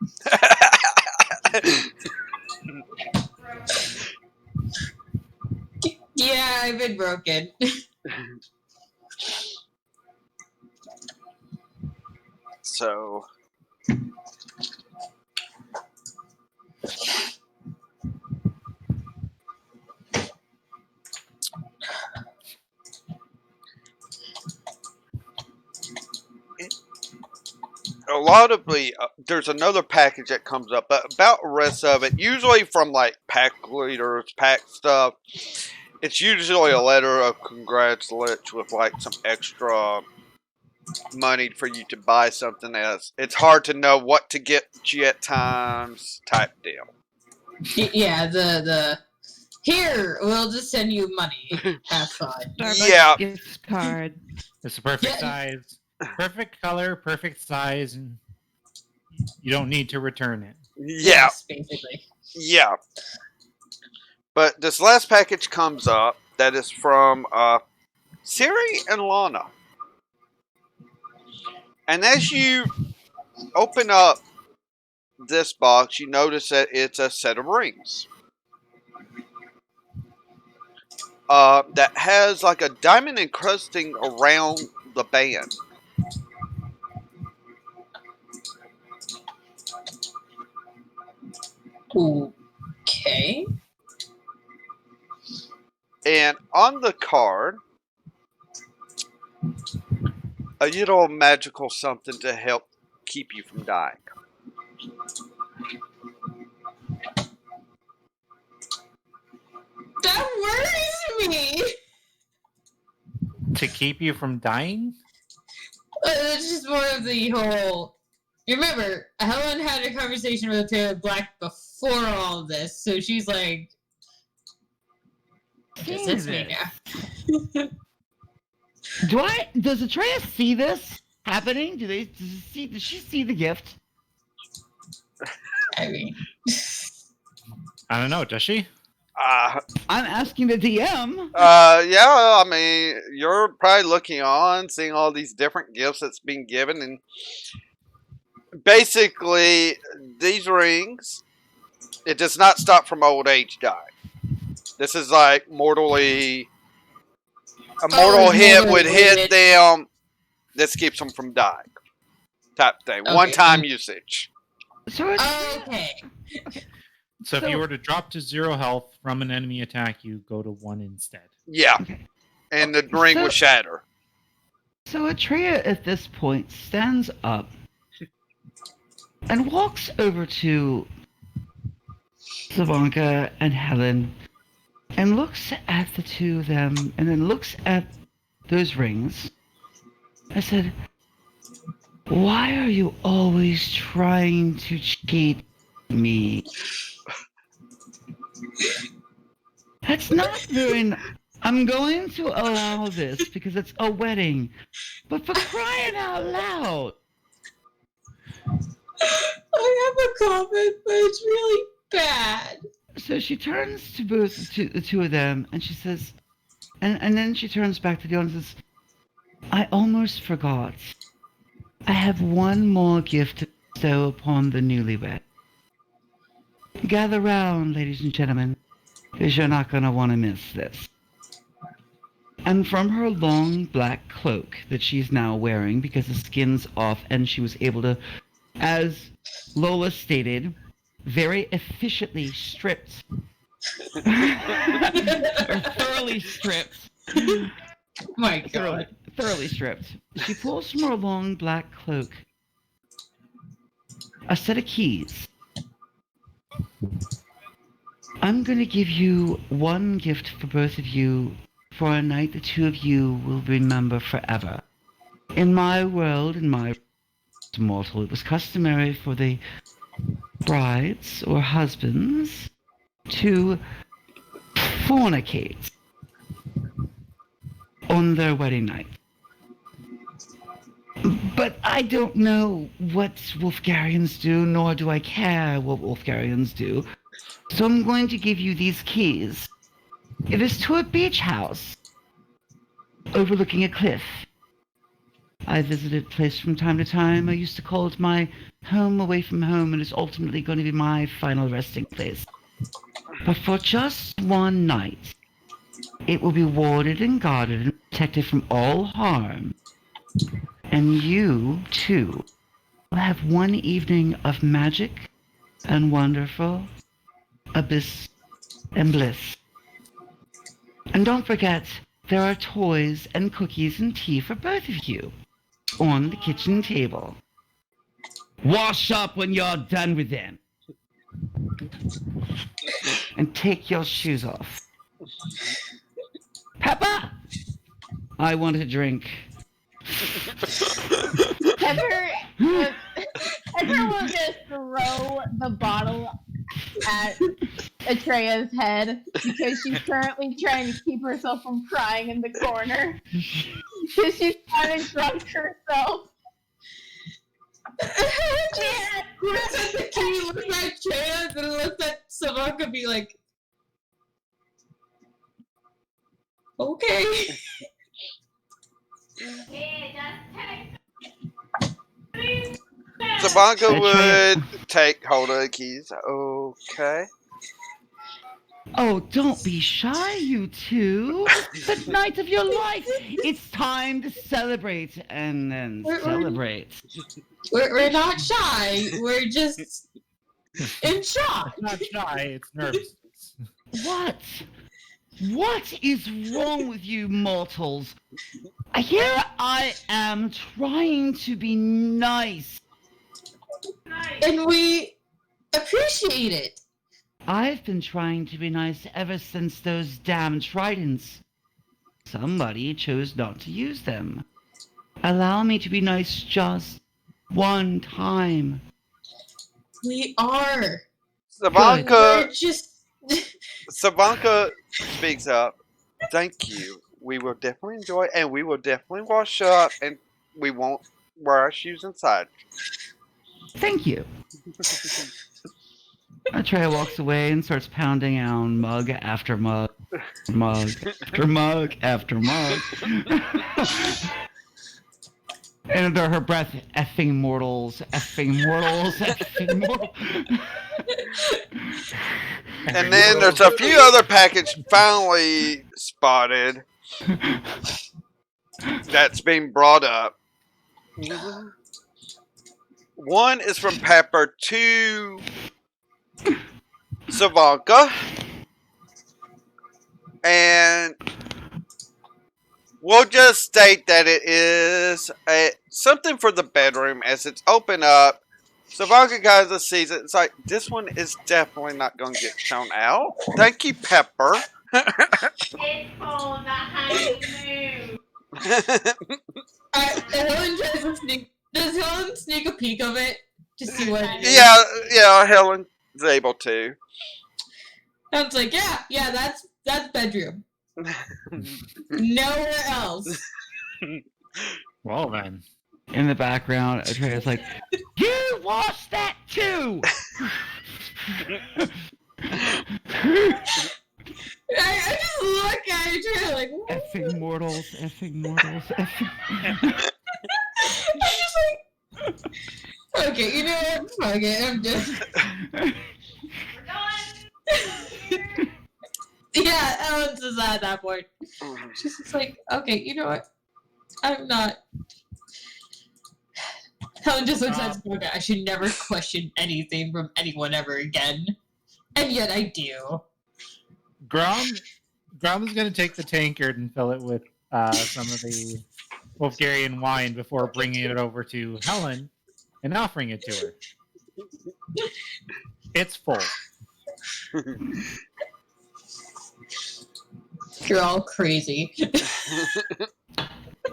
Yeah, I've been broken. So, a lot of the there's another package that comes up, but about the rest of it, usually from like pack leaders, pack stuff, it's usually a letter of congratulations with like some extra money for you to buy something else. It's hard to know what to get you at times type deal. Yeah, the here, we'll just send you money. Have fun. Starbucks Yeah. gift card. It's a perfect Yeah. size, perfect color, perfect size, and you don't need to return it. Yeah, Yes, basically. yeah. But this last package comes up that is from Siri and Lana. And as you open up this box, you notice that it's a set of rings. That has like a diamond encrusting around the band. Okay. And on the card, a little magical something to help keep you from dying. That worries me. To keep you from dying? It's just more of the whole. You remember, Helen had a conversation with Taylor Black before all of this, so she's like, "Does this mean now?" Does Atreus see this happening? Does she see the gift? I mean, I don't know. Does she? I'm asking the DM. Yeah, I mean, you're probably looking on, seeing all these different gifts that's being given, and basically, these rings, it does not stop from old age dying. This is like a mortal hit would hit them. This keeps them from dying. Type thing. Okay. One-time usage. okay. So if you were to drop to 0 health from an enemy attack, you go to 1 instead. Yeah. Okay. And the ring will shatter. So Atreya at this point stands up and walks over to Savanka and Helen and looks at the two of them and then looks at those rings. I said, "Why are you always trying to cheat me?" That's not very... I'm going to allow this because it's a wedding. But for crying out loud. I have a comment, but it's really bad. So she turns to the two of them and she says, and then she turns back to the audience and says, "I almost forgot. I have one more gift to bestow upon the newlywed. Gather round, ladies and gentlemen, because you're not going to want to miss this." And from her long black cloak that she's now wearing because the skin's off and she was able to, as Lola stated, very efficiently stripped, or thoroughly stripped. My God. Thoroughly stripped. She pulls from her long black cloak a set of keys. "I'm going to give you one gift for both of you for a night the two of you will remember forever. In my world, in my mortal, it was customary for the brides or husbands to fornicate on their wedding night. But I don't know what Wolfgarians do, nor do I care what Wolfgarians do. So I'm going to give you these keys. It is to a beach house overlooking a cliff. I visited the place from time to time. I used to call it my home away from home, and it's ultimately going to be my final resting place. But for just one night, it will be warded and guarded and protected from all harm. And you, too, will have one evening of magic and wonderful abyss and bliss. And don't forget, there are toys and cookies and tea for both of you on the kitchen table. Wash up when you're done with them. And take your shoes off. Peppa! I want a drink. Heather will just throw the bottle at Atreya's head because she's currently trying to keep herself from crying in the corner because she's kind of drunk herself. Looks at the key, looks at Chance, and looks at Savaka, be like, okay. Sabanka would take hold of the keys. Okay. Oh, don't be shy, you two. The night of your life. It's time to celebrate and then celebrate. We're not shy. We're just in shock. It's not shy, it's nervous. What? What is wrong with you mortals? Here I am trying to be nice. And we appreciate it. I've been trying to be nice ever since those damn tridents. Somebody chose not to use them. Allow me to be nice just one time. We are. Sabanka, We're just. Sabanka speaks up. Thank you. We will definitely enjoy, and we will definitely wash up, and we won't wear our shoes inside. Thank you. Atreya walks away and starts pounding down mug after mug, mug after mug after mug. And under her breath, effing mortals, effing mortals, effing mortals. And then there's a few other packages finally spotted that's being brought up. One is from Pepper to Savanka. And we'll just state that it is something for the bedroom as it's open up. Savanka guys sees it. It's like, this one is definitely not going to get shown out. Thank you, Pepper. It's called the honeymoon. Helen tries to sneak. Does Helen sneak a peek of it to see what it is? Yeah, Helen's able to. Helen's like, yeah, that's bedroom. Nowhere else. Well then. In the background, Atreya's like, you watched that too! I just look at Atreya like, what? Effing mortals, effing mortals, effing... I'm just like, okay, you know what? Fuck it, I'm just... Yeah, Ellen's is at that point. She's just like, okay, you know what? I'm not... Helen just looks at Spoga. I should never question anything from anyone ever again. And yet I do. Grom is going to take the tankard and fill it with some of the Wolfgarian wine before bringing it over to Helen and offering it to her. It's full. You're all crazy.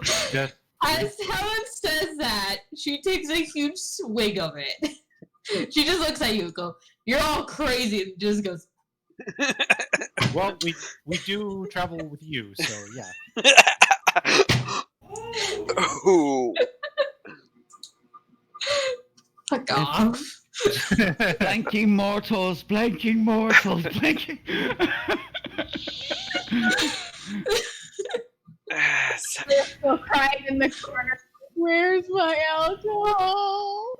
Just, As Helen says that, she takes a huge swig of it. She just looks at you and goes, you're all crazy, and just goes, well, we do travel with you, so yeah. Ooh. fuck off. Blanking mortals, blanking mortals, blanking... They're still crying in the corner. Where's my alcohol?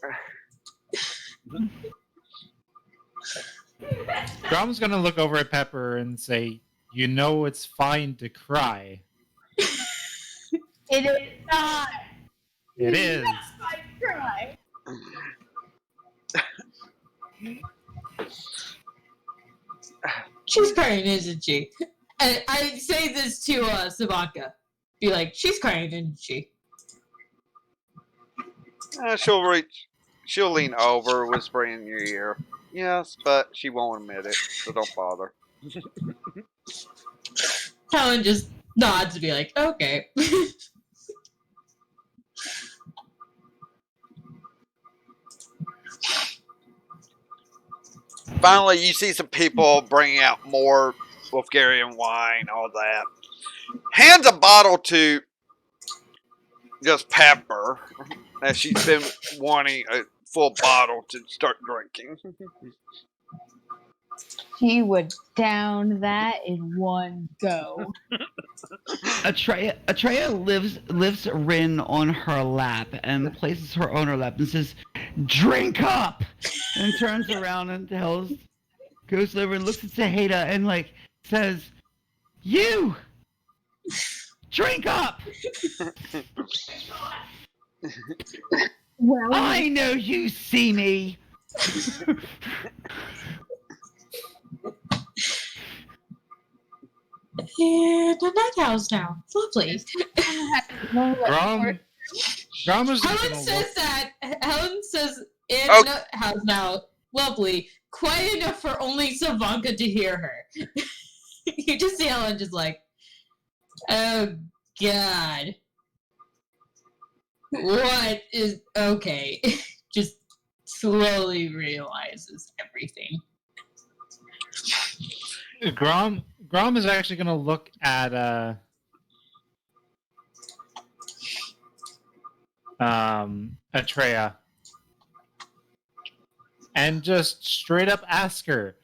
Grom's going to look over at Pepper and say, you know it's fine to cry. It is not. It is. I cry. She's crying, isn't she? And I say this to Savanka. Be like, she's crying, isn't she? She'll lean over, whispering in your ear. Yes, but she won't admit it, so don't bother. Helen just nods to be like, okay. Finally, you see some people bringing out more Wolfgarian wine, all that. Hands a bottle to just Pepper. as she's been wanting a full bottle to start drinking. She would down that in one go. Atreya lifts Rin on her lap and places her on her lap and says, "Drink up!" and turns around and goes over and looks at Saheda and says, "You drink up! Well, I know you see me." And the night owl's now. Lovely. Grom is just Helen gonna says look. that. Helen says, and Oh. the night owl's now. Lovely. Quiet enough for only Savanka to hear her. You just see Helen just like, oh god. What is okay? Just slowly realizes everything. Grom is actually gonna look at Atreya and just straight up ask her,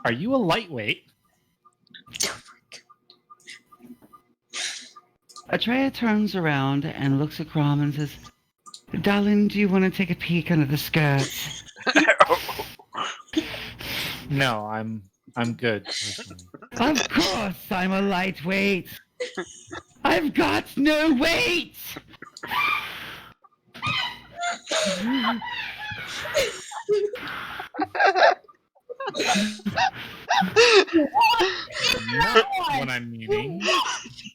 "Are you a lightweight?" Atreya turns around and looks at Grom and says, "Darling, do you want to take a peek under the skirts?" No, I'm good personally. Of course I'm a lightweight. I've got no weight. Not what I'm meaning.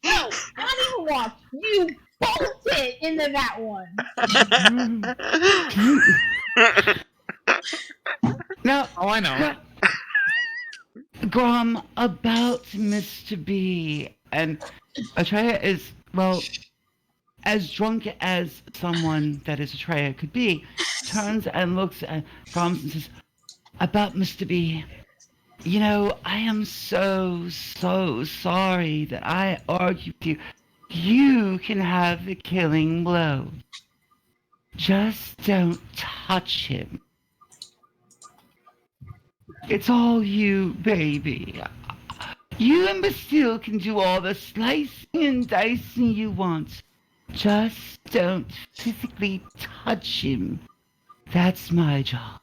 No, not even watch. You bolted into that one. Now, Oh, I know. Grom, about Mr. B. And Atreya is, well, as drunk as someone that is Atreya could be, turns and looks at Grom and says, "About Mr. B. You know, I am so sorry that I argued with you. You can have the killing blow. Just don't touch him. It's all you, baby. You and Bastille can do all the slicing and dicing you want. Just don't physically touch him. That's my job."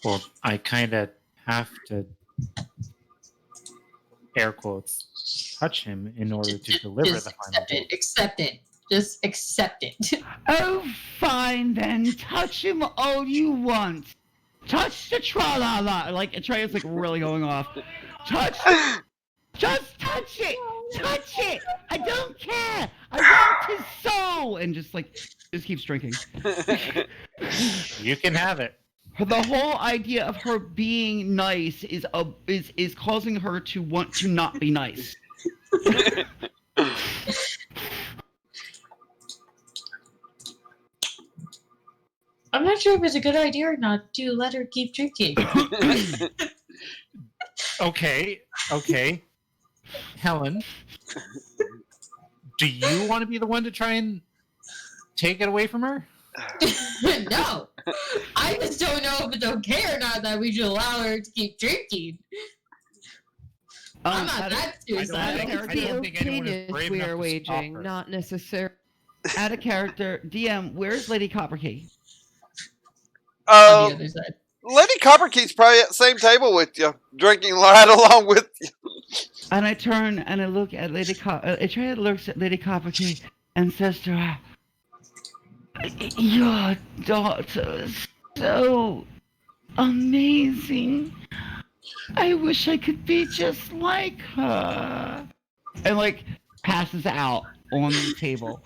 Well, I kind of have to, air quotes, touch him in order to deliver Just the final accept it. blow. Accept it. Just accept it. Oh, fine then. Touch him all you want. Touch the tra-la-la. Atreya's really going off. Just touch it. Touch it. I don't care. I want his soul. And just keeps drinking. You can have it. The whole idea of her being nice is causing her to want to not be nice. I'm not sure if it's a good idea or not to let her keep drinking. Okay. Helen, do you want to be the one to try and take it away from her? No. I just don't know if it's okay or not that we should allow her to keep drinking. I'm not that suicidal. I don't think anyone is brave we enough are to stop waging, her. not necessarily. Out of character, DM, where's Lady Copperkey? On the other side. Lady Copperkey's probably at the same table with you, drinking right along with you. And I turn and I look at Atreya looks at Lady Copperkey and says to her, "Your daughter's so amazing. I wish I could be just like her." And passes out on the table.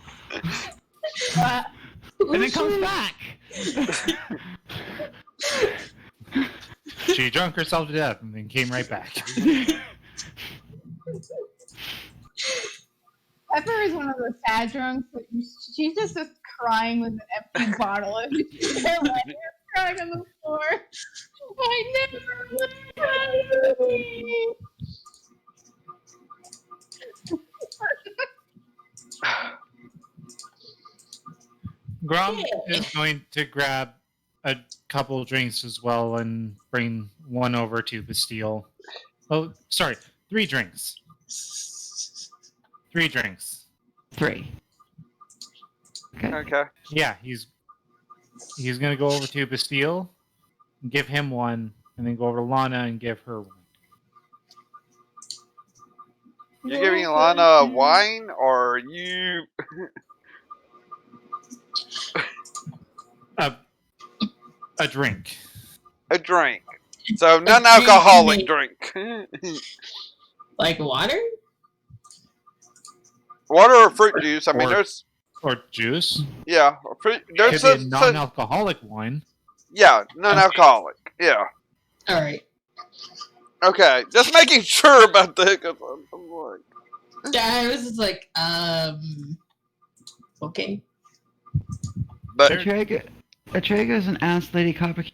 And then comes back. She drunk herself to death and then came right back. Pepper is one of those sad drunks. She's just crying with an empty bottle. And she's there laying crying on the floor. I never would cry. Grom is going to grab a couple drinks as well and bring one over to Bastille. Oh, sorry, 3 drinks. 3 drinks. 3. Okay. Okay. Yeah, he's gonna go over to Bastille, give him one, and then go over to Lana and give her one. You giving Alana wine, or are you A drink. a drink? So non-alcoholic drink. Like water? Water or fruit juice? I mean, there's Or juice. yeah, fruit. There's Could be a non-alcoholic wine. yeah, non-alcoholic. Yeah. All right. Okay, just making sure about that because I'm like, Yeah, I was just like, okay. but Atreya goes and asks Lady Copperkey,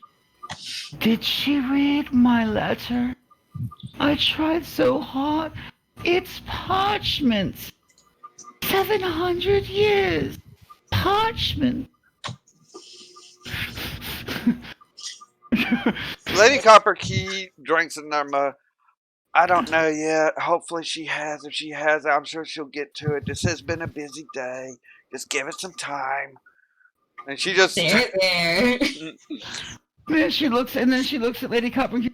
"Did she read my letter? I tried so hard. It's parchment. 700 years. Parchment." Lady Copperkey drinks a number. I don't know yet. Hopefully she has. If she has, I'm sure she'll get to it. This has been a busy day. Just give it some time. And she just There. Then she looks at Lady Copperkey.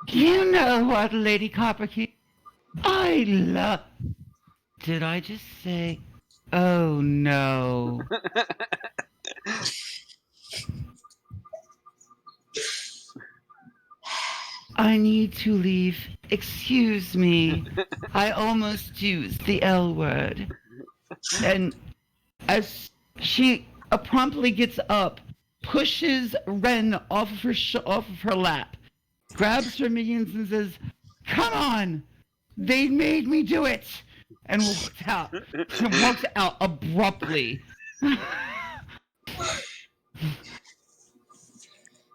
"You know what, Lady Copperkey? I love..." Did I just say, "Oh no"? "I need to leave. Excuse me. I almost used the L word." And as she promptly gets up, pushes Ren off of her lap, grabs her minions and says, "Come on! They made me do it!" And walks out. And walks out abruptly.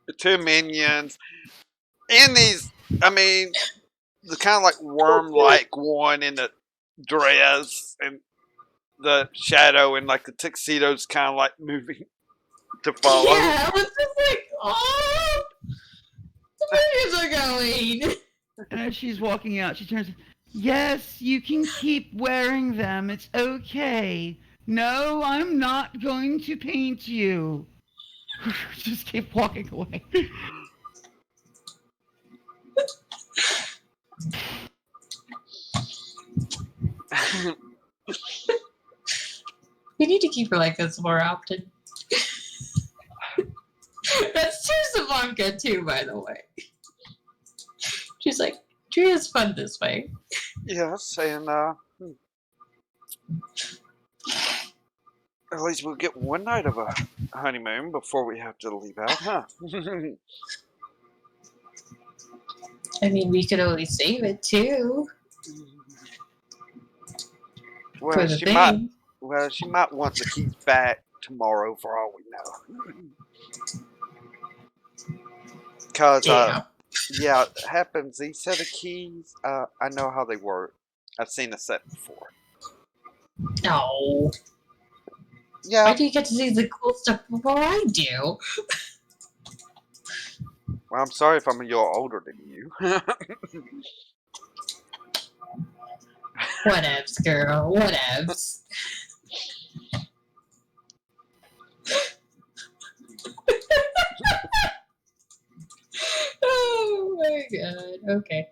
the 2 minions and these. I mean, the kind of like worm-like one in the dress and the shadow and like the tuxedo's kind of like moving to follow. Yeah, I was just like, oh, the minions are going. And as she's walking out, she turns, "Yes, you can keep wearing them. It's okay. No, I'm not going to paint you." Just keep walking away. We need to keep her like this more often. That's true Savanka too, by the way. She's like, Tria's fun this way. Yes, and at least we'll get one night of a honeymoon before we have to leave out, huh? I mean, we could always save it too. For Well, the she thing. might. Well, she might want the keys back tomorrow, for all we know. Cause yeah, it happens. These set of keys, I know how they work. I've seen a set before. No. Yeah. Why do you get to see the cool stuff before I do? Well, I'm sorry if I'm a year older than you. Whatevs, girl. Whatevs. Oh my god. Okay.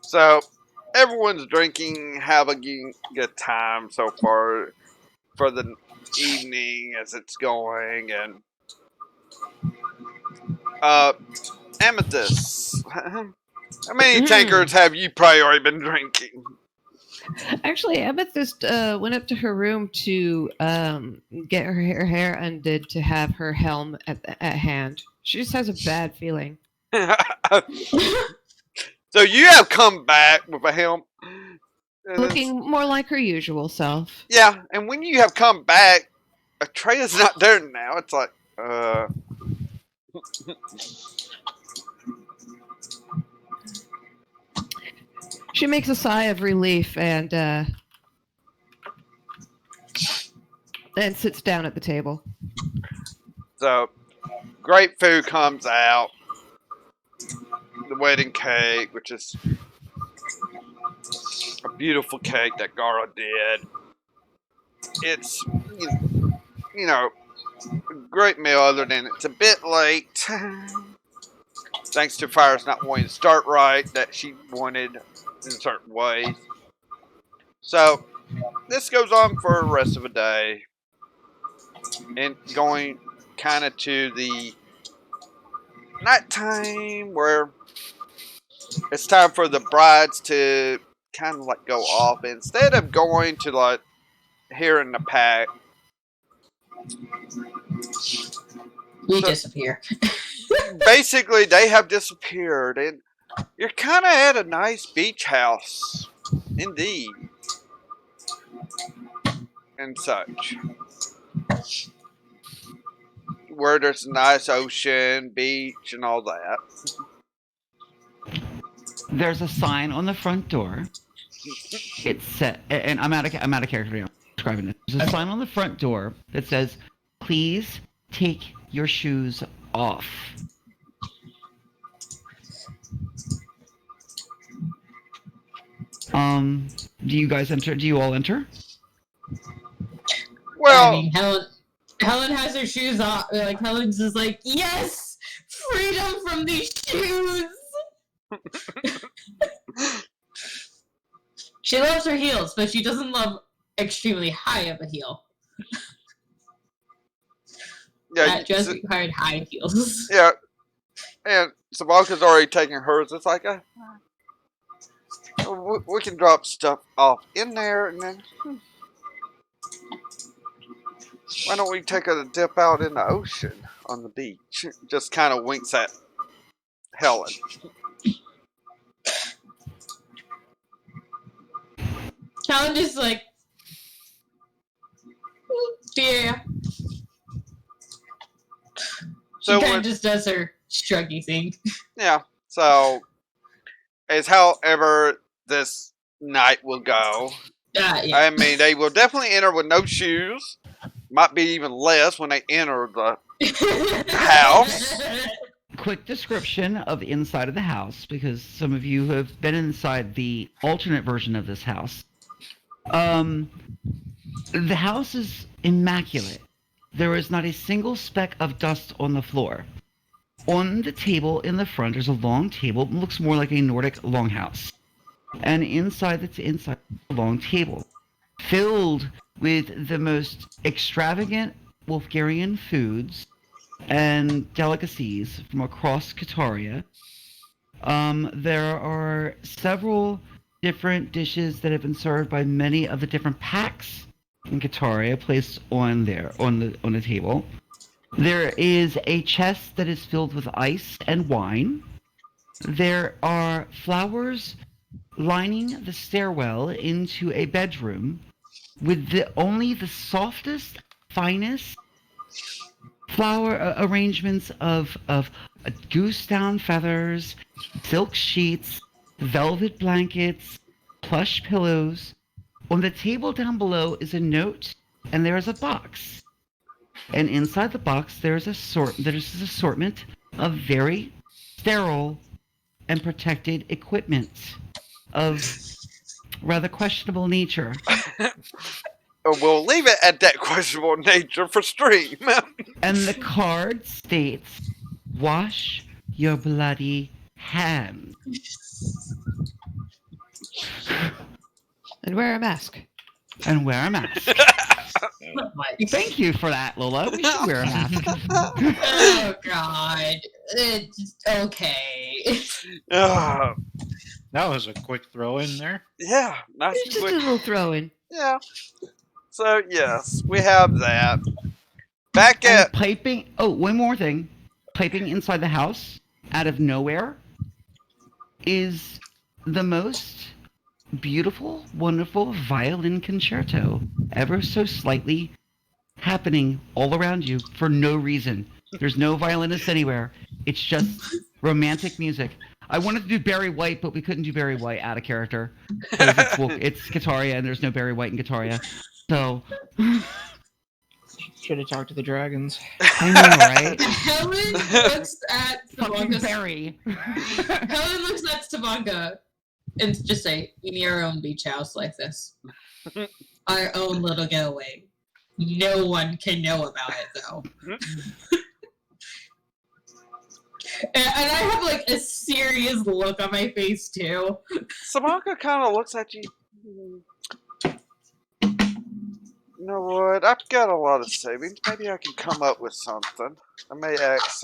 So, everyone's drinking, having a good time so far for the evening as it's going, and Amethyst, how many tankers have you probably already been drinking? Actually, Amethyst went up to her room to get her hair undid to have her helm at hand. She just has a bad feeling. So you have come back with a helm. Looking more like her usual self. Yeah, and when you have come back, Atreya's not there now. It's like, She makes a sigh of relief and And sits down at the table. So, great food comes out. The wedding cake, which is a beautiful cake that Gara did. It's, you know, a great meal other than it's a bit late. Thanks to Fire's not wanting to start right, that she wanted in certain ways. So, this goes on for the rest of the day. And going kind of to the nighttime where it's time for the brides to kind of like go off. Instead of going to like hearing the pack, We disappear. basically they have disappeared, and you're kind of at a nice beach house, indeed, and such, where there's a nice ocean, beach, and all that. There's a sign on the front door. It's set, and I'm out of character now. Describing this. There's a sign on the front door that says, "Please take your shoes off." Do you guys enter? Do you all enter? Well, I mean, Helen has her shoes off. Like, Helen's just like, yes! Freedom from these shoes! She loves her heels, but she doesn't love extremely high of a heel. yeah, That just required high heels. yeah, and Savanka's already taking hers. It's like we can drop stuff off in there, and then why don't we take a dip out in the ocean on the beach? Just kind of winks at Helen. Helen just like, yeah. So She kind of just does her shruggy thing. yeah, so as however this night will go. Yeah. I mean, they will definitely enter with no shoes. Might be even less when they enter the house. Quick description of the inside of the house, because some of you have been inside the alternate version of this house. The house is immaculate. There is not a single speck of dust on the floor. On the table in the front, there's a long table. It looks more like a Nordic longhouse. And inside the long table, filled with the most extravagant Wolfgarian foods and delicacies from across Kaataria. There are several different dishes that have been served by many of the different packs in Kaataria placed on the table. There is a chest that is filled with ice and wine. There are flowers lining the stairwell into a bedroom with only the softest, finest flower arrangements of goose down feathers, silk sheets, velvet blankets, plush pillows. On the table down below is a note, and there is a box. And inside the box, there's an assortment of very sterile and protected equipment of rather questionable nature. We'll leave it at that questionable nature for stream. And the card states, "Wash your bloody hands." And wear a mask. And wear a mask. Thank you for that, Lola. We should wear a mask. Oh God. It's okay. Uh, That was a quick throw in there. yeah, nice It's and just a quick. little throw-in. Yeah. So yes, we have that. Back And at piping. Oh, one more thing. Piping inside the house, out of nowhere, is the most beautiful, wonderful violin concerto ever so slightly happening all around you for no reason. There's no violinist anywhere. It's just romantic music. I wanted to do Barry White, but we couldn't do Barry White out of character. It's Kaataria, and there's no Barry White in Kaataria. So, Should have talked to the dragons. I know, right? Helen looks at Fucking Savanka. Barry. Helen looks at Savanka and just say, "We need our own beach house like this. Our own little getaway. No one can know about it, though." And I have like a serious look on my face too. Samaka kind of looks at you. You know what? I've got a lot of savings. Maybe I can come up with something. I may ask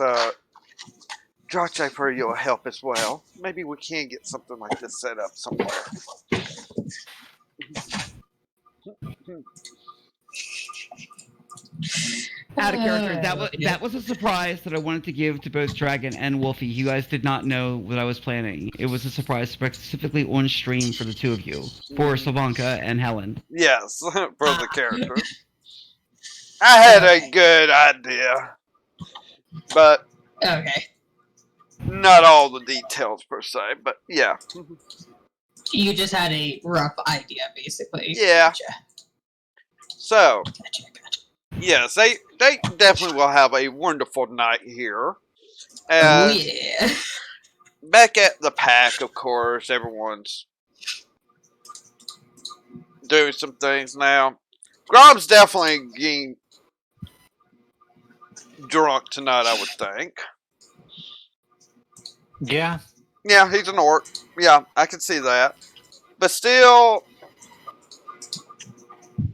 Drache for your help as well. Maybe we can get something like this set up somewhere. Out of character, that was a surprise that I wanted to give to both Dragon and Wolfie. You guys did not know what I was planning. It was a surprise specifically on stream for the two of you, for Savanka and Helen. Yes, for the character. I had a good idea, but Okay. not all the details per se. But yeah, You just had a rough idea, basically. Yeah. Gotcha. so Gotcha. yes, they definitely will have a wonderful night here. Oh, And yeah. back at the pack, of course, everyone's doing some things now. Grom's definitely getting drunk tonight, I would think. Yeah. Yeah, he's an orc. Yeah, I can see that. But still,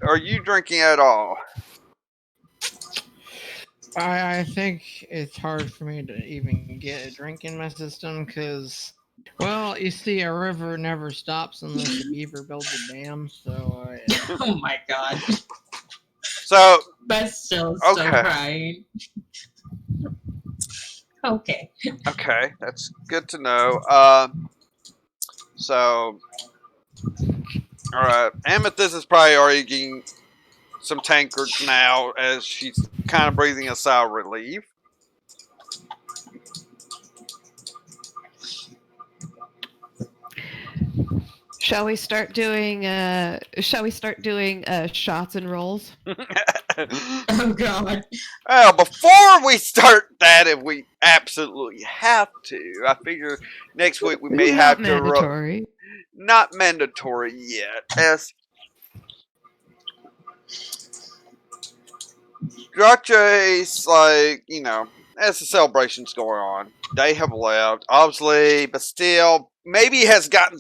are you drinking at all? I think it's hard for me to even get a drink in my system because, well, you see, a river never stops unless a beaver builds a dam. So, Oh my god. So, That's still Okay. so crying. Okay. okay, that's good to know. So, alright, Amethyst is probably already getting some tankards now as she's kind of breathing a sigh of relief. Shall we start doing shots and rolls? Oh god. Well, before we start that, if we absolutely have to, I figure next week we may Not have to. mandatory. Not mandatory yet, as Drache's like, as the celebration's going on, they have left, obviously, but still, maybe has gotten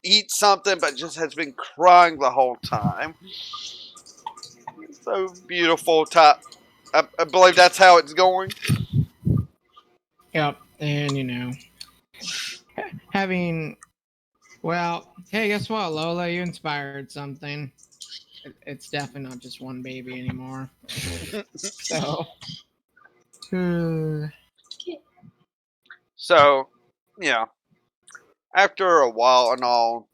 eat something, but just has been crying the whole time. So beautiful type. I believe that's how it's going. yep. And, having, well, hey, guess what, Lola? You inspired something. It's definitely not just one baby anymore. So, So, yeah. After a while and all,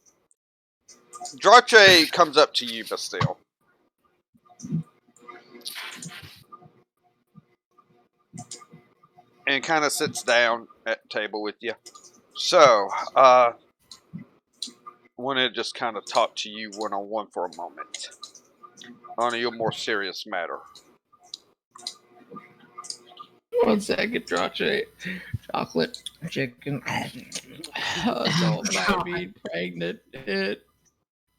Drache comes up to you, but still. And kind of sits down at the table with you. So, I want to just kind of talk to you one-on-one for a moment. On a more serious matter. 1 second, Drache. Chocolate chicken. Adult baby, pregnant.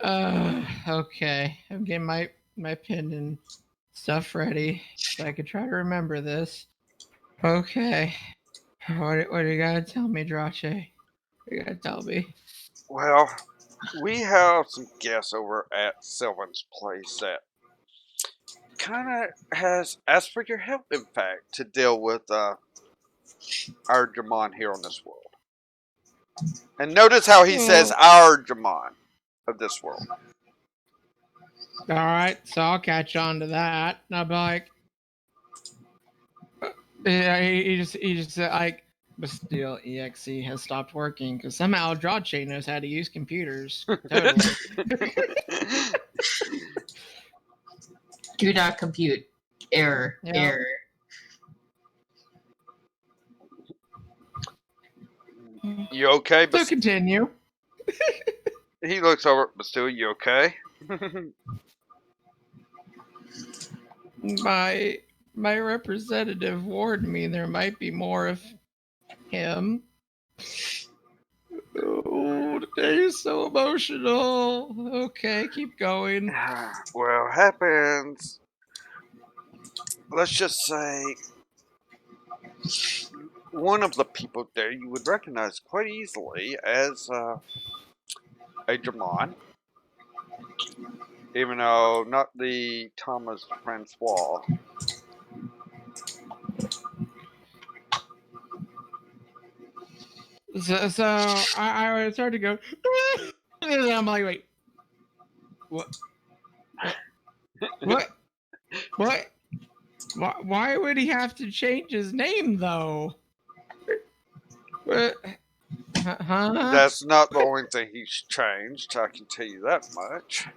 Okay. I'm getting my pen and stuff ready so I can try to remember this. Okay. What do you gotta tell me, Drache? What you gotta tell me? Well, we have some guests over at Sylvan's place that kind of has asked for your help, in fact, to deal with our Jamon here on this world. And notice how he says our Jamon of this world. Alright, so I'll catch on to that. And I'll be like, yeah, he just said, like, Bastille EXE has stopped working because somehow Drache knows how to use computers. Totally. Do not compute. Error. Yeah. Error. You okay? So continue. He looks over, but still, you okay? My representative warned me there might be more of him. Oh, today's so emotional. Okay, keep going. Well, happens. Let's just say one of the people there you would recognize quite easily as a German, even though not the Thomas Francois. So I started to go, and I'm like, wait, what? What? What? Why would he have to change his name though? What? Huh? That's not the only thing he's changed, I can tell you that much.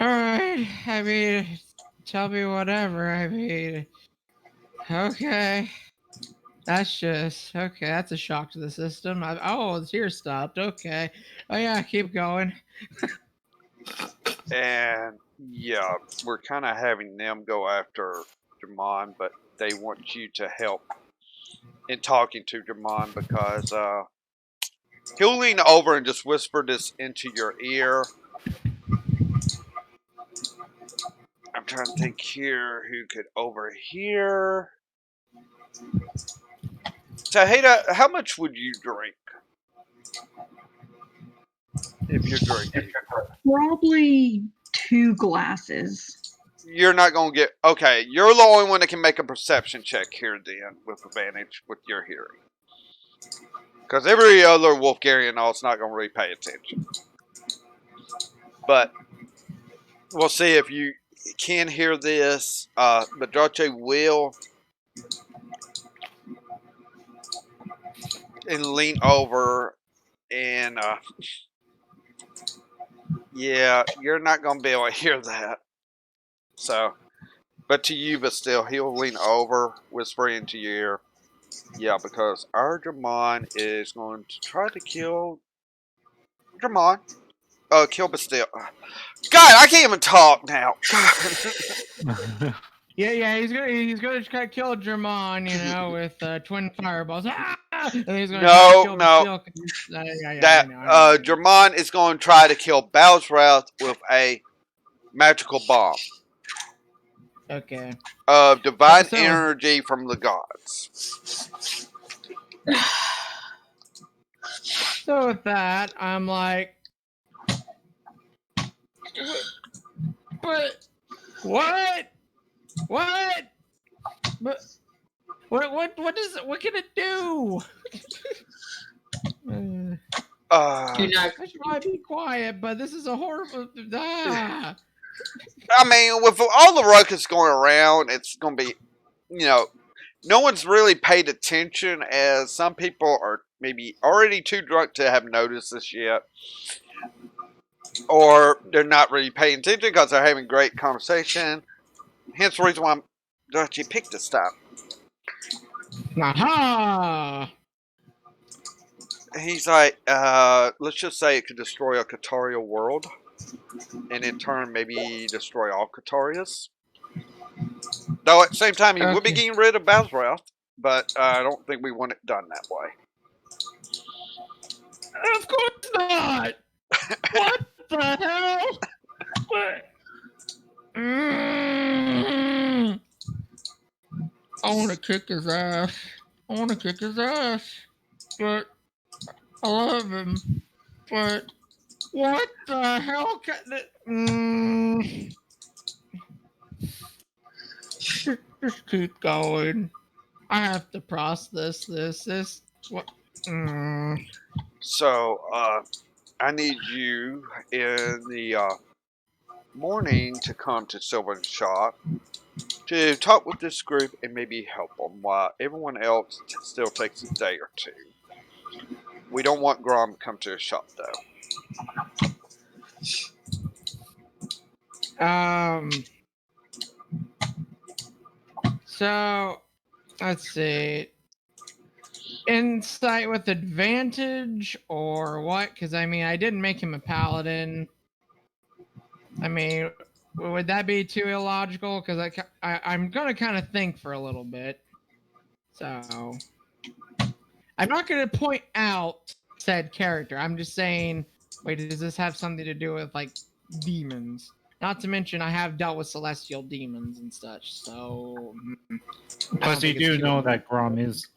Alright, I mean, tell me whatever. I mean, okay. That's just, okay, that's a shock to the system. Oh, the tear stopped. Okay. Oh, yeah, keep going. And yeah, we're kind of having them go after Jamon, but they want you to help in talking to Jamon because he'll lean over and just whisper this into your ear. I'm trying to think here who could overhear. Tahita, how much would you drink? If you're drinking. Probably 2 glasses. You're not going to get... Okay, you're the only one that can make a perception check here then with advantage with your hearing. Because every other Wolfgarian is not going to really pay attention. But we'll see if you can hear this. But Drache will and lean over and yeah, you're not going to be able to hear that. So, but to you, but still, he'll lean over, whispering into your ear. Yeah, because our Dramon is going to try to kill Dramon. Kill Bastille. God, I can't even talk now. Yeah, he's gonna try to kill Germon, you know, with twin fireballs. Ah! And he's gonna try to kill Bastille. That Germon is going to try to kill Balsrath with a magical bomb. Okay. Of divine energy from the gods. So with that, I'm like, what? But what is it? What can it do? I should probably be quiet, but this is a horrible. Ah. I mean, with all the ruckus going around, it's going to be, you know, no one's really paid attention, as some people are maybe already too drunk to have noticed this yet. Or they're not really paying attention because they're having great conversation. Hence the reason why I'm glad you picked this time. Aha! He's like, let's just say it could destroy a Kaataria world. And in turn, maybe destroy all Kaatarias. Though at the same time, he would be getting rid of Balsrath. But I don't think we want it done that way. Of course not! What the hell? What? I want to kick his ass. But I love him. But what the hell? Just keep going. I have to process this. What? So, I need you in the morning to come to Sylvan's shop to talk with this group and maybe help them while everyone else still takes a day or two. We don't want Grom to come to the shop though. So, let's see. Insight with advantage or what? Because I mean, I didn't make him a paladin. I mean, would that be too illogical? Because I'm gonna kind of think for a little bit. So I'm not gonna point out said character. I'm just saying, wait, does this have something to do with like demons? Not to mention, I have dealt with celestial demons and such. So I don't Plus, you think it's do too know that Grom is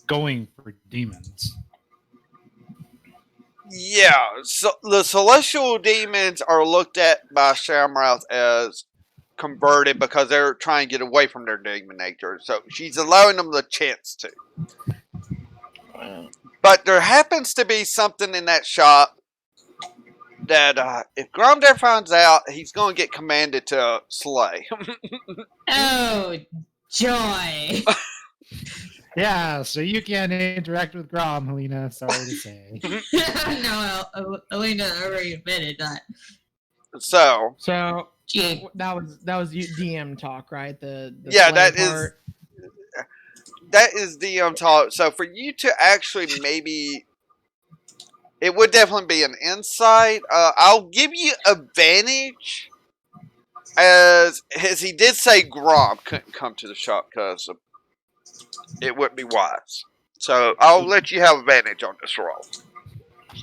going for demons. Yeah, so the celestial demons are looked at by Shamroth as converted because they're trying to get away from their demon nature. So she's allowing them the chance to. But there happens to be something in that shop that if Gromdare finds out, he's going to get commanded to slay. Oh, joy. Yeah, so you can't interact with Grom, Helena. Sorry to say. No, Elena already admitted that. So Gee. that was DM talk, right? The yeah, slay part. that is DM talk. So for you to actually maybe, it would definitely be an insight. I'll give you advantage as he did say Grom couldn't come to the shop because it wouldn't be wise. So I'll let you have advantage on this roll.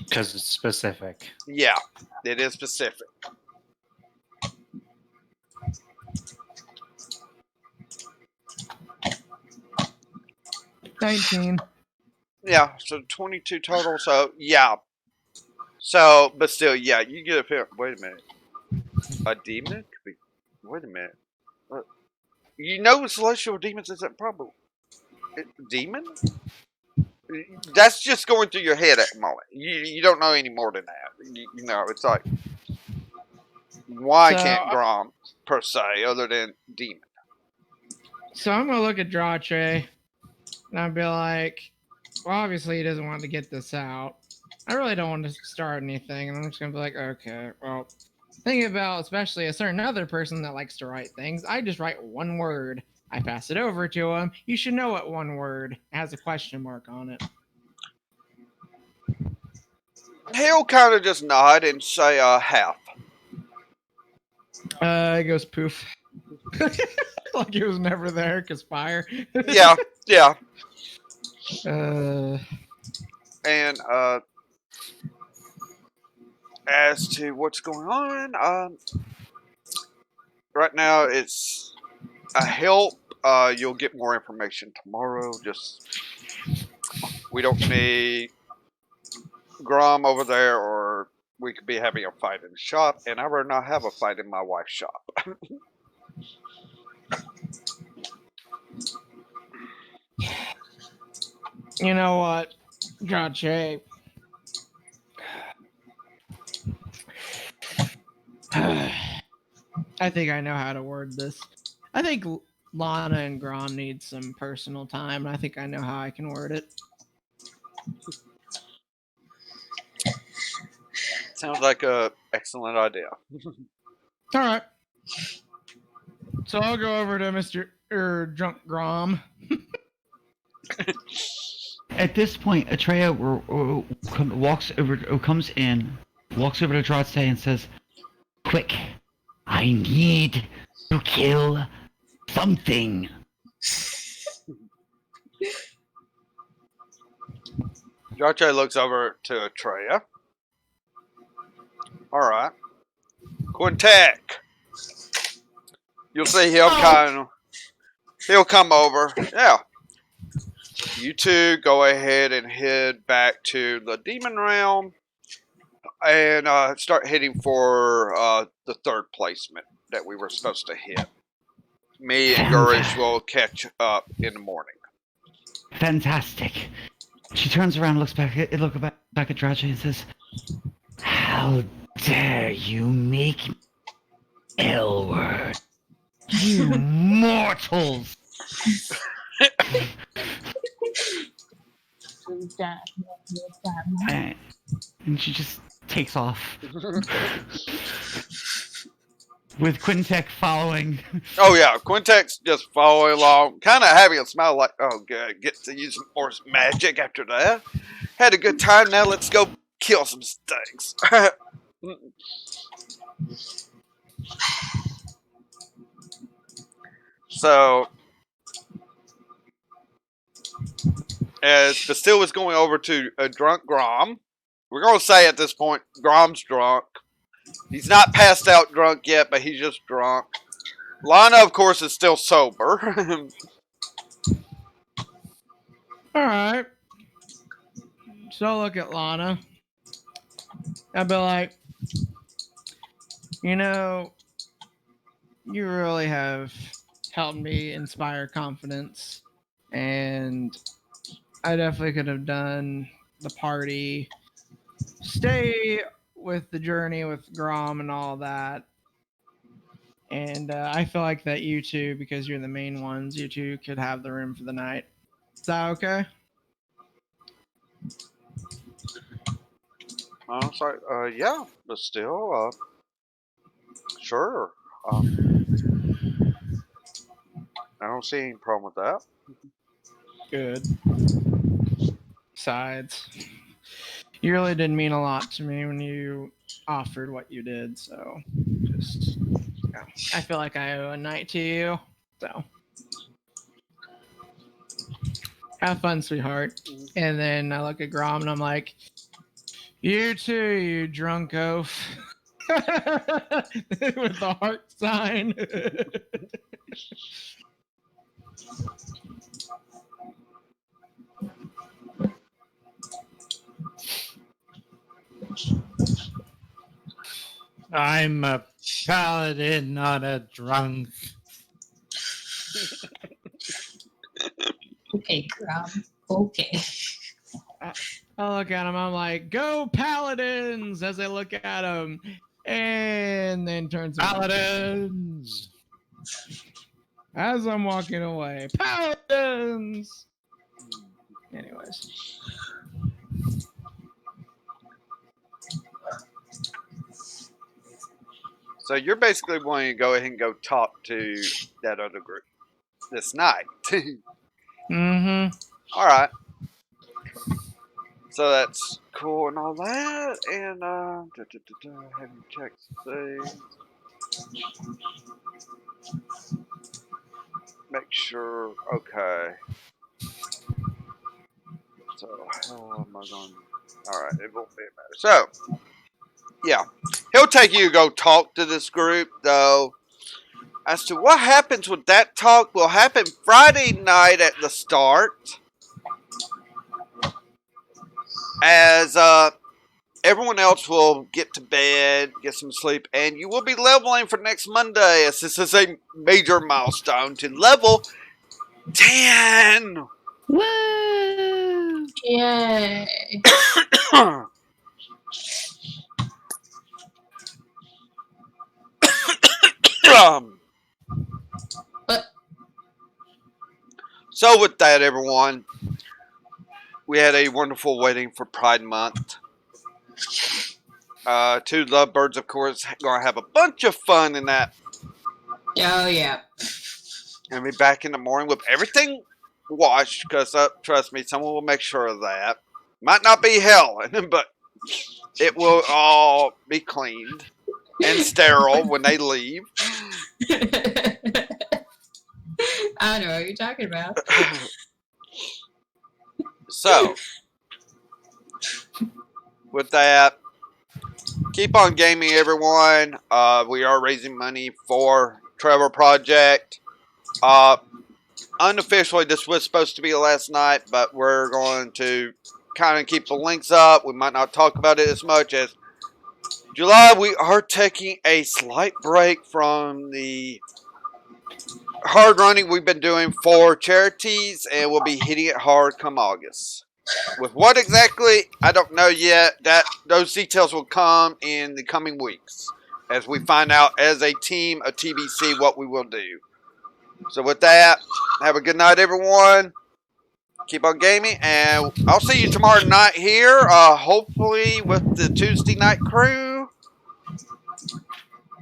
Because it's specific. Yeah, it is specific. $19. Yeah, so 22 total. So yeah. So, but still, yeah, you get a fair. Wait a minute. A demon? Could be. Wait a minute. You know, celestial demons isn't probably demon. That's just going through your head at the moment. You don't know any more than that. You know, it's like why So, can't Grom per se other than demon? So I'm gonna look at Drache and I'll be like, well, obviously he doesn't want to get this out. I really don't want to start anything, and I'm just gonna be like, okay, well, think about especially a certain other person that likes to write things. I just write one word. I pass it over to him. You should know what one word has a question mark on it. He'll kind of just nod and say half. It goes poof. Like it was never there because fire. Yeah, yeah. Uh, And as to what's going on, right now it's a help. You'll get more information tomorrow. Just we don't need Grom over there, or we could be having a fight in the shop, and I rather not have a fight in my wife's shop. you know what, Drache? I think I know how to word this. I think Lana and Grom need some personal time, and I think I know how I can word it. Sounds like a excellent idea. All right. So I'll go over to Mr. Drunk Grom. At this point, Atreya comes in, walks over to Drache and says, "Quick, I need to kill something." Jarche looks over to Atreya. Alright. Quintek. You'll see him he'll come over. Yeah. You two go ahead and head back to the demon realm and start heading for the third placement that we were supposed to hit. Me and Gurish will catch up in the morning. Fantastic. She turns around, looks back at Drache and says, "How dare you make me L-word, you mortals!" And she just takes off. With Quintek following. Oh yeah, Quintek's just following along, kind of having a smile like, oh good, get to use some more magic after that. Had a good time, now let's go kill some things. So, as Bastille is going over to a drunk Grom, we're going to say at this point, Grom's drunk. He's not passed out drunk yet, but he's just drunk. Lana, of course, is still sober. Alright. So I look at Lana. I'd be like, you know, you really have helped me inspire confidence. And I definitely could have done the party, stay with the journey with Grom and all that. And I feel like that you two, because you're the main ones, you two could have the room for the night. Is that okay? I was like, yeah, but still, sure. I don't see any problem with that. Good. Besides, you really did mean a lot to me when you offered what you did, so just, yeah. I feel like I owe a night to you, so. Have fun, sweetheart. And then I look at Grom and I'm like, you too, you drunk oaf. With the heart sign. I'm a paladin, not a drunk. Okay, Crab. Okay. I look at him, I'm like, go paladins, as I look at him. And then turns around. Paladins! As I'm walking away. Paladins! Anyways. So you're basically wanting to go ahead and go talk to that other group this night. Mm-hmm. All right. So that's cool and all that. And having checked things. Make sure. Okay. So how am I going? All right. It won't be a matter. So yeah, he'll take you to go talk to this group though. As to what happens with that talk will happen Friday night at the start. As everyone else will get to bed, get some sleep, and you will be leveling for next Monday, as this is a major milestone to level 10. Woo! Yay. So with that, everyone, we had a wonderful wedding for Pride Month. Two lovebirds, of course, going to have a bunch of fun in that. Oh, yeah. And be back in the morning with everything washed, because trust me, someone will make sure of that. Might not be Helen, but it will all be cleaned and sterile when they leave. I don't know what you're talking about. So, with that, keep on gaming, everyone. We are raising money for Trevor Project. Unofficially, this was supposed to be last night, but we're going to kind of keep the links up. We might not talk about it as much as July. We are taking a slight break from the hard running we've been doing for charities, and we'll be hitting it hard come August. With what exactly, I don't know yet. Those details will come in the coming weeks as we find out as a team of TBC what we will do. So with that, have a good night, everyone. Keep on gaming, and I'll see you tomorrow night here, hopefully with the Tuesday night crew.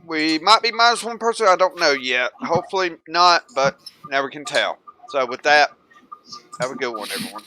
We might be minus one person, I don't know yet. Hopefully not, but never can tell. So with that, have a good one, everyone.